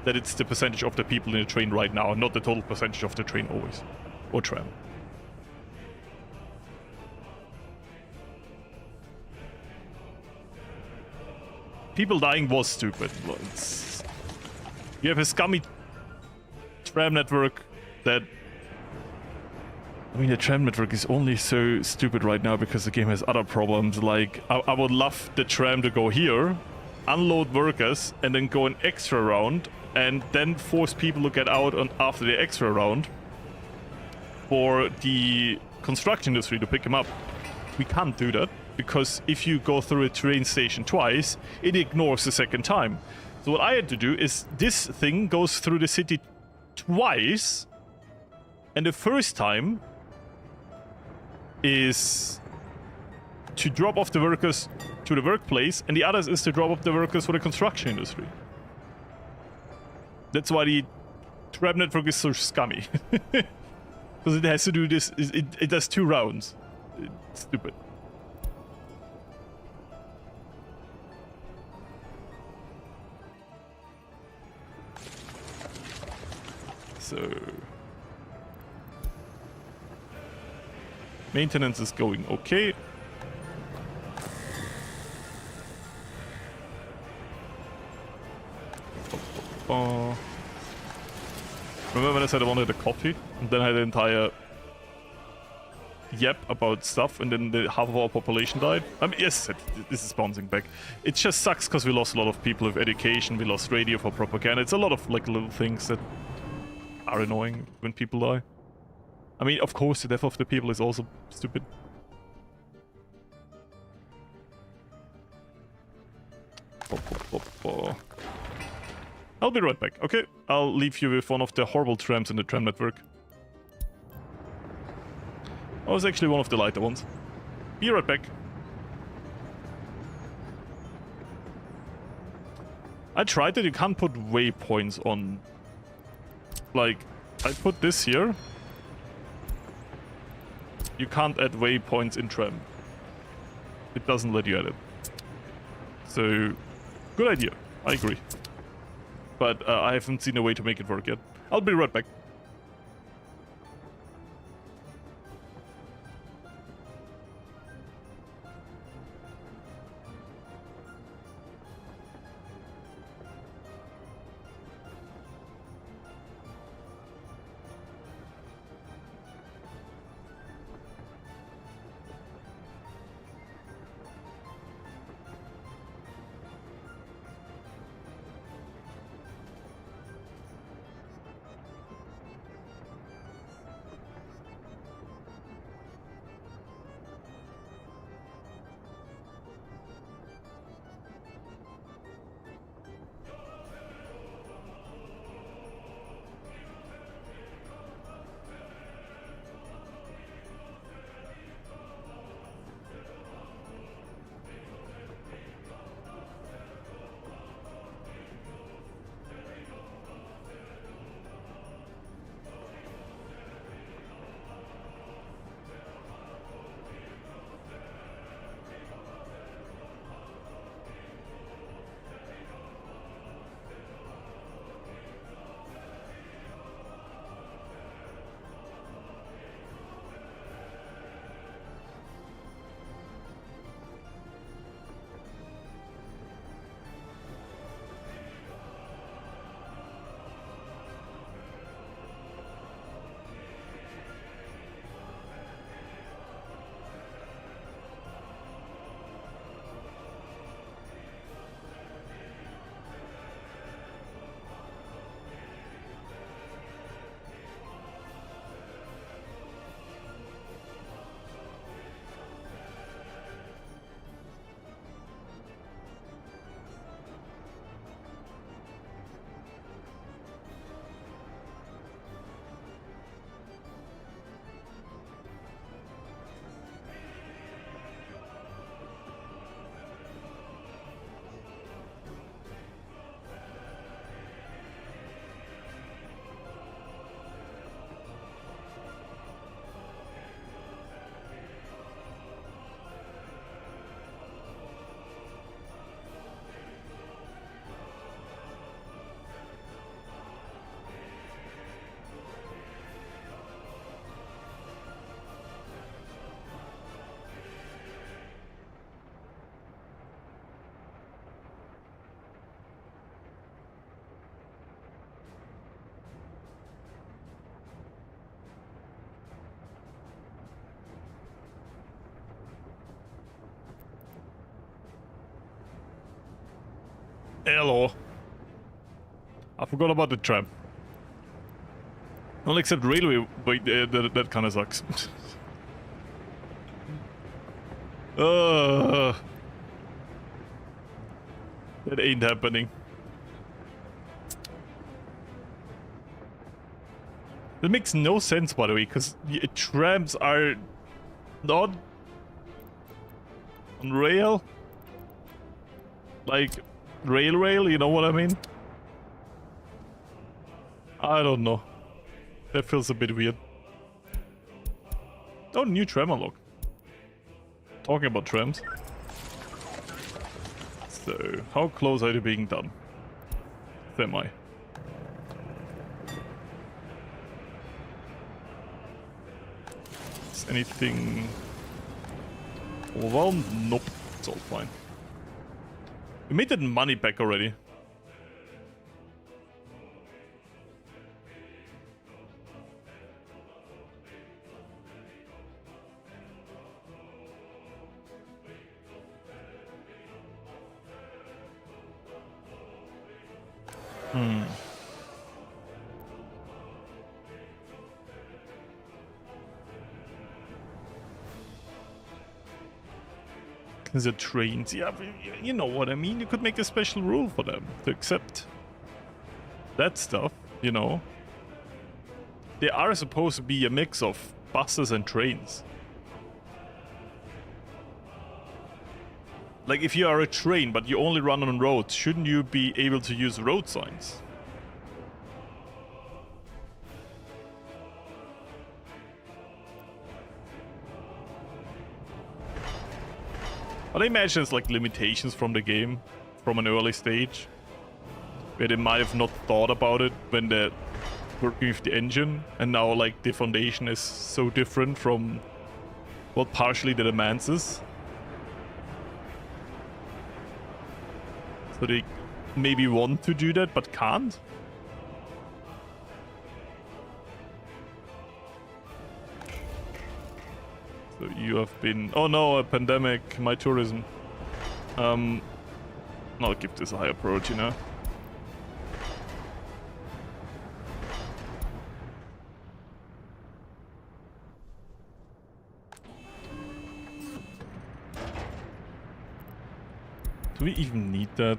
that it's the percentage of the people in the train right now, not the total percentage of the train always. Or tram. People dying was stupid. You have a scummy tram network that... I mean, the tram network is only so stupid right now because the game has other problems. Like, I would love the tram to go here, unload workers, and then go an extra round, and then force people to get out after the extra round for the construction industry to pick them up. We can't do that. Because if you go through a train station twice, it ignores the second time. So what I had to do is this thing goes through the city twice, and the first time is to drop off the workers to the workplace, and the others is to drop off the workers for the construction industry. That's why the tram network is so scummy. Because it has to do this, it does 2 rounds. It's stupid. So... maintenance is going okay. Remember when I said I wanted a coffee? And then I had an entire yap about stuff, and then half of our population died? I mean, yes, this is bouncing back. It just sucks because we lost a lot of people with education, we lost radio for propaganda. It's a lot of like little things that are annoying when people die. I mean, of course, the death of the people is also stupid. I'll be right back, okay? I'll leave you with one of the horrible trams in the tram network. Oh, it's actually one of the lighter ones. Be right back. I tried that you can't put waypoints on. Like, I put this here. You can't add waypoints in tram. It doesn't let you add it. So, good idea. I agree. But I haven't seen a way to make it work yet. I'll be right back. Hello. I forgot about the tram. Well, except railway, but that kind of sucks. That ain't happening. That makes no sense, by the way, because trams are not on rail. Like, rail, you know what I mean? I don't know. That feels a bit weird. Oh, new tram unlock. Talking about trams. So, how close are you being done? Semi. Is anything overwhelmed? Nope. It's all fine. We made that money back already. The trains, yeah, you know what I mean. You could make a special rule for them to accept that stuff, you know. They are supposed to be a mix of buses and trains. Like, if you are a train but you only run on roads, shouldn't you be able to use road signs? But I imagine it's like limitations from the game, from an early stage, where they might have not thought about it when they're working with the engine, and now like the foundation is so different from what partially the demands is. So they maybe want to do that, but can't? So you have been... Oh no, a pandemic, my tourism. I'll give this a higher priority now. Do we even need that?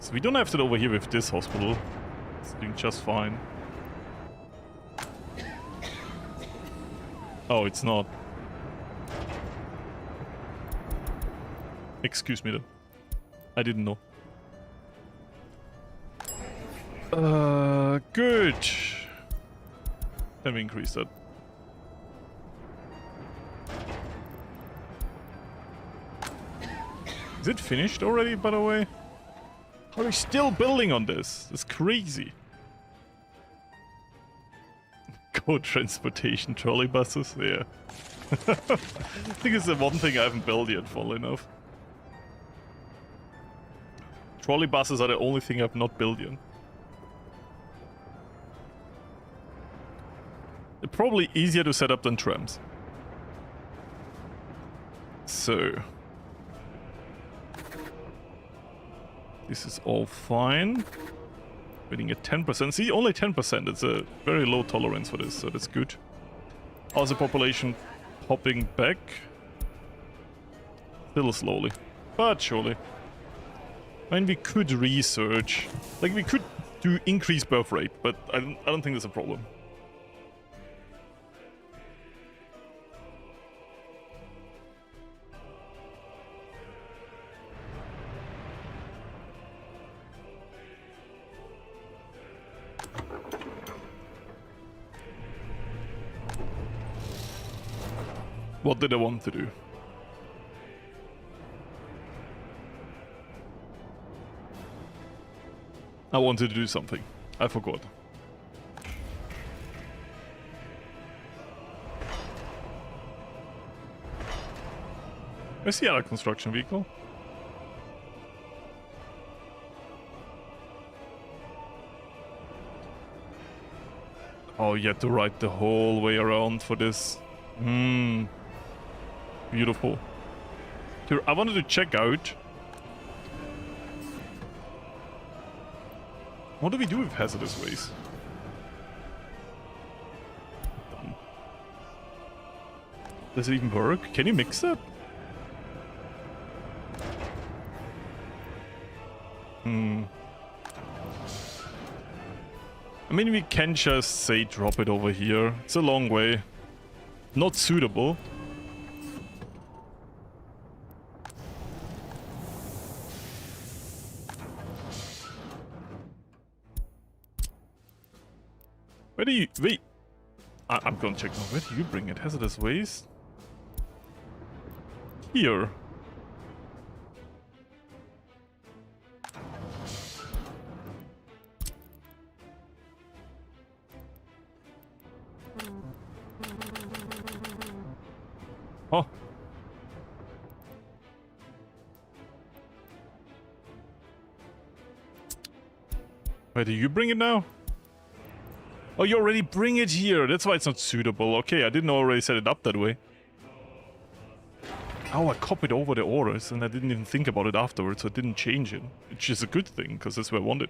So we don't have that over here with this hospital. It's doing just fine. Oh, it's not. Excuse me then. I didn't know. Good. Let me increase that. Is it finished already, by the way? How are we still building on this? It's crazy. Go transportation trolley buses, yeah. I think it's the one thing I haven't built yet, funnily enough. Trolley buses are the only thing I've not built yet. They're probably easier to set up than trams. So... this is all fine. Waiting at 10%. See, only 10%. It's a very low tolerance for this, so that's good. How's the population popping back? Still slowly, but surely. I mean, we could research. Like, we could do increased birth rate, but I don't think that's a problem. What did I want to do? I wanted to do something. I forgot. Where's the other construction vehicle? Oh, you had to ride the whole way around for this. Beautiful. Here, I wanted to check out... what do we do with hazardous waste? Done. Does it even work? Can you mix that? I mean, we can just say drop it over here. It's a long way. Not suitable. Where do you... Wait. I'm gonna check now. Where do you bring it? Hazardous waste? Here. Oh. Where do you bring it now? Oh, you already bring it here. That's why it's not suitable. Okay, I didn't already set it up that way. Oh, I copied over the orders and I didn't even think about it afterwards, so I didn't change it. Which is a good thing, because that's where I want it.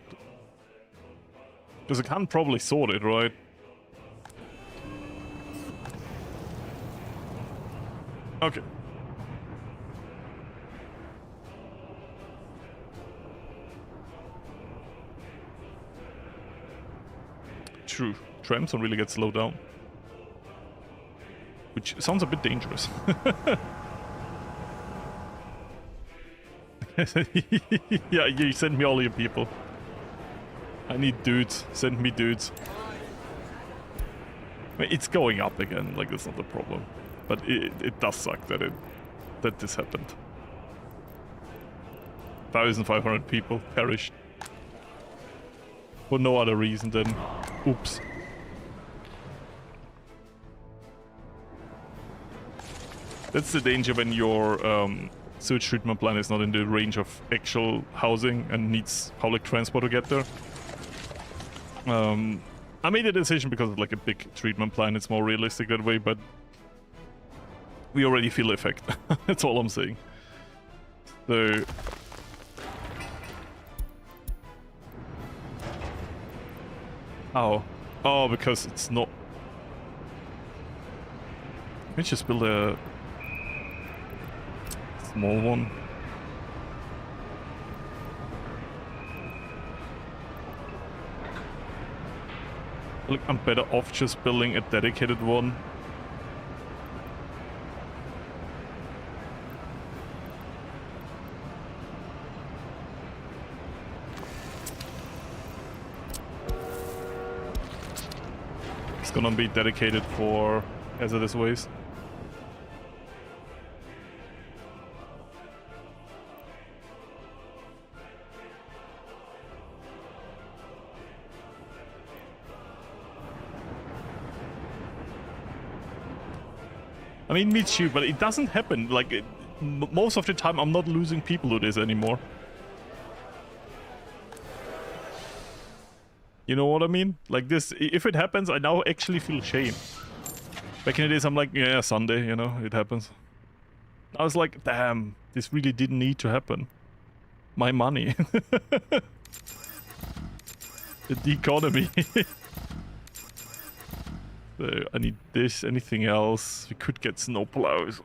Because I can probably sort it, right? Okay. True. Trams don't really get slowed down. Which sounds a bit dangerous. Yeah, you send me all your people. I need dudes. Send me dudes. I mean, it's going up again, like that's not the problem. But it does suck that this happened. 1,500 people perished. For no other reason than oops. That's the danger when your sewage treatment plant is not in the range of actual housing and needs public transport to get there. I made a decision because of like a big treatment plant, it's more realistic that way, but we already feel the effect. That's all I'm saying. So oh, because it's not. Let me just build a small one. Look, I'm better off just building a dedicated one. It's gonna be dedicated for hazardous waste. I mean, me too, but it doesn't happen. Like, most of the time I'm not losing people to this anymore. You know what I mean? Like this, if it happens, I now actually feel shame. Back in the days, I'm like, yeah, Sunday, you know, it happens. I was like, damn, this really didn't need to happen. My money. The economy. So I need this, anything else? We could get snowplows.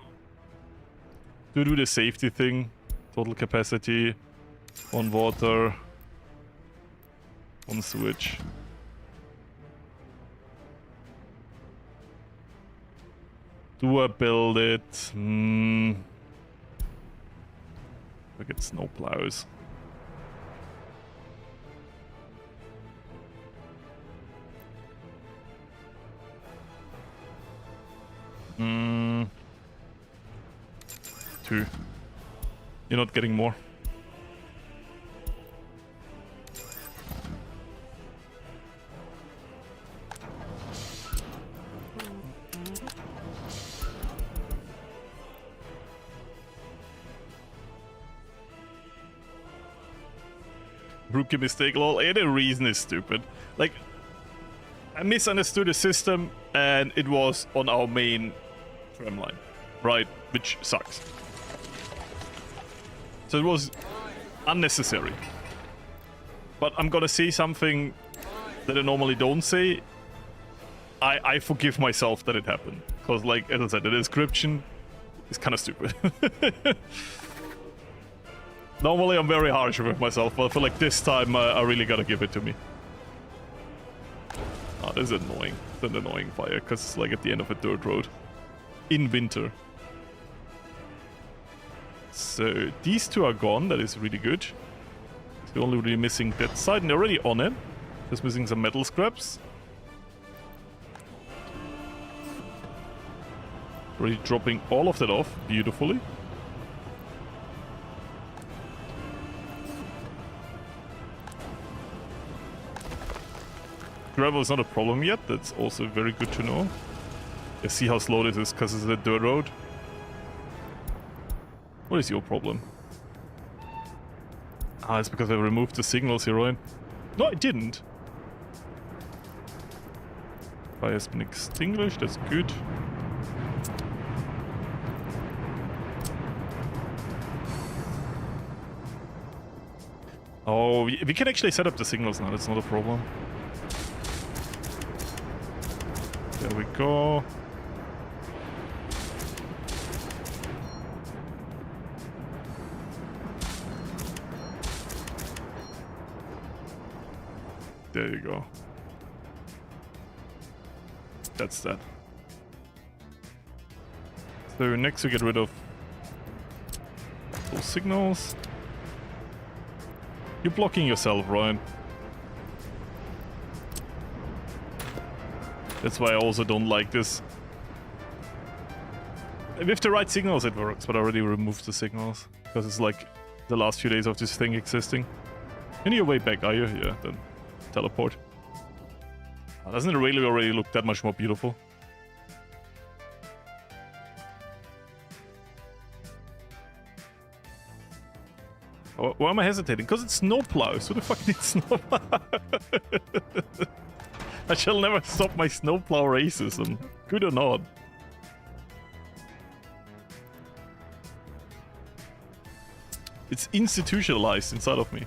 To do the safety thing. Total capacity. 1 water. 1 sewage. Do I build it? I get snowplows. Two. You're not getting more. Rookie mistake, lol. Any reason is stupid. Like, I misunderstood the system and it was on our main tram line, right? Which sucks. So it was unnecessary. But I'm gonna say something that I normally don't say. I forgive myself that it happened. Because, like, as I said, the description is kind of stupid. Normally I'm very harsh with myself, but I feel like this time I really gotta give it to me. Oh, this is annoying. It's an annoying fire, because it's like at the end of a dirt road. In winter. So, these two are gone, that is really good. They're only really missing that side, and they're already on it. Just missing some metal scraps. Already dropping all of that off beautifully. Gravel is not a problem yet. That's also very good to know. You see how slow this is because it's a dirt road. What is your problem? Ah, it's because I removed the signals here, right? No, I didn't. Fire has been extinguished. That's good. Oh, we can actually set up the signals now. That's not a problem. There we go. There you go. That's that. So next we get rid of those signals. You're blocking yourself, Ryan. That's why I also don't like this. With the right signals it works, but I already removed the signals. Because it's like the last few days of this thing existing. And you're way back, are you? Yeah, then teleport. Doesn't it really already look that much more beautiful? Why am I hesitating? Because it's snowplows. Who the fuck needs snowplow? I shall never stop my snowplow racism. Good or not. It's institutionalized inside of me.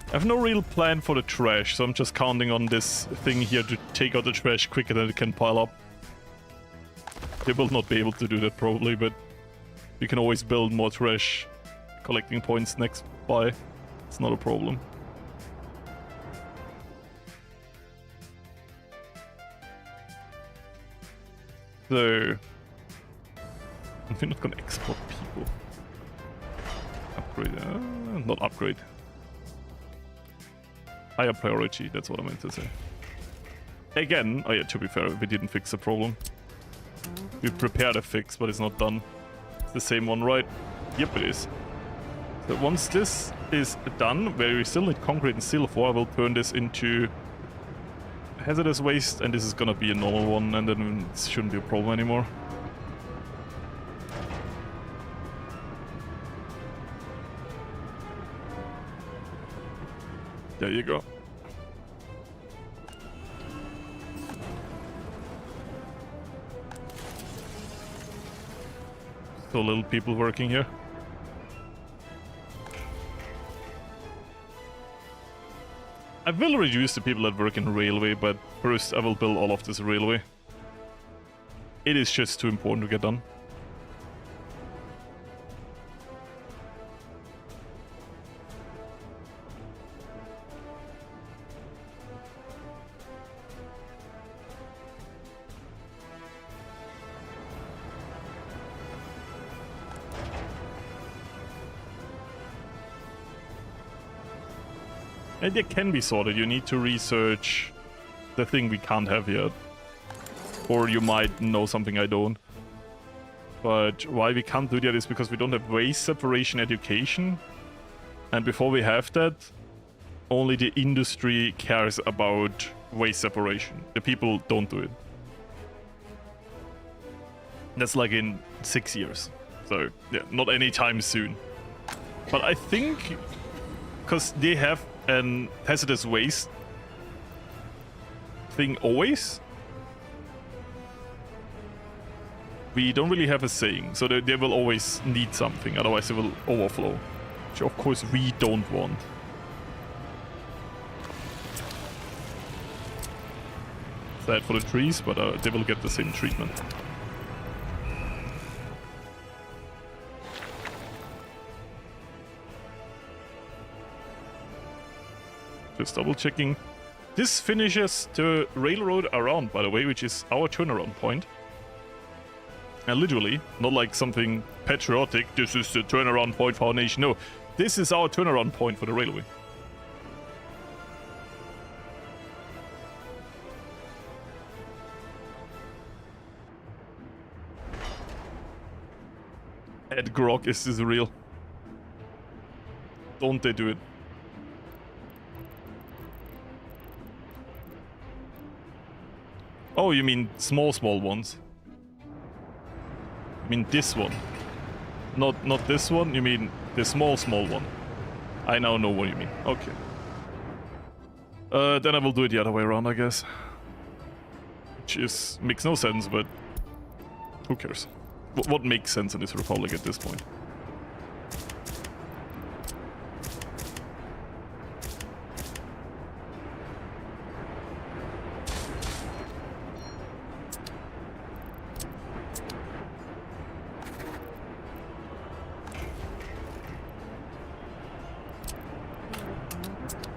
I have no real plan for the trash, so I'm just counting on this thing here to take out the trash quicker than it can pile up. They will not be able to do that probably, but you can always build more trash collecting points next by. It's not a problem. So, we're not gonna export people. Upgrade, not upgrade. Higher priority, that's what I meant to say. Again, oh yeah, to be fair, we didn't fix the problem. We prepared a fix, but it's not done. It's the same one, right? Yep, it is. So once this is done, where we still need concrete and steel for, I will turn this into hazardous waste, and this is gonna be a normal one, and then it shouldn't be a problem anymore. There you go. So little people working here. I will reduce the people that work in railway, but first I will build all of this railway. It is just too important to get done. And it can be sorted. You need to research the thing we can't have yet. Or you might know something I don't. But why we can't do that is because we don't have waste separation education. And before we have that, only the industry cares about waste separation. The people don't do it. That's like in 6 years. So, yeah, not anytime soon. But I think, because they have an hazardous waste thing always, we don't really have a saying. So they will always need something, otherwise they will overflow. Which of course we don't want. Sad for the trees, but they will get the same treatment. Just double checking. This finishes the railroad around, by the way, which is our turnaround point. And literally, not like something patriotic, this is the turnaround point for our nation. No, this is our turnaround point for the railway. Ed Grog, is this real? Don't they do it? Oh, you mean small ones? I mean this one. Not this one, you mean the small one. I now know what you mean. Okay. Then I will do it the other way around, I guess. Which is... makes no sense, but... who cares? What makes sense in this republic at this point?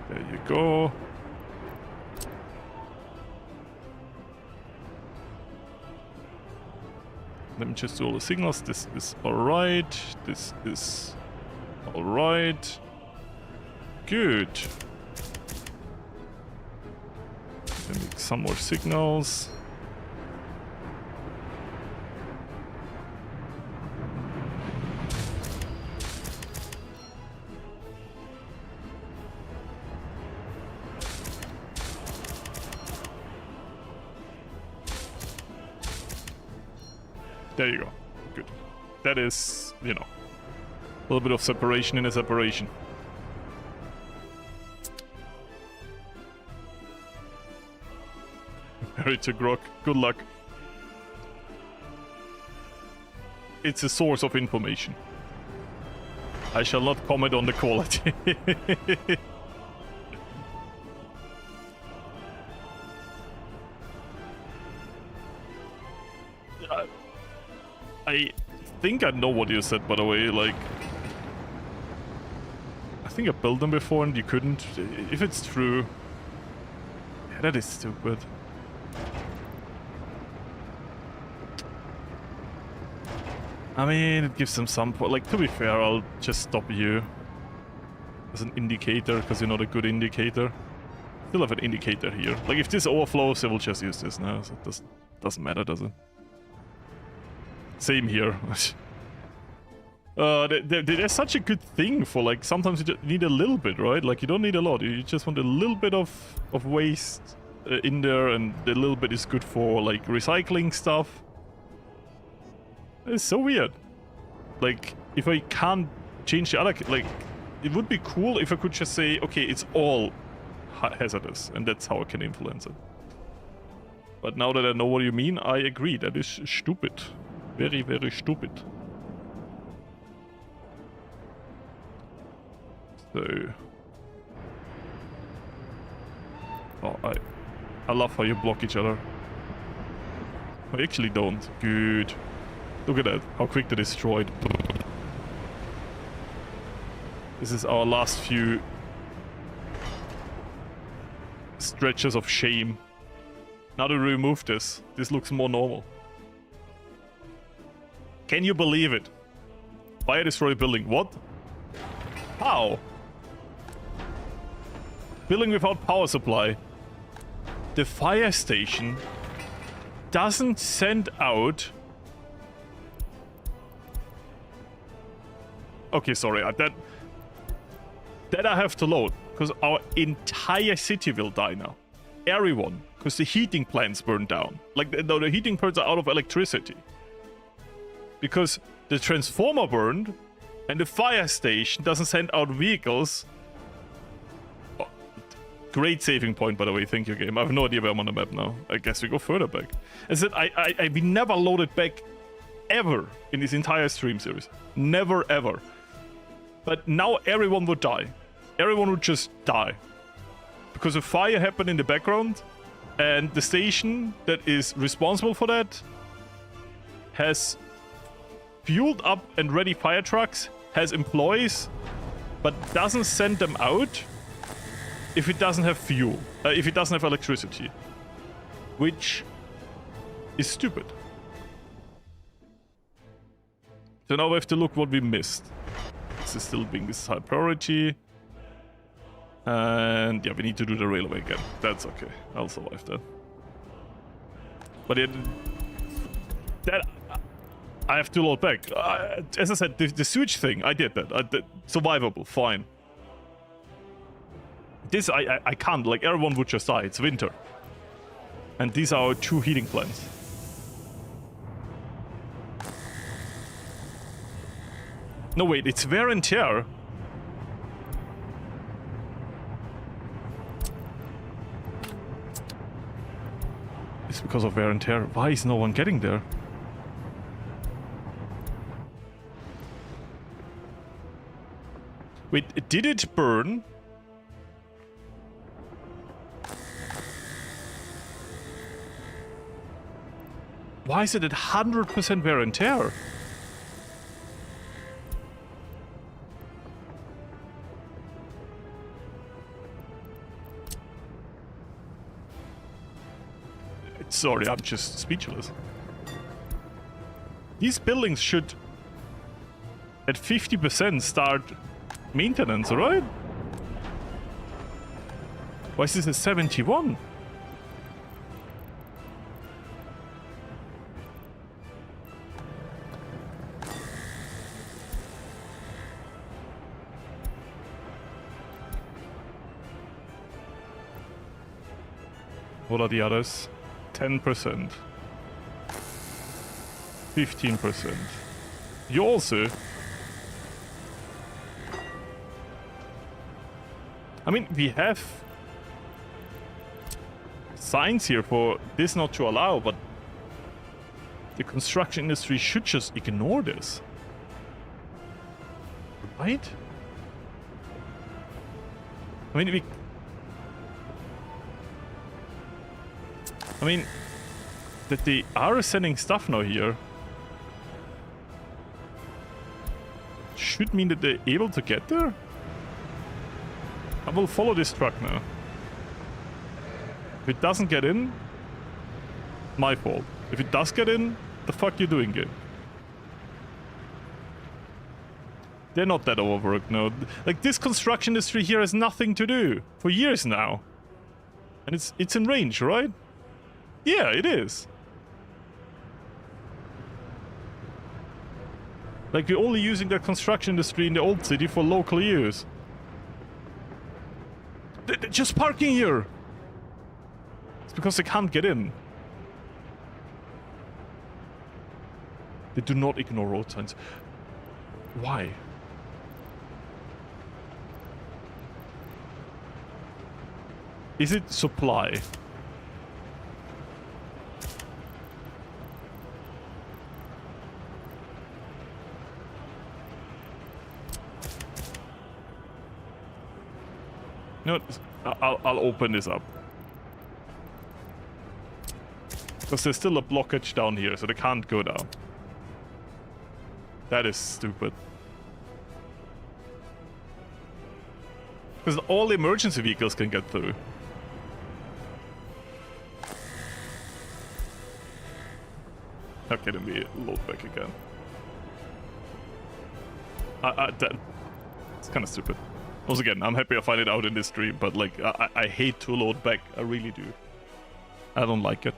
There you go. Let me just do all the signals. This is alright. This is alright. Good. Let me make some more signals. There you go. Good. That is, you know, a little bit of separation in a separation. Married to Grok. Good luck. It's a source of information. I shall not comment on the quality. I think I know what you said, by the way, like... I think I built them before and you couldn't. If it's true... yeah, that is stupid. I mean, it gives them some... like, to be fair, I'll just stop you as an indicator, because you're not a good indicator. Still have an indicator here. Like, if this overflows, I will just use this now, so it doesn't matter, does it? Same here. There's such a good thing for, like, sometimes you just need a little bit, right? Like, you don't need a lot. You just want a little bit of waste in there, and the little bit is good for, like, recycling stuff. It's so weird. Like, if I can't change the other... like, it would be cool if I could just say, okay, it's all hazardous, and that's how I can influence it. But now that I know what you mean, I agree. That is stupid. Very, very stupid. So... oh, I love how you block each other. I actually don't. Good. Look at that. How quick they destroyed. This is our last few stretches of shame. Now that we remove this, this looks more normal. Can you believe it? Fire destroy building. What? How? Building without power supply. The fire station doesn't send out... okay, sorry. That I have to load. Because our entire city will die now. Everyone. Because the heating plants burned down. Like, the heating plants are out of electricity. Because the transformer burned, and the fire station doesn't send out vehicles. Oh, great saving point, by the way. Thank you, game. I have no idea where I'm on the map now. I guess we go further back. I said we never loaded back ever in this entire stream series. Never, ever. But now everyone would die. Everyone would just die. Because a fire happened in the background, and the station that is responsible for that has fueled up and ready fire trucks, has employees, but doesn't send them out if it doesn't have fuel, if it doesn't have electricity, which is stupid. So now we have to look what we missed. This is still being this high priority. And yeah, we need to do the railway again. That's okay. I'll survive that. But that... I have to load back. As I said, the sewage thing, I did that. Survivable, fine. This, I can't. Like, everyone would just die. It's winter. And these are our 2 heating plants. No, wait, it's wear and tear. It's because of wear and tear. Why is no one getting there? Wait, did it burn? Why is it at 100% wear and tear? Sorry, I'm just speechless. These buildings should, at 50%, start maintenance, right? Why is this at 71? What are the others? 10%. 15%. You also... I mean, we have signs here for this not to allow, but the construction industry should just ignore this. Right? I mean, that they are sending stuff now here should mean that they're able to get there? I will follow this truck now. If it doesn't get in, my fault. If it does get in, the fuck you doing, game? They're not that overworked, no. Like, this construction industry here has nothing to do for years now. And it's in range, right? Yeah, it is. Like, we're only using the construction industry in the old city for local use. They're just parking here. It's because they can't get in. They do not ignore road signs. Why? Is it supply? You know what? I'll open this up. Because there's still a blockage down here, so they can't go down. That is stupid. Because all emergency vehicles can get through. Okay, let me load back again. It's kind of stupid. Once again, I'm happy I find it out in this stream, but like, I hate to load back. I really do. I don't like it.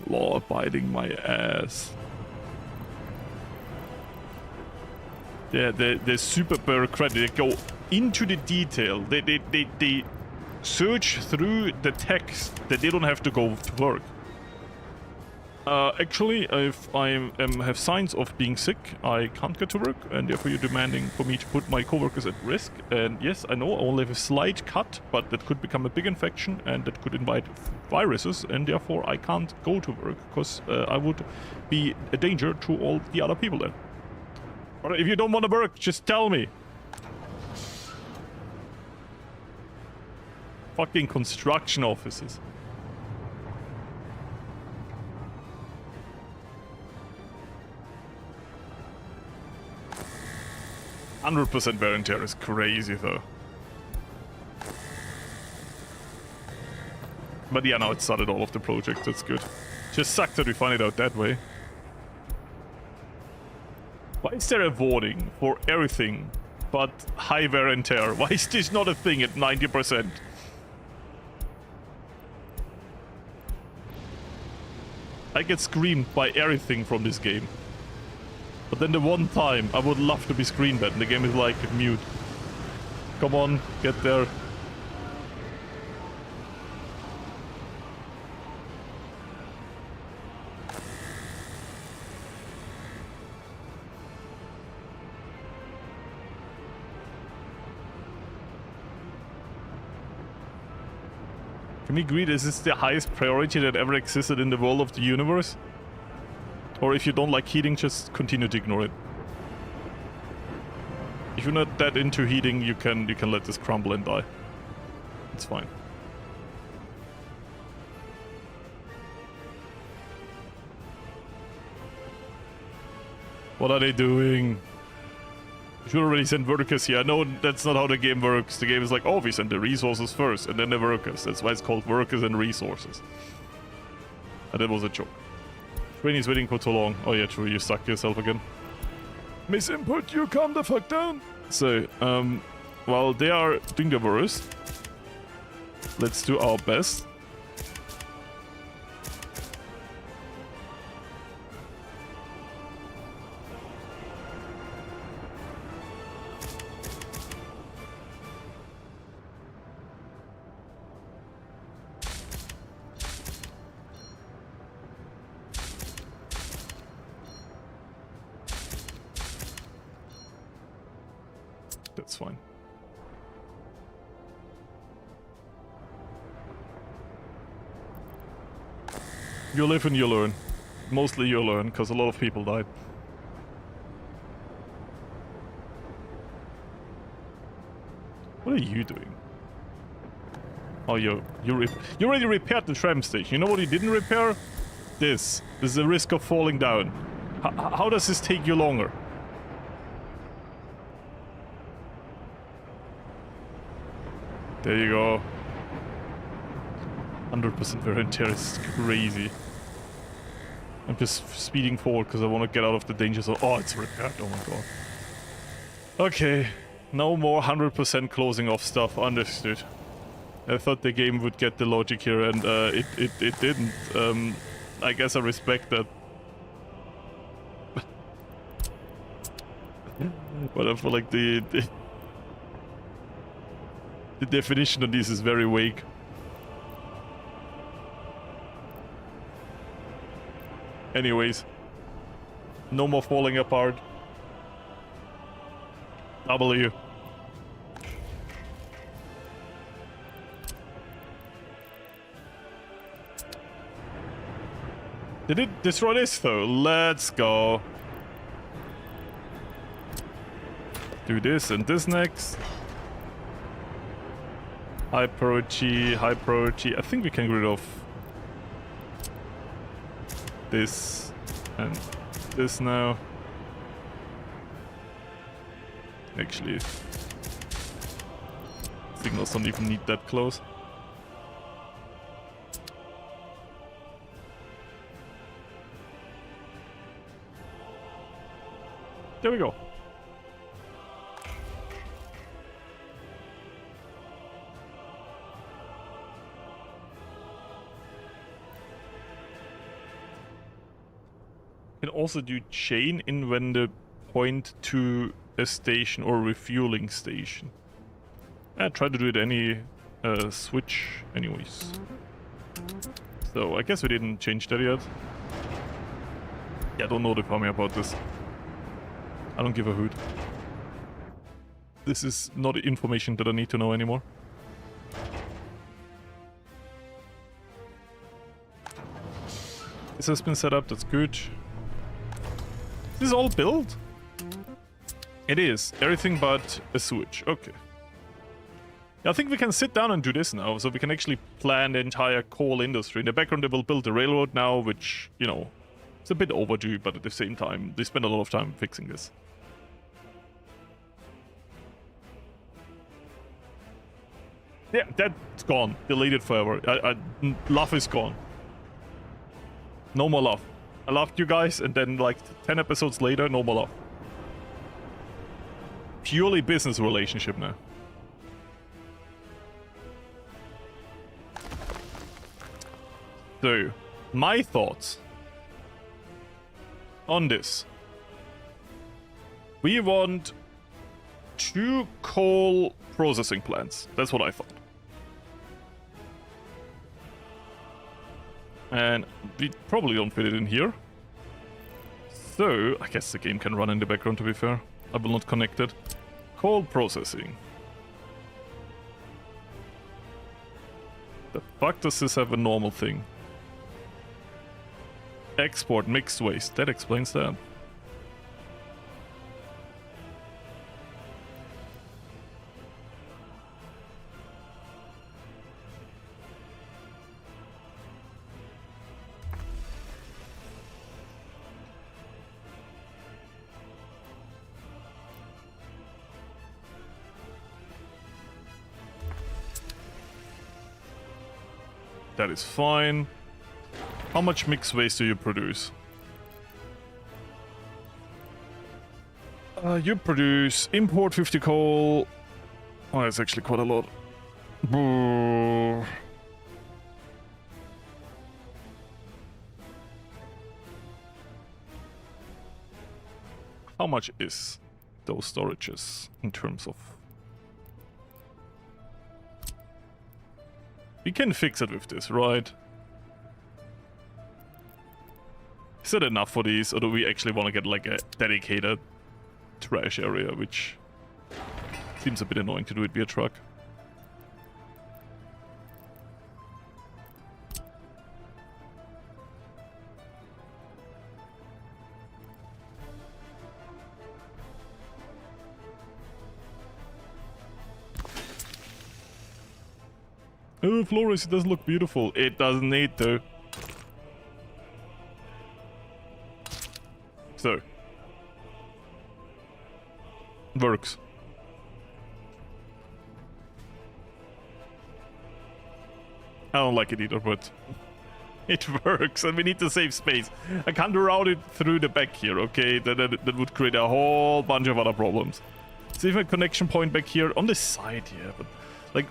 Law-abiding my ass. They're super bureaucratic. They go into the detail. They search through the text that they don't have to go to work. Actually, if I have signs of being sick, I can't get to work, and therefore you're demanding for me to put my coworkers at risk. And yes, I know I only have a slight cut, but that could become a big infection, and that could invite viruses, and therefore I can't go to work, because I would be a danger to all the other people there. But if you don't want to work, just tell me. Fucking construction offices. %100% wear and tear is crazy, though. But yeah, now it started all of the projects. That's good. Just sucked that we find it out that way. Why is there a warning for everything but high wear and tear? Why is this not a thing at 90%? I get screamed by everything from this game. But then the one time I would love to be screamed at and the game is like mute. Come on, get there. Can we agree this is the highest priority that ever existed in the world of the universe? Or if you don't like heating, just continue to ignore it. If you're not that into heating, you can let this crumble and die. It's fine. What are they doing? You should already send workers here. No, that's not how the game works. The game is like, oh, we send the resources first and then the workers. That's why it's called workers and resources. And that was a joke. Train is waiting for too long. Oh yeah, true, you suck yourself again. Miss Input, you calm the fuck down. So, while they are doing the worst, let's do our best. That's fine. You live and you learn. Mostly you learn, because a lot of people died. What are you doing? Oh, you already repaired the tram station. You know what you didn't repair? This. This is the risk of falling down. How does this take you longer? There you go. 100% wear and tear is crazy. I'm just speeding forward because I want to get out of the danger zone. Oh, it's repaired. Oh my god. Okay. No more 100% closing off stuff. Understood. I thought the game would get the logic here and it didn't. I guess I respect that. But I feel like the definition of this is very vague. Anyways, no more falling apart. W. Did it destroy this though? Let's go. Do this and this next. High priority, high priority. I think we can get rid of this and this now. Actually, signals don't even need that close. There we go. Can also do chain in when the point to a station or refueling station. I try to do it any switch anyways. So I guess we didn't change that yet. Yeah, don't notify me about this. I don't give a hoot. This is not information that I need to know anymore. This has been set up, that's good. This is all built? It is. Everything but a switch. Okay. I think we can sit down and do this now, so we can actually plan the entire coal industry. In the background they will build the railroad now, which, you know, it's a bit overdue, but at the same time, they spend a lot of time fixing this. Yeah, that's gone. Deleted forever. Love is gone. No more love. I loved you guys, and then like 10 episodes later, no more love. purely business relationship now. So, my thoughts on this. We want 2 coal processing plants. That's what I thought. And we probably don't fit it in here. So, I guess the game can run in the background, to be fair. I will not connect it. Coal processing. The fuck does this have a normal thing? Export mixed waste. That explains that. That is fine. How much mixed waste do you produce? You produce import 50 coal. Oh, that's actually quite a lot. Brrr. How much is those storages in terms of... We can fix it with this, right? Is that enough for these, or do we actually want to get like a dedicated trash area, which seems a bit annoying to do it via truck? Oh, Florius, it doesn't look beautiful. It doesn't need to. So. Works. I don't like it either, but it works, and we need to save space. I can't route it through the back here, okay? That would create a whole bunch of other problems. See if a connection point back here on the side here, but like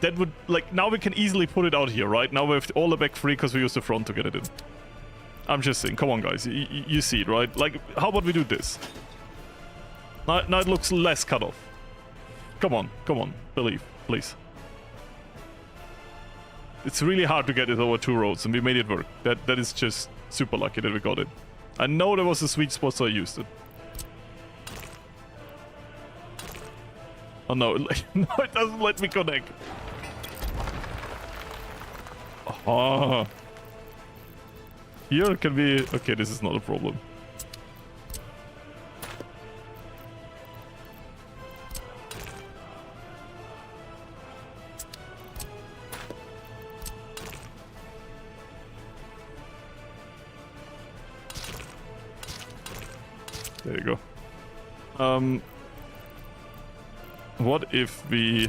that would like now we can easily put it out here, right? Now we have all the back free because we use the front to get it in. I'm just saying, come on guys, you see it, right? Like, how about we do this? Now it looks less cut off. Come on, believe, please. It's really hard to get it over 2 roads, and we made it work. That is just super lucky that we got it. I know there was a sweet spot, so I used it. Oh no, no, it doesn't let me connect. Oh. Here can be... Okay, this is not a problem. There you go. What if we...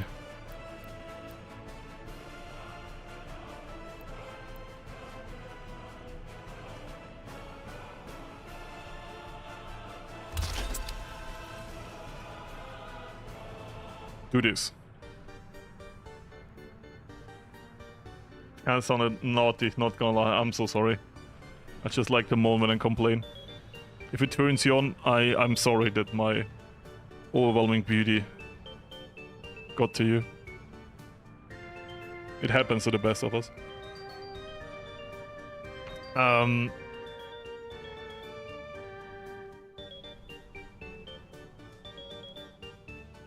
do this. That sounded naughty, not gonna lie, I'm so sorry. I just like the moment and complain. If it turns you on, I'm sorry that my overwhelming beauty got to you. It happens to the best of us.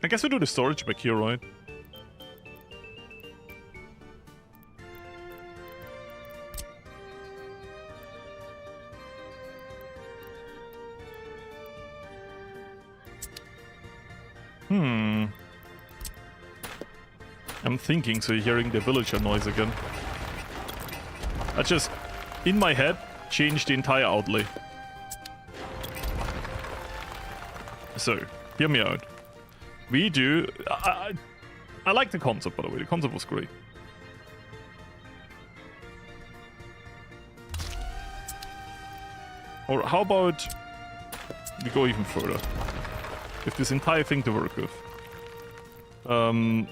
I guess we do the storage back here, right? I'm thinking, so you're hearing the villager noise again. I just, in my head, changed the entire outlay. So, hear me out. We do... I like the concept, by the way. The concept was great. Or how about we go even further? with this entire thing to work with. Can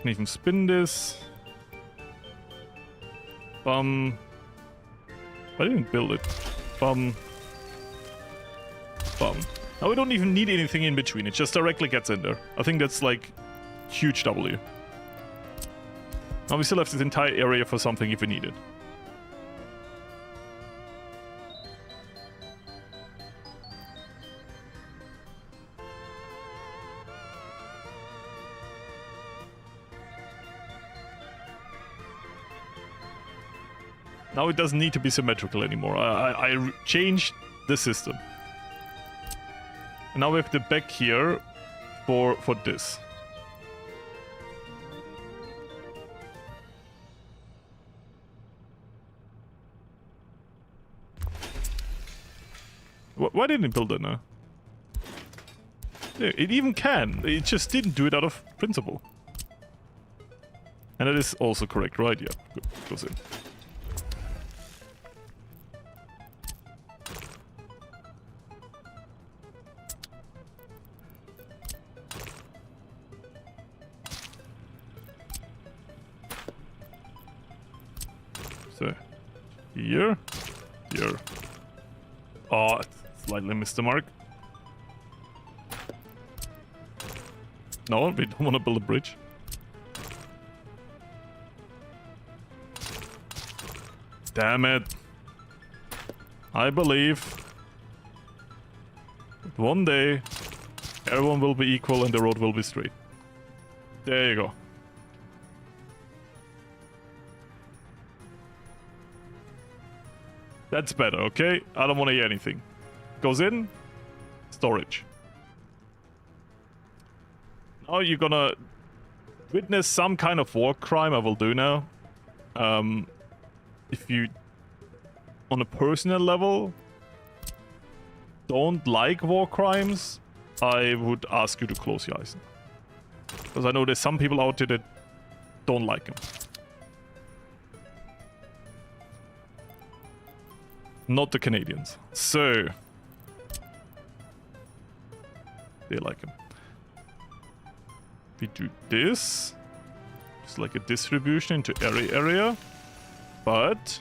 even spin this. I didn't build it. Now we don't even need anything in between. It just directly gets in there. I think that's like huge W. Now we still have this entire area for something if we need it. Now it doesn't need to be symmetrical anymore. I changed the system. And now we have the back here for this. Why didn't it build that now? Yeah, it even can. It just didn't do it out of principle. And that is also correct, right? Yeah, good. Goes in. So, here. Oh, slightly missed the mark. No, we don't want to build a bridge. Damn it. I believe that one day everyone will be equal and the road will be straight. There you go. That's better, okay? I don't want to hear anything. Goes in. Storage. Now you're gonna witness some kind of war crime I will do now. If you, on a personal level, don't like war crimes, I would ask you to close your eyes. Because I know there's some people out there that don't like them. Not the Canadians. So, they like him. We do this. It's like a distribution into every area. But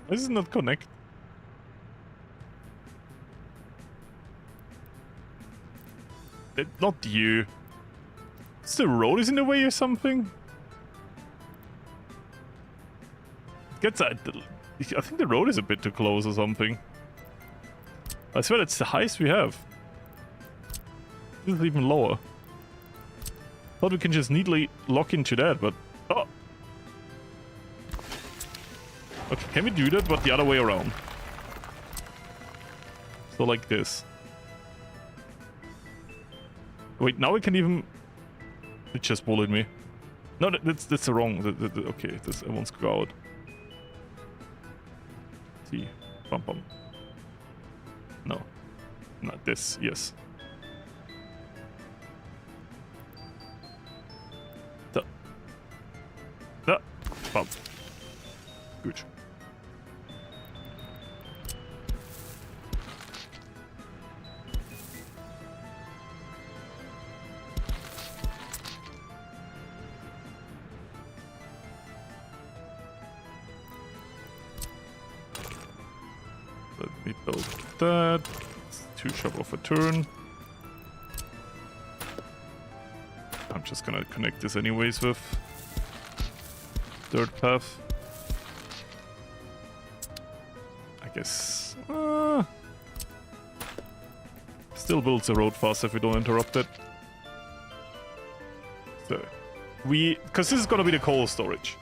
this is not connect. Not you. Is the road is in the way or something? It gets I think the road is a bit too close or something. I swear it's the highest we have. This is even lower. Thought we can just neatly lock into that, but oh. Okay, can we do that, but the other way around? So like this. Wait, now we can even... It just bullied me. No, that's the wrong... okay, I want to go out. T. Bum bum. No. Not this, yes. Da. Bum. Good. Let me build that. It's 2 shovel for turn. I'm just gonna connect this anyways with third path. I guess. Still builds the road fast if we don't interrupt it. So because this is gonna be the coal storage.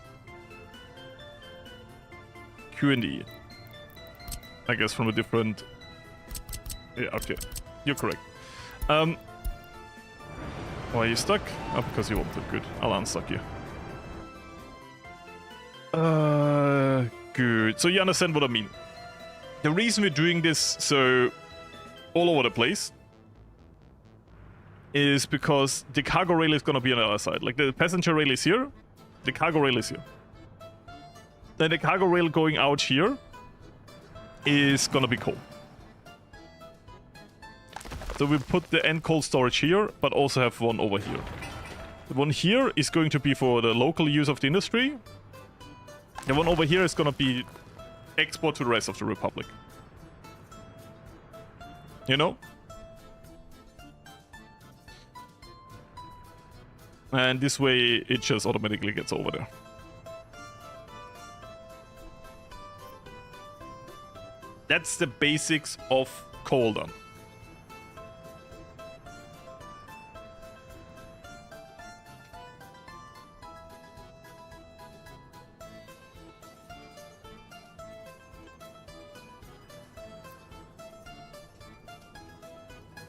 Q&E. I guess from a different... Yeah, okay. You're correct. Why are you stuck? Oh, because you wanted. Good. I'll unstuck you. Good. So you understand what I mean. The reason we're doing this so all over the place is because the cargo rail is going to be on the other side. Like the passenger rail is here, the cargo rail is here. Then the cargo rail going out here is going to be coal. So we put the end coal storage here, but also have one over here. The one here is going to be for the local use of the industry. The one over here is going to be export to the rest of the Republic. You know? And this way it just automatically gets over there. That's the basics of coal done.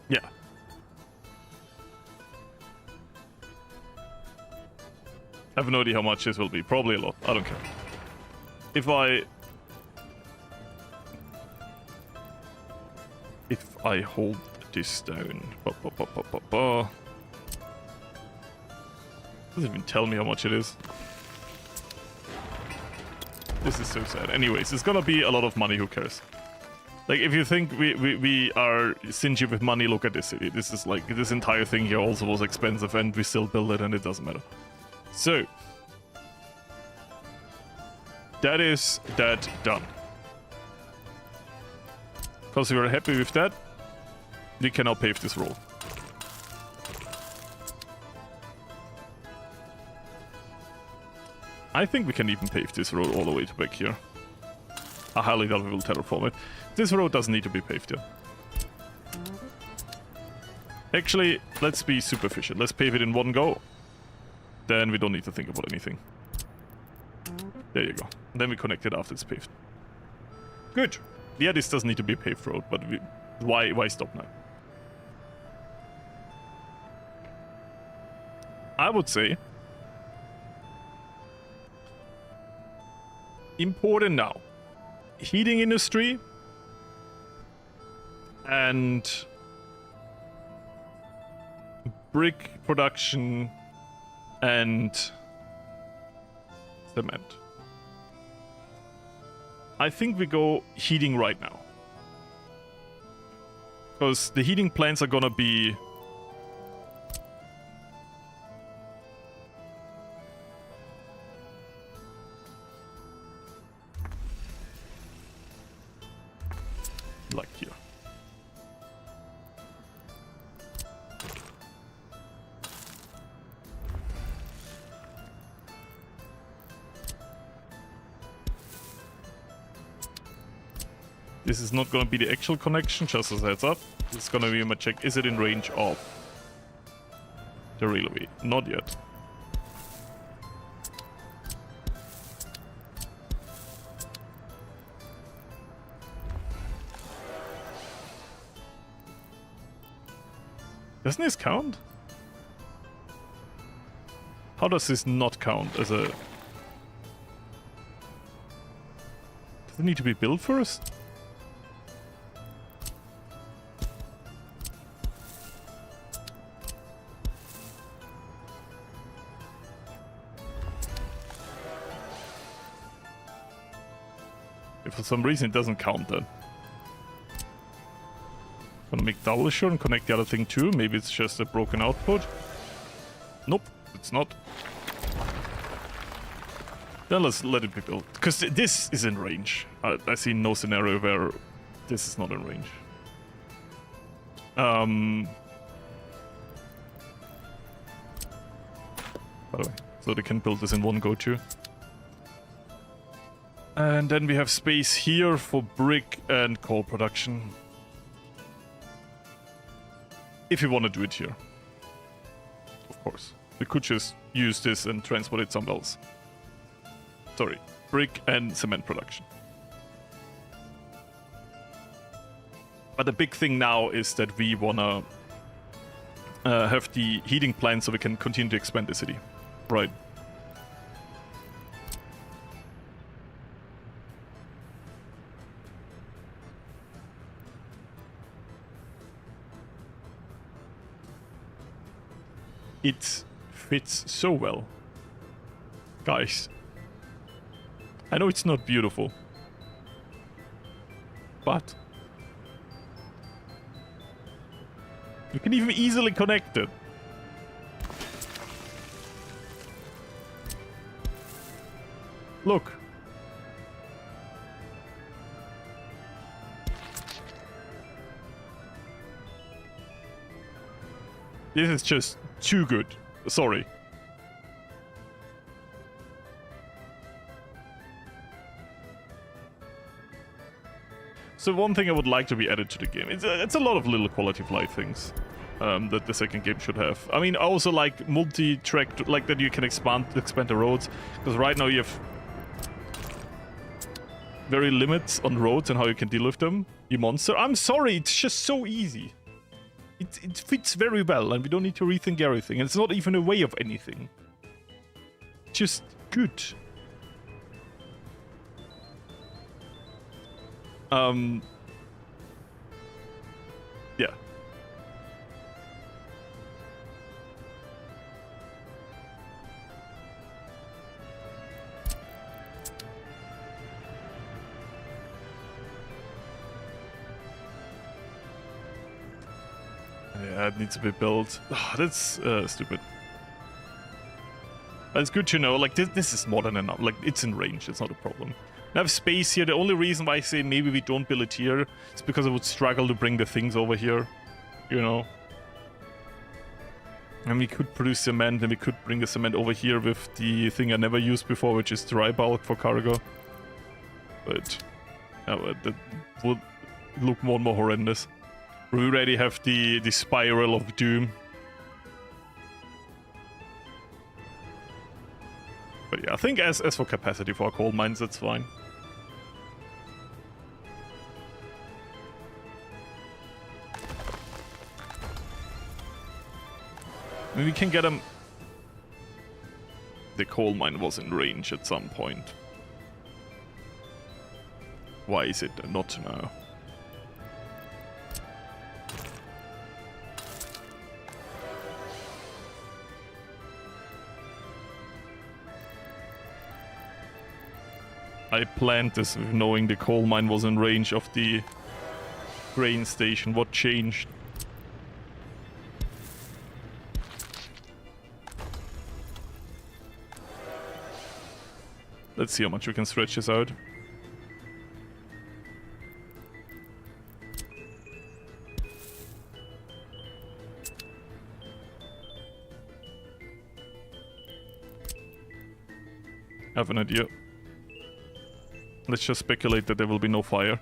Yeah. I have no idea how much this will be. Probably a lot. I don't care. If I hold this down. Doesn't even tell me how much it is. This is so sad. Anyways, it's gonna be a lot of money. Who cares? Like, if you think we are stingy with money, look at this city. This is like, this entire thing here also was expensive and we still build it and it doesn't matter. So, that is that done. Because we are happy with that, we can now pave this road. I think we can even pave this road all the way to back here. I highly doubt we will terraform it. This road doesn't need to be paved yet. Actually, let's be super efficient. Let's pave it in one go. Then we don't need to think about anything. There you go. And then we connect it after it's paved. Good. Yeah, this doesn't need to be a paved road, but why stop now? I would say important now. Heating industry and brick production and cement. I think we go heating right now. Because the heating plants are gonna be like here. This is not gonna be the actual connection, just as a heads up. It's gonna be my check. Is it in range of the railway? Not yet. Doesn't this count? How does this not count as a... Does it need to be built first? If for some reason it doesn't count then. Gonna make double sure and connect the other thing too. Maybe it's just a broken output. Nope, it's not. Then let's let it be built. Because this is in range. I see no scenario where this is not in range. By the way, so they can build this in one go too. And then we have space here for brick and coal production. If you want to do it here. Of course. We could just use this and transport it somewhere else. Sorry. Brick and cement production. But the big thing now is that we wanna have the heating plant so we can continue to expand the city. Right. It fits so well. Guys. I know it's not beautiful. But you can even easily connect it. Look. This is just too good. Sorry. So one thing I would like to be added to the game, it's a lot of little quality of life things that the second game should have. I mean, also like multi-track, like that you can expand the roads, because right now you have very limits on roads and how you can deal with them. You monster. I'm sorry, it's just so easy. It fits very well, and we don't need to rethink everything. And it's not even a way of anything. Just good. Yeah. Yeah, it needs to be built. Oh, that's stupid. But it's good to know, like, this is more than enough. Like, it's in range, it's not a problem. I have space here. The only reason why I say maybe we don't build it here is because I would struggle to bring the things over here, you know. And we could produce cement, and we could bring the cement over here with the thing I never used before, which is dry bulk for cargo. But that would look more and more horrendous. We already have the spiral of doom. But yeah, I think as for capacity for our coal mines, that's fine. I mean, we can get them. The coal mine was in range at some point. Why is it not now? I planned this knowing the coal mine was in range of the grain station. What changed? Let's see how much we can stretch this out. I have an idea. Let's just speculate that there will be no fire.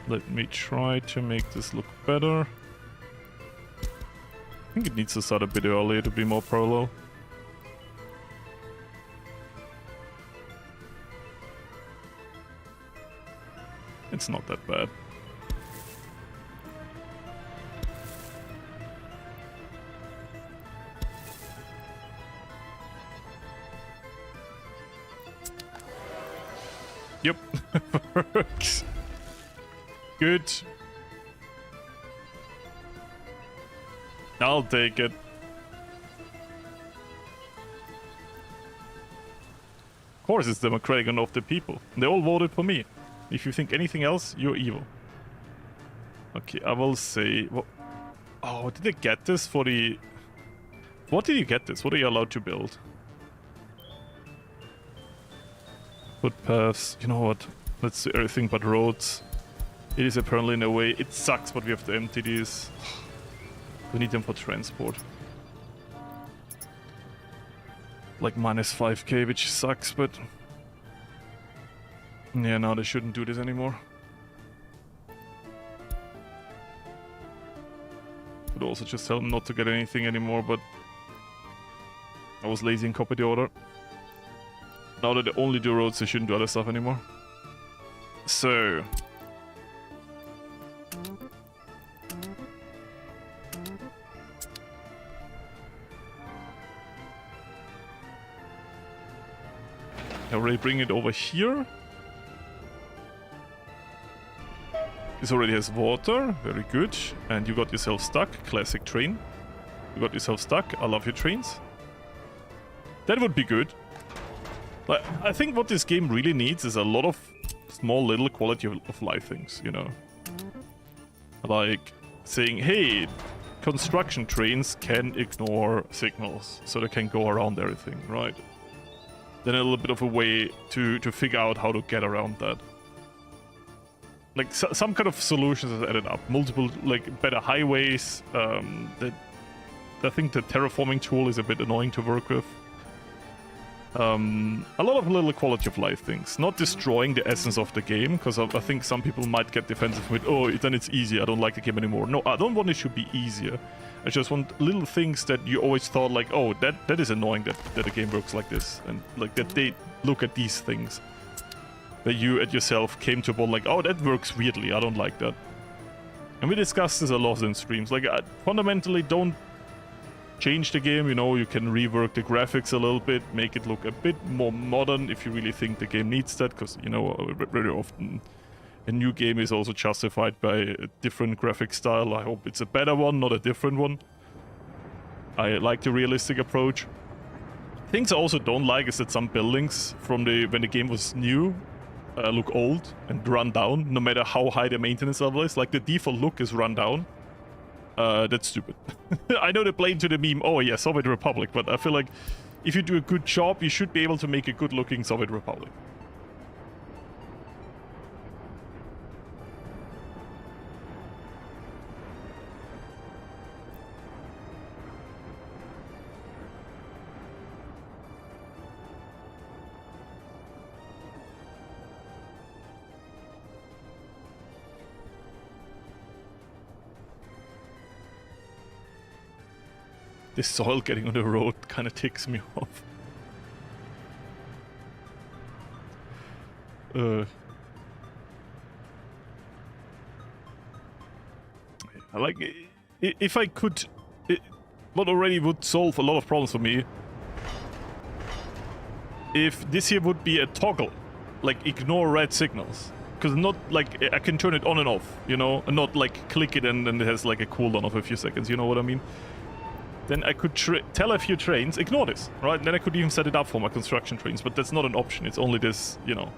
Let me try to make this look better. I think it needs to start a bit earlier to be more parallel. It's not that bad. Yep. Works. Good. I'll take it. Of course it's democratic and of the people. They all voted for me. If you think anything else, you're evil. Okay, I will say... Well, oh, did they get this for the... What did you get this? What are you allowed to build? Footpaths. You know what? Let's do everything but roads. It is apparently in a way. It sucks, but we have to empty these. We need them for transport. Like minus 5k, which sucks, but... Yeah, no, they shouldn't do this anymore. Could also just tell them not to get anything anymore, but... I was lazy and copied the order. Now that they only do roads, they shouldn't do other stuff anymore. So... I already bring it over here. This already has water, very good. And you got yourself stuck, classic train. You got yourself stuck, I love your trains. That would be good. But I think what this game really needs is a lot of small little quality of life things, you know. Like saying, hey, construction trains can ignore signals, so they can go around everything, right? Then a little bit of a way to figure out how to get around that. Like some kind of solutions is added up. Multiple, like better highways. I think the terraforming tool is a bit annoying to work with. A lot of little quality of life things. Not destroying the essence of the game, because I think some people might get defensive with, oh, then it's easy, I don't like the game anymore. No, I don't want it to be easier. I just want little things that you always thought like, oh, that is annoying that the game works like this. And like that they look at these things. That you at yourself came to a point like, oh, that works weirdly, I don't like that. And we discussed this a lot in streams. Like, fundamentally, don't change the game, you know, you can rework the graphics a little bit, make it look a bit more modern if you really think the game needs that, because, you know, very often a new game is also justified by a different graphic style. I hope it's a better one, not a different one. I like the realistic approach. Things I also don't like is that some buildings from when the game was new look old and run down, no matter how high the maintenance level is. Like the default look is run down. That's stupid. I know they play into the meme, oh yeah, Soviet Republic, but I feel like if you do a good job, you should be able to make a good looking Soviet Republic. This soil getting on the road kind of ticks me off. Like, if I could, what already would solve a lot of problems for me, if this here would be a toggle, like ignore red signals. Because not like I can turn it on and off, you know, and not like click it and then it has like a cooldown of a few seconds, you know what I mean? Then I could tell a few trains, ignore this, right? Then I could even set it up for my construction trains, but that's not an option. It's only this, you know.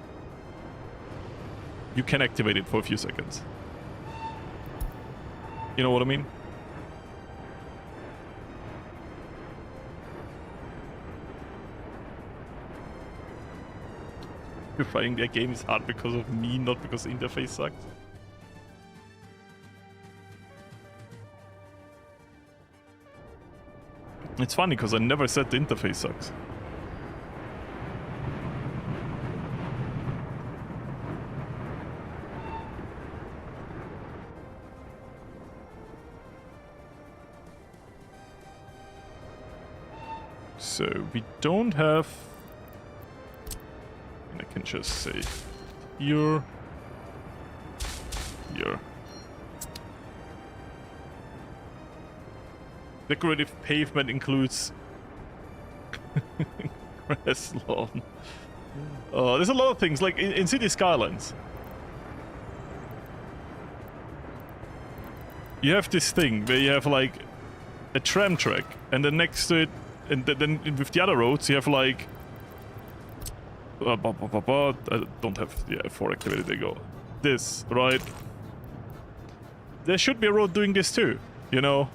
You can activate it for a few seconds. You know what I mean? Purifying their game is hard because of me, not because the interface sucks. It's funny because I never said the interface sucks. So we don't have... And I can just say here, here. Decorative pavement includes grass lawn. There's a lot of things, like in City Skylines. You have this thing where you have like a tram track, and then next to it, and then with the other roads, you have like... I don't have the F4 activated, there you go. This, right? There should be a road doing this too, you know?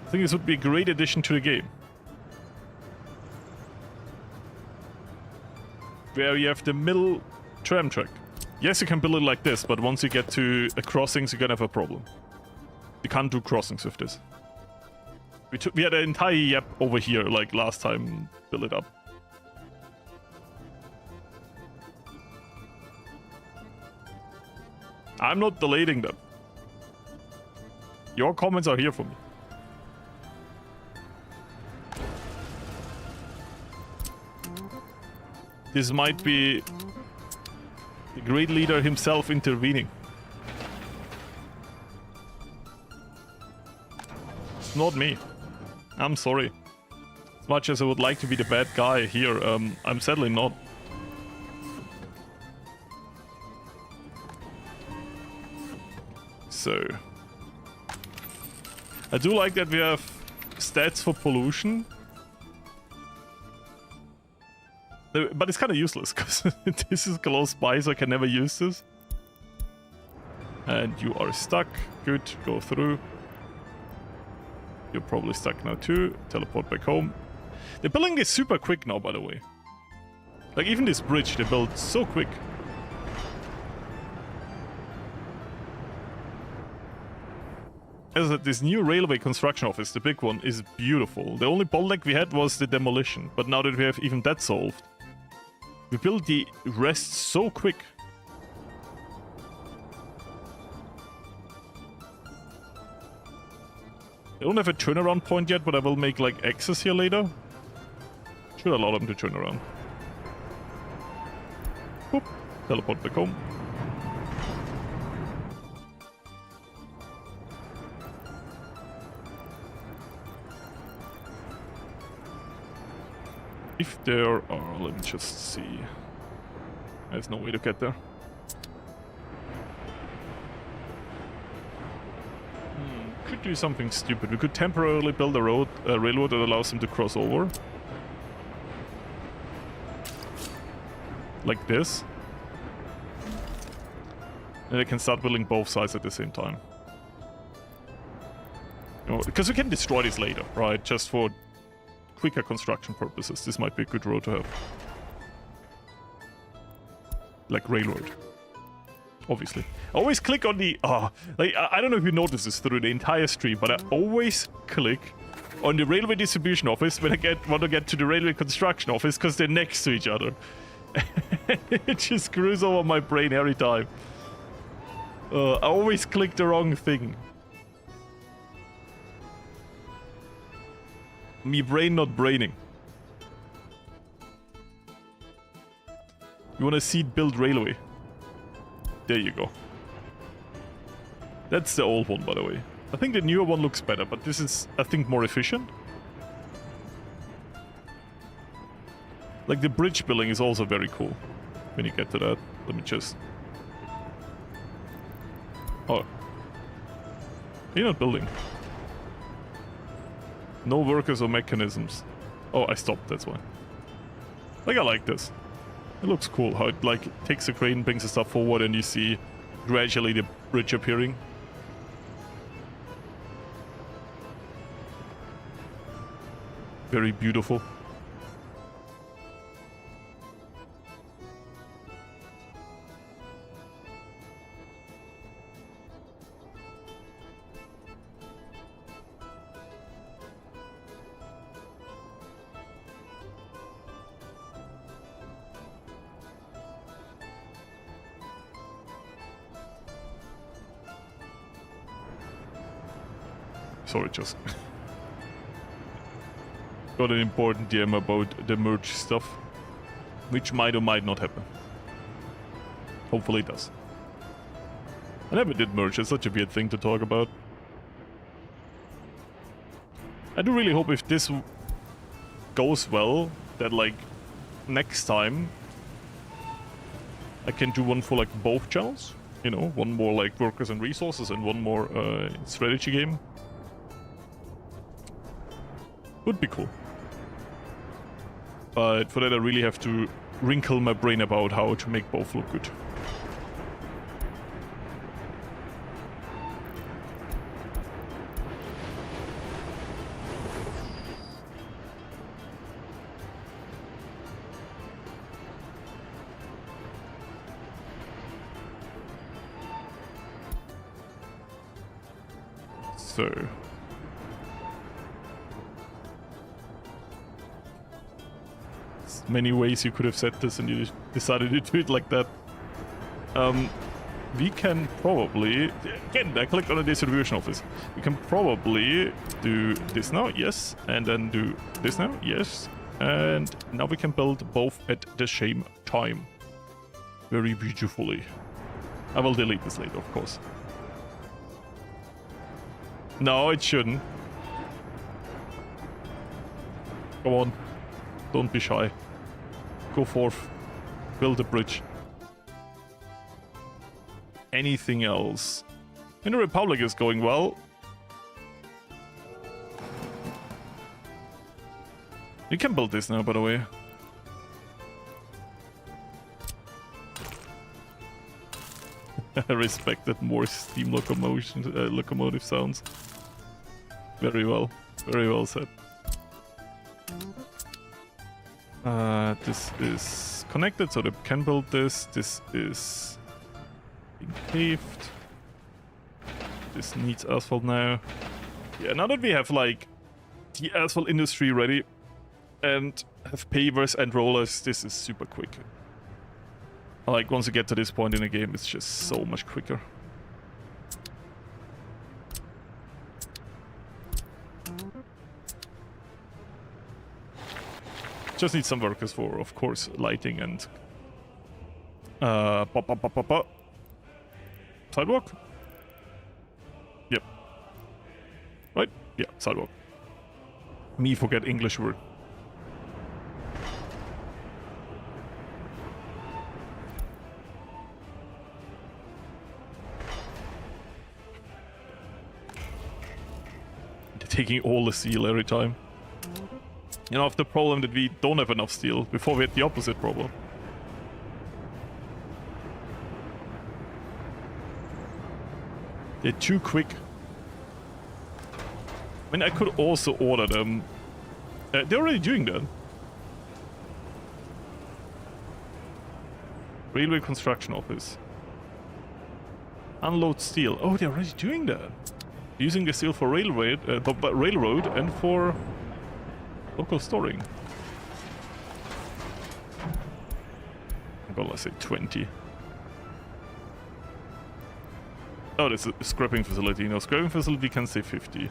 I think this would be a great addition to the game. Where you have the middle tram track. Yes, you can build it like this, but once you get to crossings, you're gonna have a problem. You can't do crossings with this. We had an entire yap over here, like last time, build it up. I'm not deleting them. Your comments are here for me. This might be the great leader himself intervening. It's not me. I'm sorry. As much as I would like to be the bad guy here, I'm sadly not. So, I do like that we have stats for pollution. But it's kind of useless, because this is close by, so I can never use this. And you are stuck. Good, go through. You're probably stuck now too. Teleport back home. They're building this super quick now, by the way. Like, even this bridge, they built so quick. As I said, this new railway construction office, the big one, is beautiful. The only bottleneck we had was the demolition, but now that we have even that solved, we built the rest so quick. I don't have a turnaround point yet, but I will make like access here later. Should allow them to turn around. Boop. Teleport back home. If there are, let me just see. There's no way to get there. Could do something stupid. We could temporarily build a railroad that allows them to cross over. Like this. And they can start building both sides at the same time. You know, because we can destroy this later, right? Just for quicker construction purposes. This might be a good road to have. Like railroad. Obviously. I always click on the... like, I don't know if you notice this through the entire stream, but I always click on the railway distribution office when I want to get to the railway construction office, because they're next to each other. It just screws over my brain every time. I always click the wrong thing. Me brain not braining. You wanna see build railway? There you go. That's the old one, by the way. I think the newer one looks better, but this is, I think, more efficient. Like, the bridge building is also very cool. When you get to that, let me just... Oh. You're not building. No workers or mechanisms. Oh, I stopped, that's why. Like, I like this. It looks cool how it, like, takes the crane, brings the stuff forward, and you see gradually the bridge appearing. Very beautiful. Sorry, just got an important DM about the merge stuff, which might or might not happen. Hopefully it does. I never did merge, it's such a weird thing to talk about. I do really hope if this goes well, that like next time I can do one for like both channels. You know, one more like workers and resources and one more strategy game. Would be cool. But for that I really have to wrinkle my brain about how to make both look good. So. There's many ways you could have said this and you decided to do it like that. We can probably... Again, I clicked on the distribution office. We can probably do this now, yes. And then do this now, yes. And now we can build both at the same time. Very beautifully. I will delete this later, of course. No, it shouldn't. Come on. Don't be shy. Go forth. Build a bridge. Anything else? And the Republic is going well. You can build this now, by the way. I respected more steam locomotive sounds. Very well said. This is connected, so they can build this. This is being paved. This needs asphalt now. Yeah, now that we have like the asphalt industry ready and have pavers and rollers, this is super quick. Like, once you get to this point in the game, it's just so much quicker. Just need some workers for, of course, lighting and... Sidewalk? Yep. Right? Yeah, sidewalk. Me forget English word. Taking all the steel every time. You know, the problem that we don't have enough steel. Before we had the opposite problem. They're too quick. I mean, I could also order them. They're already doing that. Railway construction office. Unload steel. Oh, they're already doing that. Using the steel for railroad and for local storing. Well, let's say 20. Oh, this is a scrapping facility. No, scrapping facility can say 50.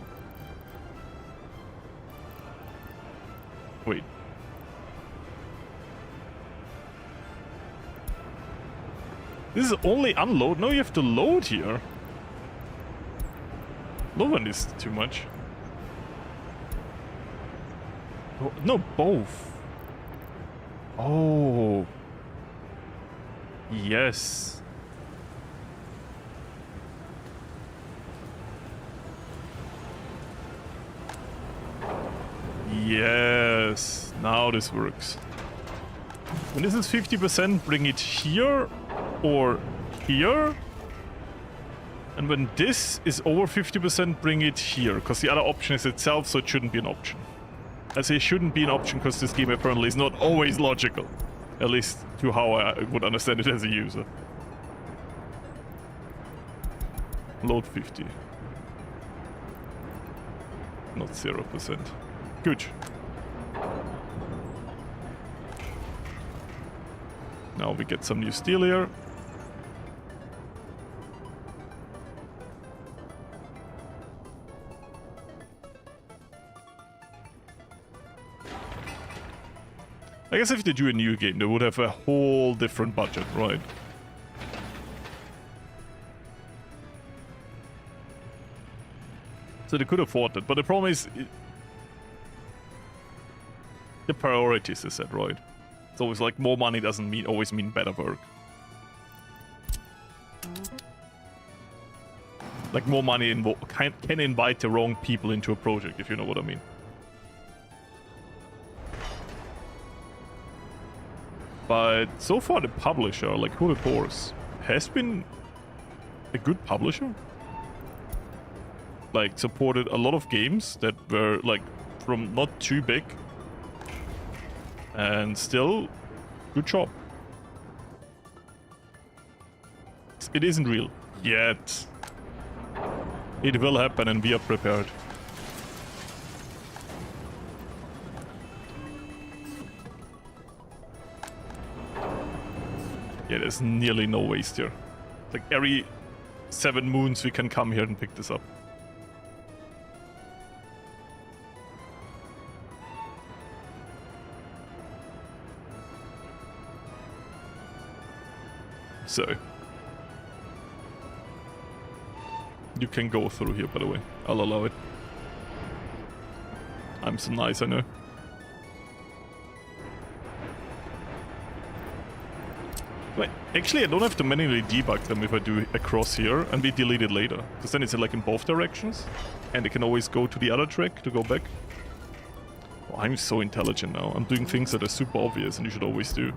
Wait. This is only unload? No, you have to load here. Loading is too much. Oh, no, both. Oh. Yes. Yes. Now this works. When this is 50%, bring it here or here. And when this is over 50%, bring it here, because the other option is itself, so it shouldn't be an option. I say it shouldn't be an option because this game apparently is not always logical. At least to how I would understand it as a user. Load 50. Not 0%. Good. Now we get some new steel here. I guess if they do a new game, they would have a whole different budget, right? So they could afford it, but the problem is... the priorities is set, right? It's always like more money doesn't always mean better work. Like more money can invite the wrong people into a project, if you know what I mean. But so far the publisher, like Who the Horse, has been a good publisher. Like, supported a lot of games that were, like, from not too big. And still, good job. It isn't real. Yet. It will happen and we are prepared. Yeah, there's nearly no waste here. Like every 7 moons we can come here and pick this up. So. You can go through here, by the way. I'll allow it. I'm so nice, I know. Wait, actually I don't have to manually debug them if I do across here and we delete it later. Because then it's like in both directions. And it can always go to the other track to go back. Oh, I'm so intelligent now. I'm doing things that are super obvious and you should always do.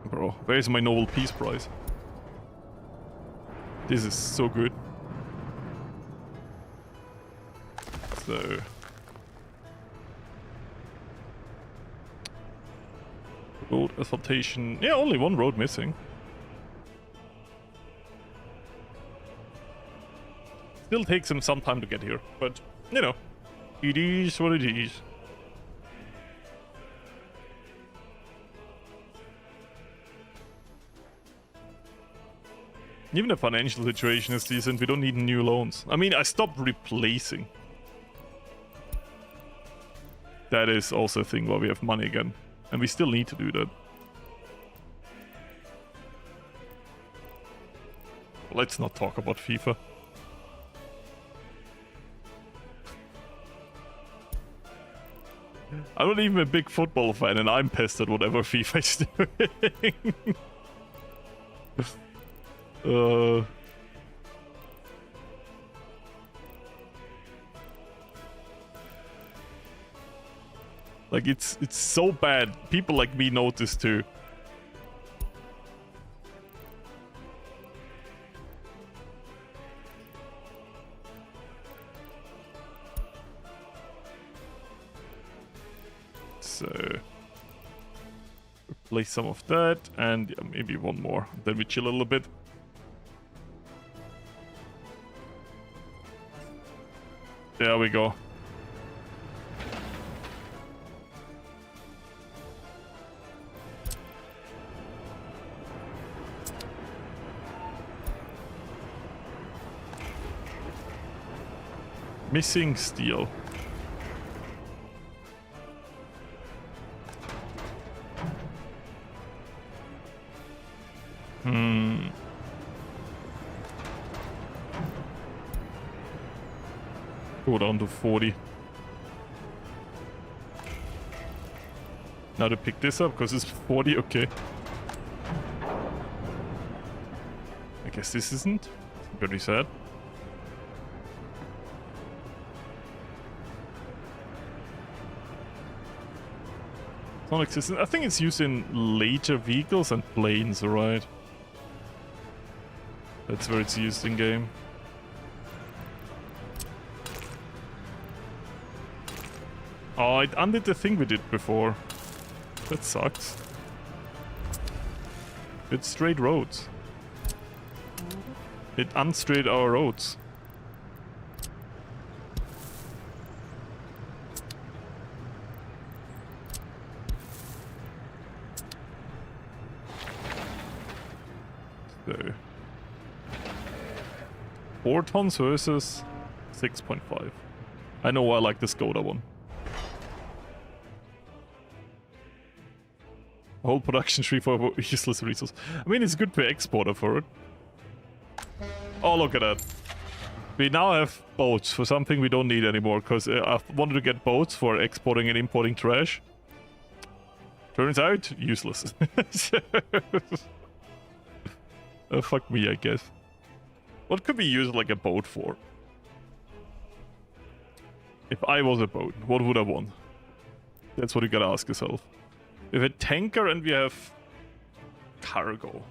Bro, where's my Nobel Peace Prize? This is so good. So... road asphaltation. Yeah, only one road missing. Still takes him some time to get here, but, you know, it is what it is. Even the financial situation is decent, we don't need new loans. I mean, I stopped replacing. That is also a thing where we have money again. And we still need to do that. Let's not talk about FIFA. I'm not even a big football fan and I'm pissed at whatever FIFA is doing. Like, it's so bad. People like me notice too. So... replace some of that, and yeah, maybe one more. Then we chill a little bit. There we go. Missing steel. Go down to 40. Now to pick this up, because it's 40, okay. I guess this isn't. Very sad. Non-existent. I think it's used in later vehicles and planes, right? That's where it's used in game. Oh, it undid the thing we did before. That sucks. It's straight roads. It unstraight our roads. So 4 tons versus 6.5. I know I like the Skoda one. Whole production tree for useless resource. I mean, it's good to export for it. Oh, look at that. We now have boats for something we don't need anymore, because I wanted to get boats for exporting and importing trash. Turns out, useless. Fuck me, I guess. What could we use like a boat for? If I was a boat, what would I want? That's what you gotta ask yourself. We have a tanker and we have cargo.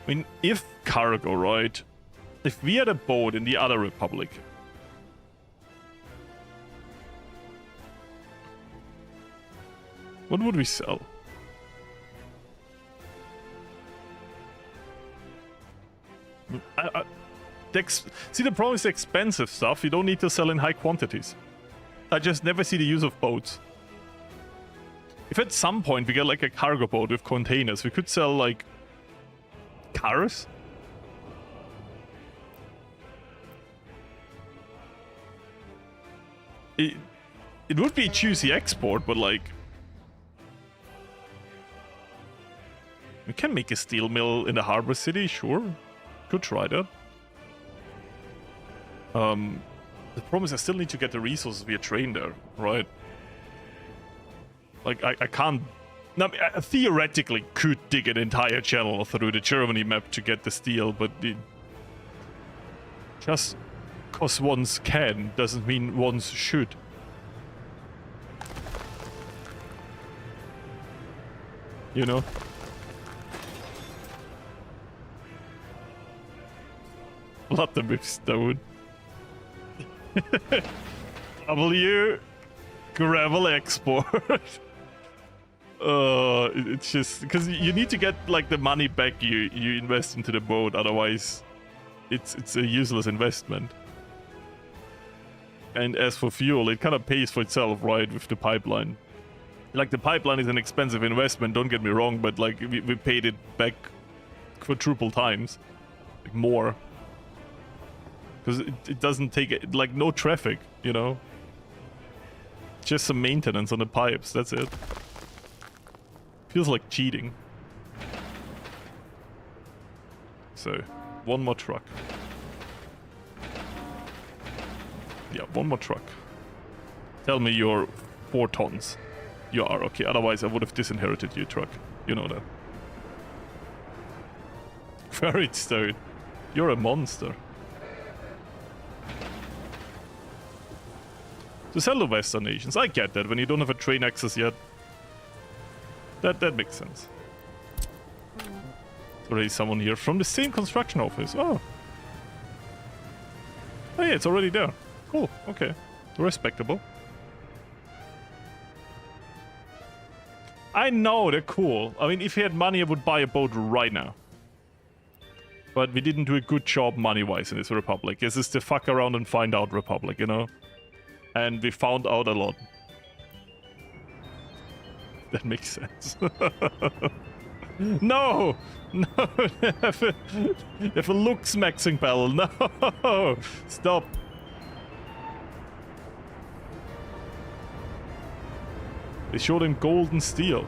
I mean, if cargo, right? If we had a boat in the other republic, what would we sell? See, the problem is the expensive stuff. You don't need to sell in high quantities. I just never see the use of boats. If at some point we get like a cargo boat with containers, we could sell like cars. It would be a juicy export, but like we can make a steel mill in the harbor city, sure. Could try that. The problem is I still need to get the resources via train there, right? Like, I can't... Now, I theoretically could dig an entire channel through the Germany map to get the steel, but just because ones can doesn't mean ones should. You know? Flood them with stone. W gravel export. It's just because you need to get like the money back you invest into the boat, otherwise it's a useless investment. And as for fuel, it kind of pays for itself, right, with the pipeline. Like, the pipeline is an expensive investment, don't get me wrong, but like we paid it back quadruple times, like more. Because it doesn't take, like, no traffic, you know? Just some maintenance on the pipes, that's it. Feels like cheating. So, one more truck. Yeah, one more truck. Tell me you're 4 tons. You are, okay, otherwise I would have disinherited your truck. You know that. Ferret stone. You're a monster. To sell to Western nations, I get that, when you don't have a train access yet. That makes sense. There's already someone here from the same construction office. Oh. Oh yeah, it's already there. Cool, okay. Respectable. I know, they're cool. I mean, if he had money, I would buy a boat right now. But we didn't do a good job money-wise in this republic. This is the fuck around and find out republic, you know? And we found out a lot. That makes sense. No! No! They have a looks-maxing battle. No! Stop. They showed him gold and steel.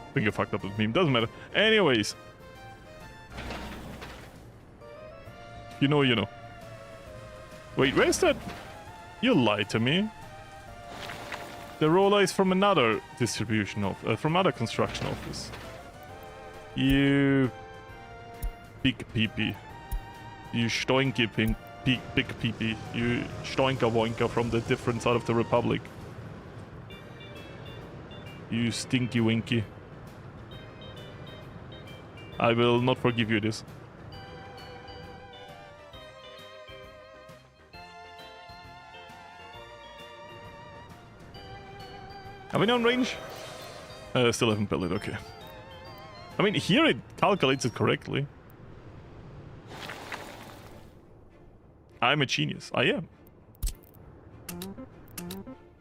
I think you fucked up this meme. Doesn't matter. Anyways. You know, you know. Wait, where's that? You lied to me. The roller is from another distribution of, from another construction office. You big peepee. You stoinky pink big peepee. You stoinka woinka from the different side of the republic. You stinky winky. I will not forgive you this. Are we on range? Still haven't built it, okay. I mean, here it calculates it correctly. I'm a genius. I am.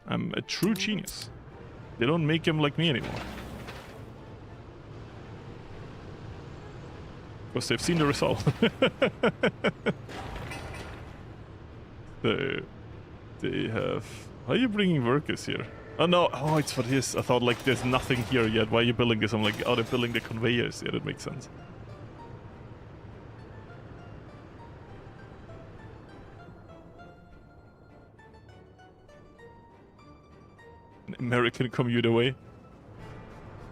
I'm a true genius. They don't make him like me anymore. Because they've seen the result. They have... Why are you bringing workers here? Oh no, oh, it's for this. I thought like there's nothing here yet. Why are you building this? I'm like, oh, they're building the conveyors. Yeah, that makes sense. An American commuter way.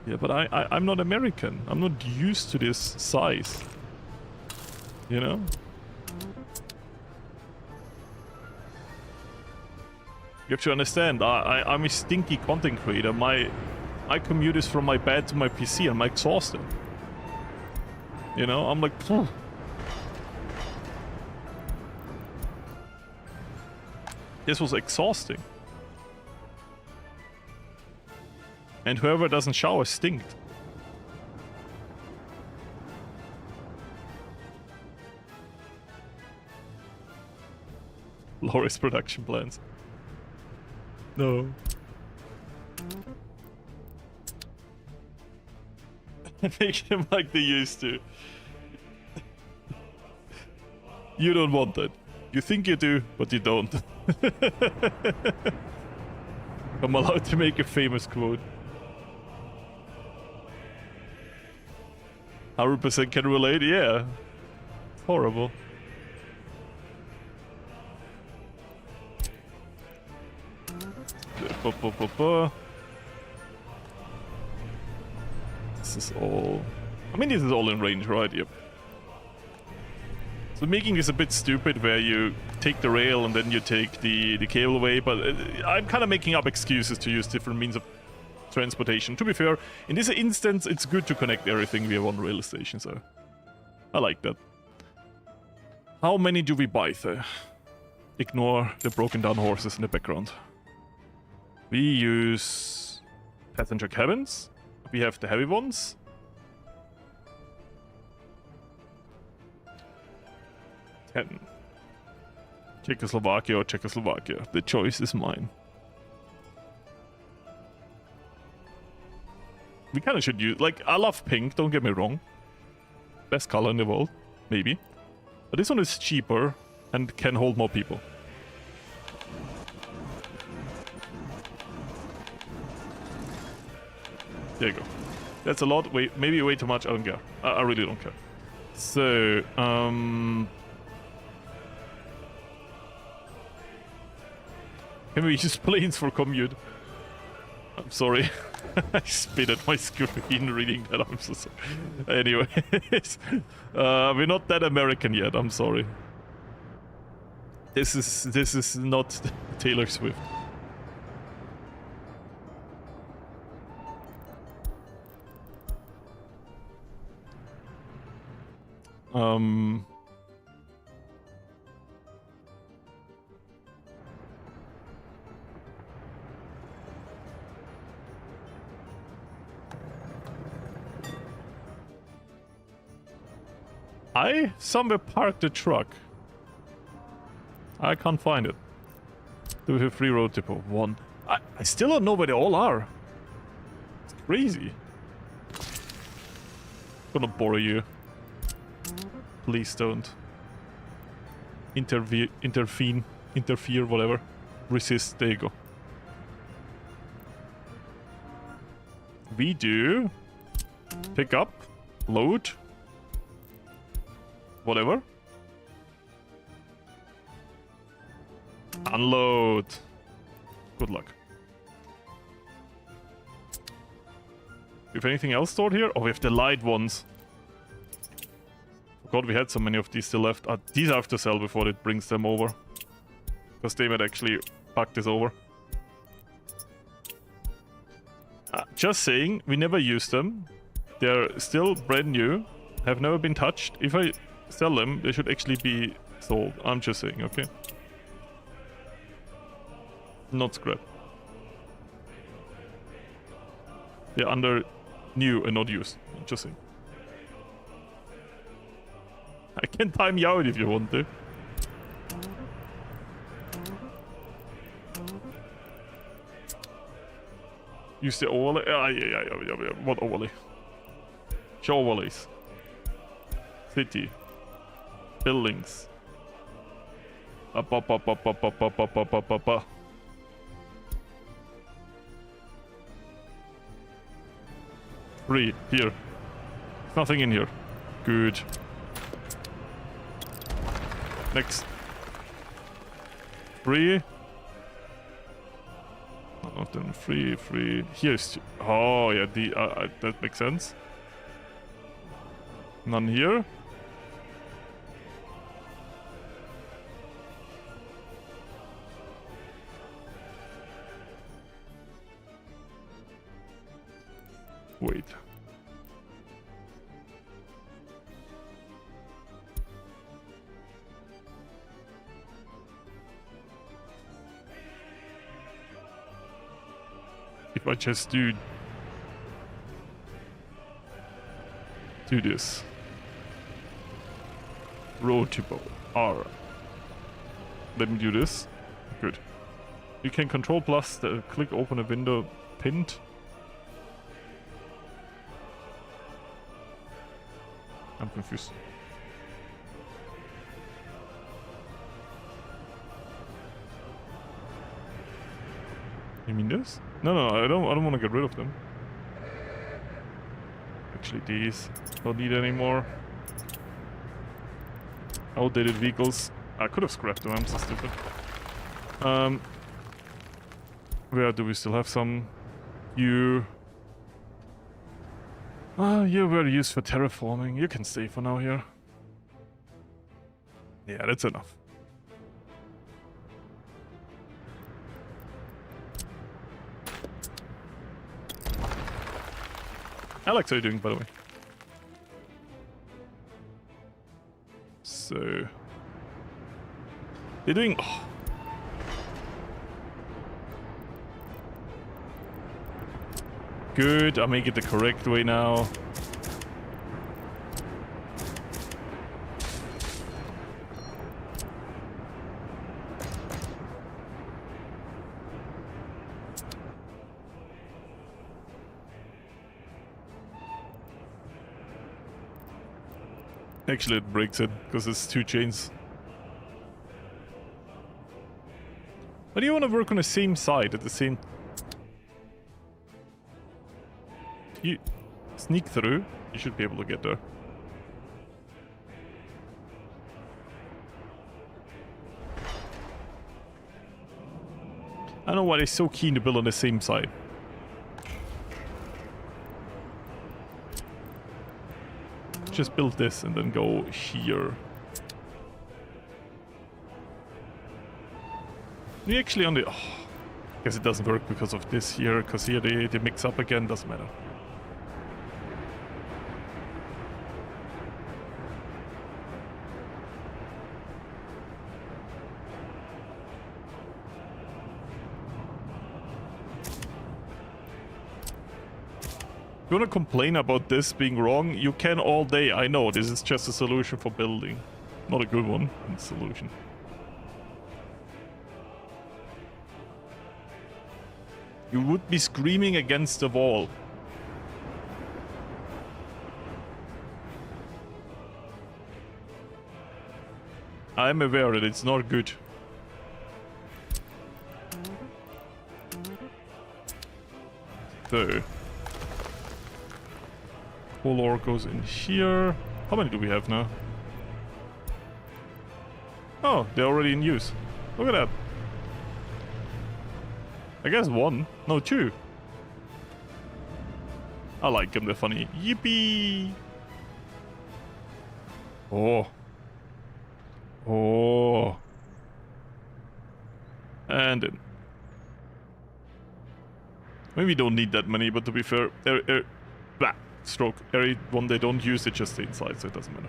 Yeah, but I'm not American. I'm not used to this size. You know? You have to understand, I'm a stinky content creator. I commute is from my bed to my PC. I'm exhausted. You know, I'm like, phew. This was exhausting. And whoever doesn't shower stinked. Florius production plans. No. Make them like they used to. You don't want that. You think you do, but you don't. I'm allowed to make a famous quote. 100% can relate, yeah. Horrible. This is all... I mean, this is all in range, right? Yep. So making is a bit stupid where you take the rail and then you take the cable away, but I'm kind of making up excuses to use different means of transportation. To be fair, in this instance, it's good to connect everything via one rail station, so I like that. How many do we buy though? Ignore the broken down horses in the background. We use passenger cabins. We have the heavy ones. Czechoslovakia or Czechoslovakia. The choice is mine. We kind of should use... Like, I love pink, don't get me wrong. Best color in the world, maybe. But this one is cheaper and can hold more people. There you go. That's a lot. Wait, maybe way too much. I don't care. I really don't care. So, can we use planes for commute? I'm sorry. I spit at my screen reading that. I'm so sorry. Anyways, we're not that American yet. I'm sorry. This is not Taylor Swift. I somewhere parked the truck. I can't find it. Do we have free road depot? One. I still don't know where they all are. It's crazy. Gonna bore you. Please don't. Interfere, whatever. Resist, there you go. We do pick up, load, whatever. Unload. Good luck. If anything else stored here? Oh, we have the light ones. God, we had so many of these still left. These I have to sell before it brings them over. Because they might actually pack this over. Just saying, we never used them. They're still brand new. Have never been touched. If I sell them, they should actually be sold. I'm just saying, okay? Not scrap. They're under new and not used. Just saying. I can time you out if you want to. Use the overlay. Yeah. What overlay? Show overlays. City. Buildings. Free. Here. There's nothing in here. Good. Next. Free. Not then free. Here's... Oh, yeah, that makes sense. None here. Wait. if I just do this. Rotable. Alright. Let me do this. Good. You can control plus the click open a window pinned. I'm confused. You mean this? No, I don't want to get rid of them. Actually, these don't need anymore. Outdated vehicles. I could have scrapped them. I'm so stupid. Where do we still have some? You. You were used for terraforming. You can stay for now here. Yeah, that's enough. Alex, how are you doing, by the way? So... They're doing... Oh. Good, I make it the correct way now. Actually, it breaks it, because it's 2 chains. But you want to work on the same side at the same... You sneak through, you should be able to get there. I don't know why they're so keen to build on the same side. Just build this and then go here. We actually only... Oh, I guess it doesn't work because of this here, because here they mix up again, doesn't matter. If you want to complain about this being wrong, you can all day. I know, this is just a solution for building. Not a good one, it's a solution. You would be screaming against the wall. I'm aware that it's not good. So... Whole ore goes in here. How many do we have now? Oh, they're already in use. Look at that. I guess 1. No, 2. I like them, they're funny. Yippee! Oh. Oh. And in. Maybe we don't need that many, but to be fair, blah. Stroke. Every one they don't use, it just stay inside, so it doesn't matter.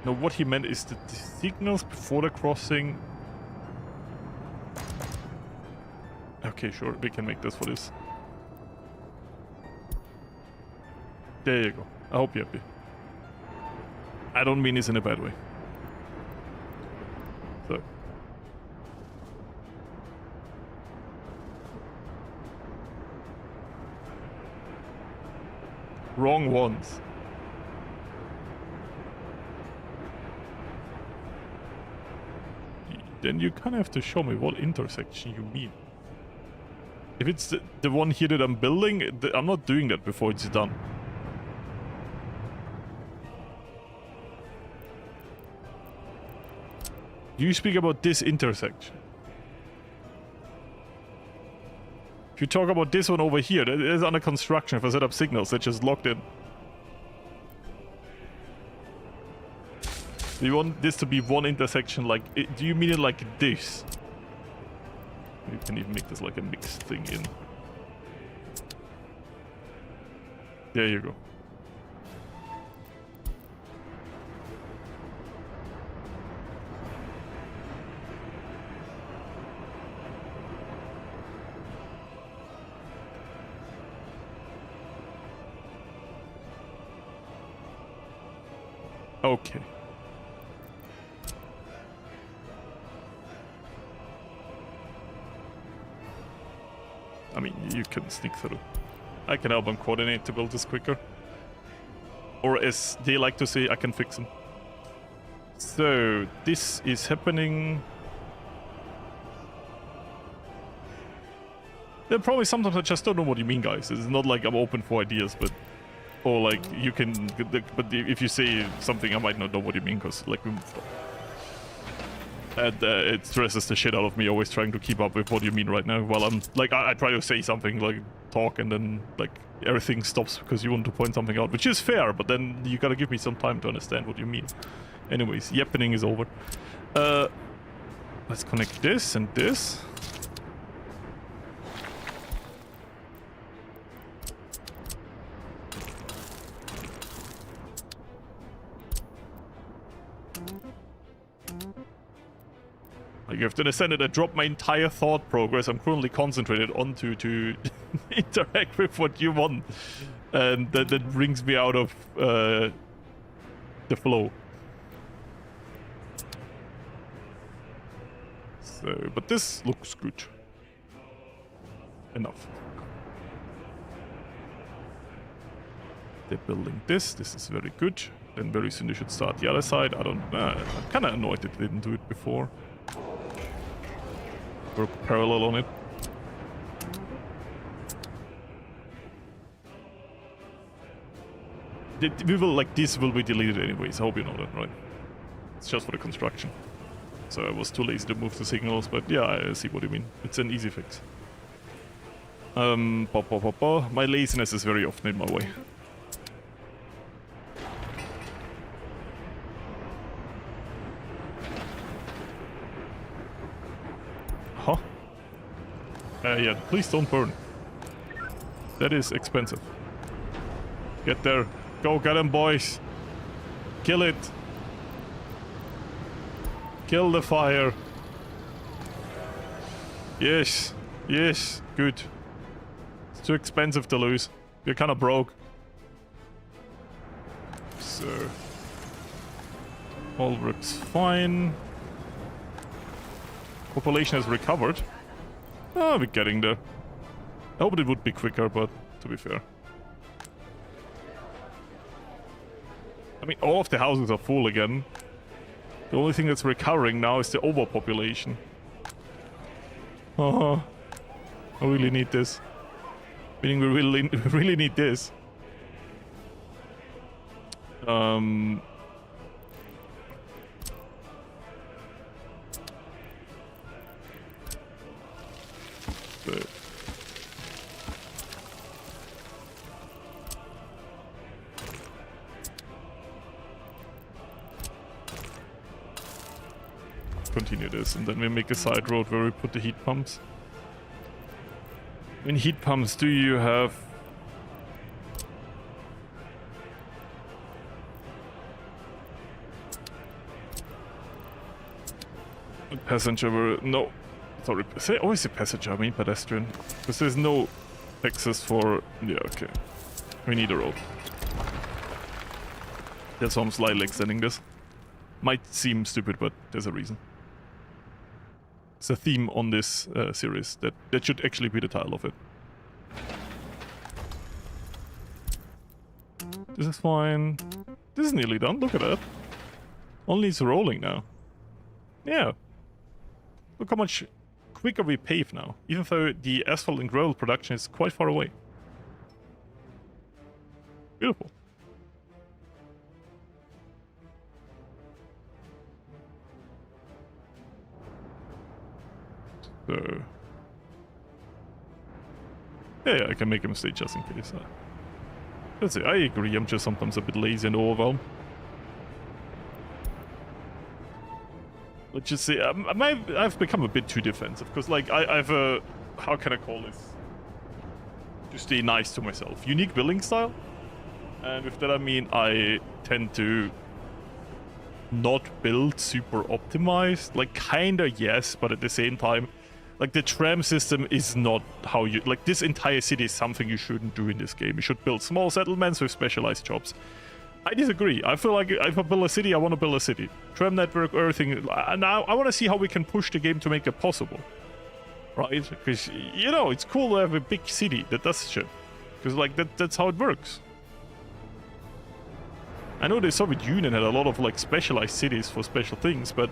No, what he meant is that the signals before the crossing... Okay, sure, we can make this for this. There you go. I hope you're happy. I don't mean this in a bad way. So. Wrong ones. Then you kind of have to show me what intersection you mean. If it's the one here that I'm building, I'm not doing that before it's done. Do you speak about this intersection? If you talk about this one over here, that is under construction. If I set up signals, they're just locked in. Do you want this to be one intersection like... do you mean it like this? You can even make this like a mixed thing in. There you go. Okay. I mean, you can sneak through. I can help them coordinate to build this quicker. Or as they like to say, I can fix them. So, this is happening... Yeah, probably sometimes I just don't know what you mean, guys. It's not like I'm open for ideas, but... Or like, you can... But if you say something, I might not know what you mean, because like... And it stresses the shit out of me always trying to keep up with what you mean right now. While I'm... Like, I try to say something, like, talk, and then, like, everything stops because you want to point something out. Which is fair, but then you gotta give me some time to understand what you mean. Anyways, yappening is over. Let's connect this and this. You have to understand that I dropped my entire thought progress I'm currently concentrated on to interact with what you want. And that brings me out of the flow. So, but this looks good. Enough. They're building this. This is very good. Then very soon they should start the other side. I don't... I'm kind of annoyed that they didn't do it before. Work parallel on it. We will, like, this will be deleted anyways. I hope you know that, right? It's just for the construction. So I was too lazy to move the signals, but yeah, I see what you mean. It's an easy fix. My laziness is very often in my way. Huh? Yeah, please don't burn. That is expensive. Get there. Go get them, boys. Kill it. Kill the fire. Yes. Yes. Good. It's too expensive to lose. You're kind of broke. So... all works fine. Population has recovered. Oh, we're getting there. I hoped it would be quicker, but to be fair. I mean, all of the houses are full again. The only thing that's recovering now is the overpopulation. Oh, I really need this. Meaning we really need this. So. Continue this, and then we make a side road where we put the heat pumps. In heat pumps, do you have... a passenger where... no. Sorry, say always a passenger, I mean pedestrian. Because there's no access for... yeah, okay. We need a road. That's why I'm slightly extending this. Might seem stupid, but there's a reason. It's a theme on this series. That should actually be the title of it. This is fine. This is nearly done, look at that. Only it's rolling now. Yeah. Look how much quicker we pave now, even though the asphalt and gravel production is quite far away. Beautiful. So... Yeah, I can make a mistake just in case. That's it. I agree. I'm just sometimes a bit lazy and overwhelmed. Let's just say I've become a bit too defensive because, like, I've a how can I call this? To stay nice to myself. Unique building style, and with that I mean I tend to not build super optimized. Like, kinda yes, but at the same time, like, the tram system is not how you... Like, this entire city is something you shouldn't do in this game. You should build small settlements with specialized jobs. I disagree. I feel like if I build a city, I want to build a city. Tram network, everything. Now, I want to see how we can push the game to make it possible. Right? Because, you know, it's cool to have a big city that does shit. Because, like, that's how it works. I know the Soviet Union had a lot of, like, specialized cities for special things, but...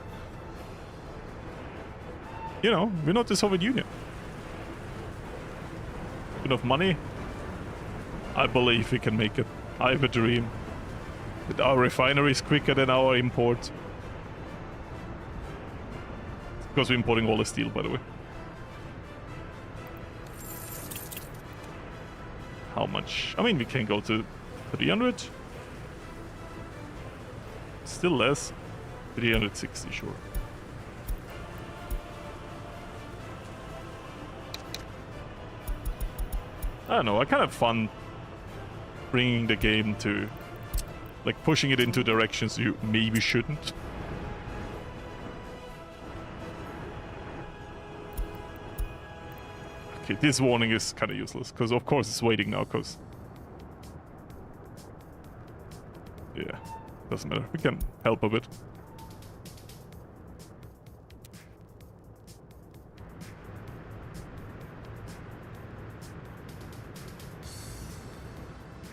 You know, we're not the Soviet Union. Enough money? I believe we can make it. I have a dream. That our refinery is quicker than our import. Because we're importing all the steel, by the way. How much? I mean, we can go to 300. Still less. 360, sure. I don't know, I kind of have fun bringing the game to, like, pushing it into directions you maybe shouldn't. Okay, this warning is kind of useless, because of course it's waiting now, because... Yeah, doesn't matter, we can help a bit.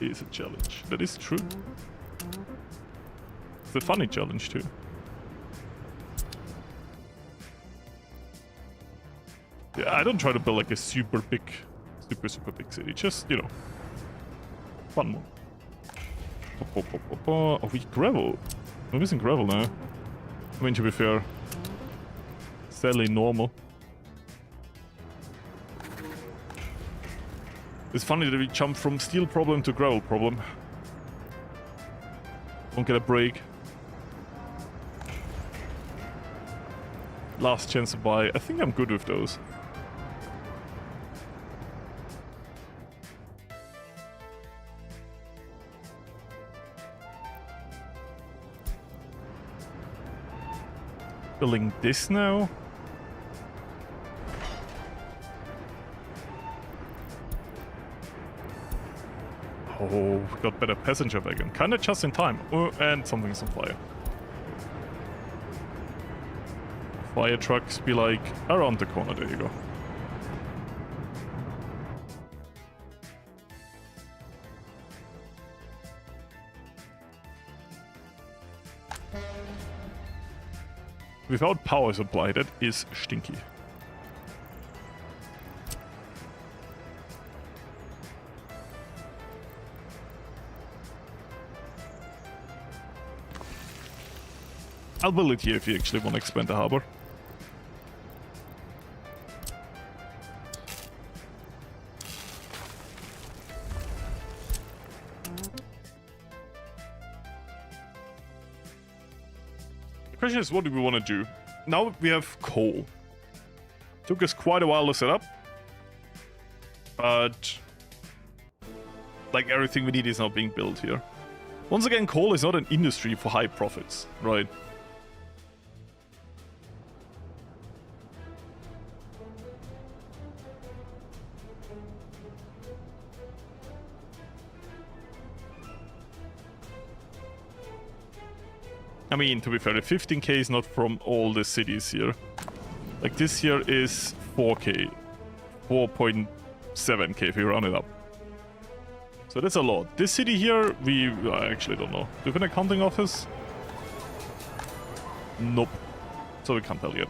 It is a challenge. That is true. It's a funny challenge too. Yeah, I don't try to build like a super big big city. Just, you know, fun one. Oh, we gravel. We're missing gravel now. I mean, to be fair, sadly normal. It's funny that we jump from steel problem to gravel problem. Won't get a break. Last chance to buy. I think I'm good with those. Building this now. Oh, got better passenger wagon. Kinda just in time. Oh, and something's on fire. Fire trucks be like around the corner. There you go. Without power supply, that is stinky. I'll build it here if you actually want to expand the harbor. The question is, what do we want to do? Now we have coal. Took us quite a while to set up. But... like, everything we need is now being built here. Once again, coal is not an industry for high profits, right? I mean, to be fair, the 15k is not from all the cities here. Like, this here is 4k. 4.7k if we round it up. So that's a lot. This city here, I actually don't know. Do we have an accounting office? Nope. So we can't tell yet.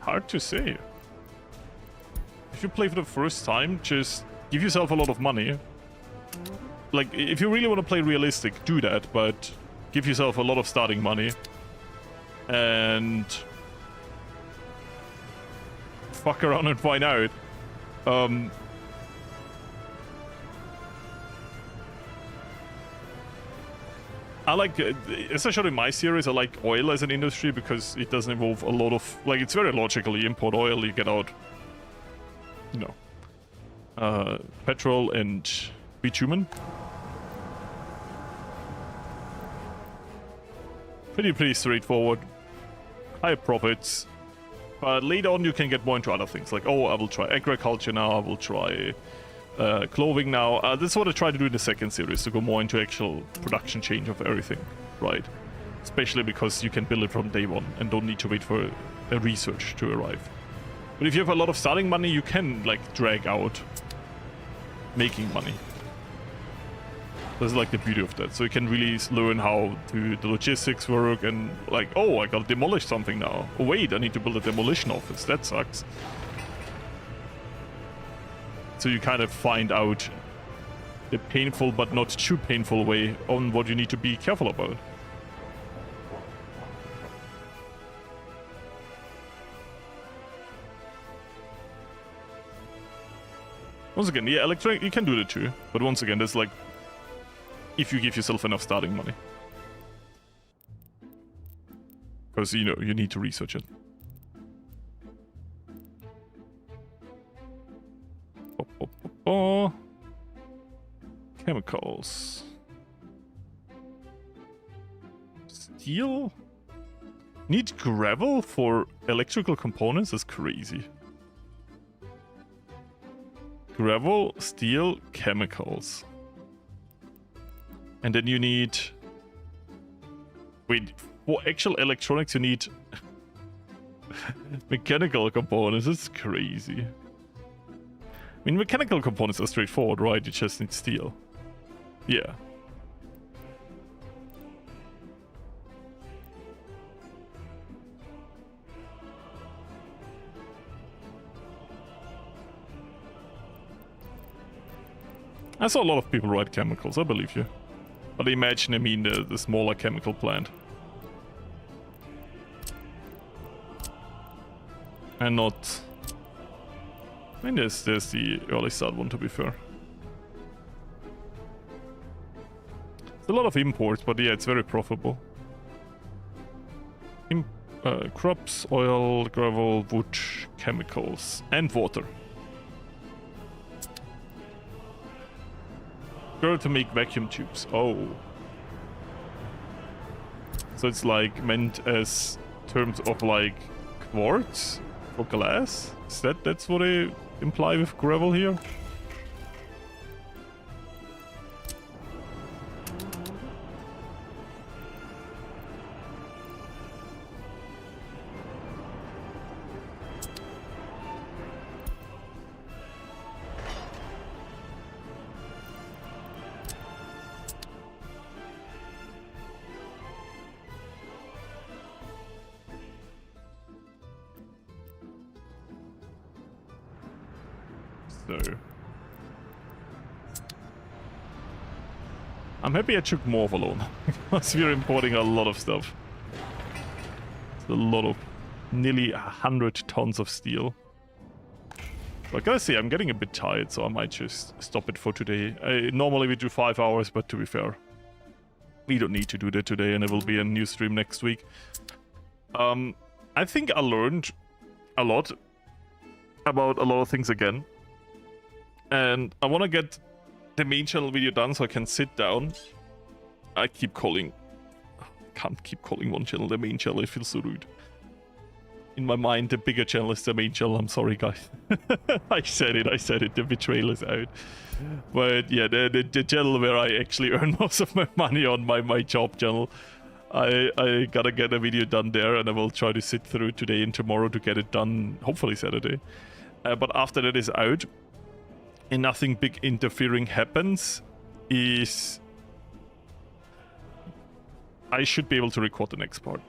Hard to say. If you play for the first time, just give yourself a lot of money. Like, if you really want to play realistic, do that, but give yourself a lot of starting money, and fuck around and find out. I like, as I showed in my series, I like oil as an industry because it doesn't involve a lot of, like, it's very logical. You import oil, you get out, you know, petrol and bitumen. Pretty straightforward. High profits. But later on you can get more into other things. Like, oh, I will try agriculture now, I will try clothing now. This is what I try to do in the second series, to go more into actual production change of everything, right? Especially because you can build it from day one and don't need to wait for a research to arrive. But if you have a lot of starting money, you can, like, drag out making money. This is like the beauty of that. So you can really learn how the logistics work and, like, oh, I gotta demolish something now. Oh wait, I need to build a demolition office. That sucks. So you kind of find out the painful but not too painful way on what you need to be careful about. Once again, yeah, electronic, you can do that too. But once again, there's like, if you give yourself enough starting money. Because, you know, you need to research it. Chemicals. Steel? Need gravel for electrical components? That's crazy. Gravel, steel, chemicals. And then you need... Wait, for actual electronics you need... mechanical components. That's crazy. I mean, mechanical components are straightforward, right? You just need steel. Yeah. I saw a lot of people write chemicals, I believe you. But imagine, I mean, the smaller chemical plant. And not... I mean, there's the early start one, to be fair. It's a lot of imports, but yeah, it's very profitable. Crops, oil, gravel, wood, chemicals, and water. Go to make vacuum tubes. Oh. So it's like meant as terms of like quartz for glass? Is that's what I imply with gravel here? I'm happy I took more of alone, because we're importing a lot of stuff. It's a lot of, nearly 100 tons of steel. So I gotta say, I'm getting a bit tired, so I might just stop it for today. Normally we do 5 hours, but to be fair, we don't need to do that today, and it will be a new stream next week. I think I learned a lot about a lot of things again. And I want to get the main channel video done so I can sit down. I can't keep calling one channel the main channel, it feels so rude. In my mind, the bigger channel is the main channel, I'm sorry guys. I said it, the betrayal is out. But yeah, the channel where I actually earn most of my money on, my job channel. I gotta get a video done there, and I will try to sit through today and tomorrow to get it done, hopefully Saturday. But after that is out, and nothing big interfering happens, is I should be able to record the next part.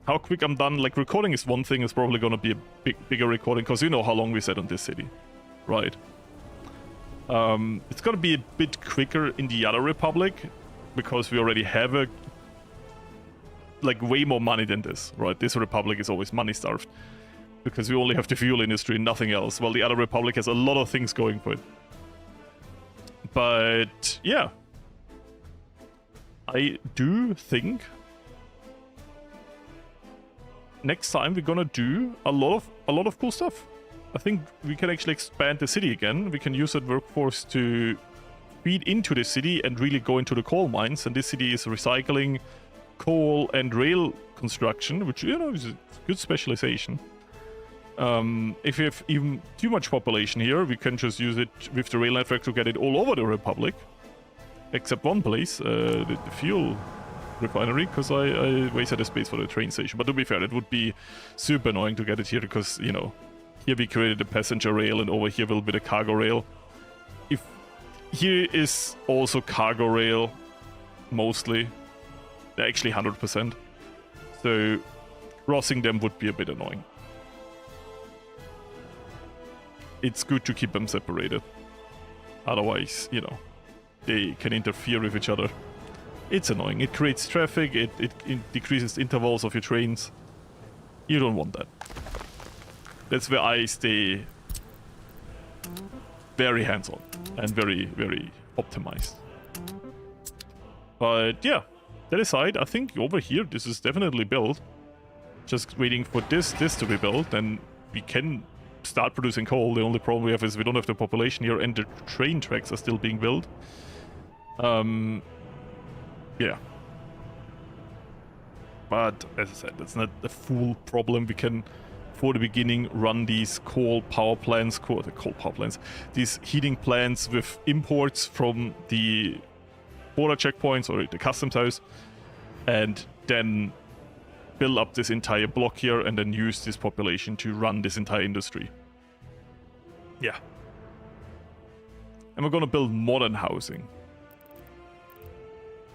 How quick I'm done, like recording is one thing, it's probably gonna be a bigger recording, because you know how long we said on this city, right? It's gonna be a bit quicker in the other Republic, because we already have a like way more money than this, right? This republic is always money starved because we only have the fuel industry and nothing else, while the other republic has a lot of things going for it. But yeah, I do think next time we're gonna do a lot of cool stuff. I think we can actually expand the city again. We can use that workforce to feed into the city and really go into the coal mines. And this city is recycling, coal, and rail construction, which, you know, is a good specialization. If we have even too much population here, we can just use it with the rail network to get it all over the Republic. Except one place, the fuel refinery, because I wasted a space for the train station. But to be fair, it would be super annoying to get it here because, you know, here we created a passenger rail and over here will be the cargo rail. If here is also cargo rail, mostly, actually 100%. So crossing them would be a bit annoying. It's good to keep them separated. Otherwise, you know, they can interfere with each other. It's annoying. It creates traffic, it decreases intervals of your trains. You don't want that. That's where I stay very hands-on and very, very optimized. But yeah, that aside, I think over here this is definitely built. Just waiting for this to be built, and we can start producing coal. The only problem we have is we don't have the population here, and the train tracks are still being built. Yeah. But as I said, that's not a full problem. We can, for the beginning, run these coal power plants, these heating plants with imports from the border checkpoints or the customs house, and then build up this entire block here and then use this population to run this entire industry. Yeah. And we're gonna build modern housing.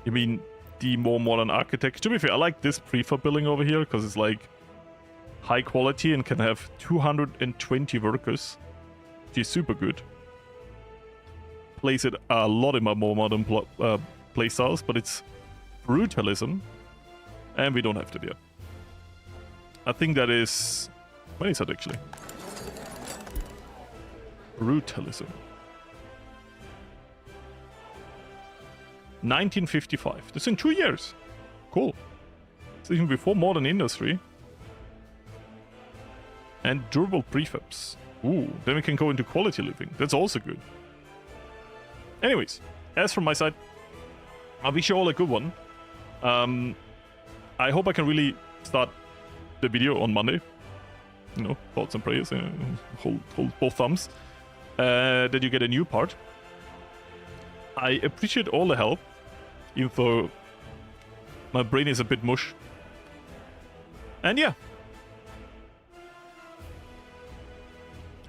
You mean the more modern architecture? To be fair, I like this prefab building over here because it's like high quality and can have 220 workers, which is super good. Plays it a lot in my more modern playstyles, but it's brutalism, and we don't have that yet. I think that is... when is that actually? Brutalism. 1955. That's in 2 years. Cool. It's even before modern industry. And durable prefabs. Ooh, then we can go into quality living. That's also good. Anyways, as from my side, I wish you all a good one. I hope I can really start the video on Monday. You know, thoughts and prayers. Hold both thumbs. That you get a new part. I appreciate all the help, even though my brain is a bit mush. And yeah.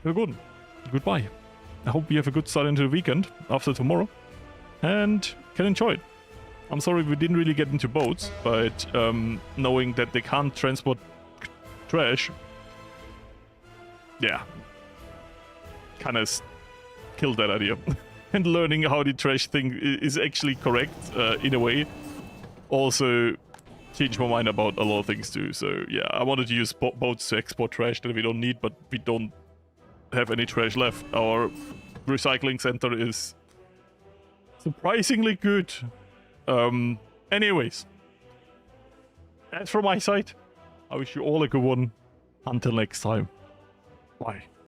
Have a good one. Goodbye. I hope you have a good start into the weekend after tomorrow and can enjoy it. I'm sorry we didn't really get into boats, but knowing that they can't transport trash, yeah, kind of killed that idea. And learning how the trash thing is actually correct in a way also changed my mind about a lot of things too. So yeah, I wanted to use boats to export trash that we don't need, but we don't have any trash left. Our recycling center is surprisingly good. Anyways, that's from my side. I wish you all a good one. Until next time. Bye.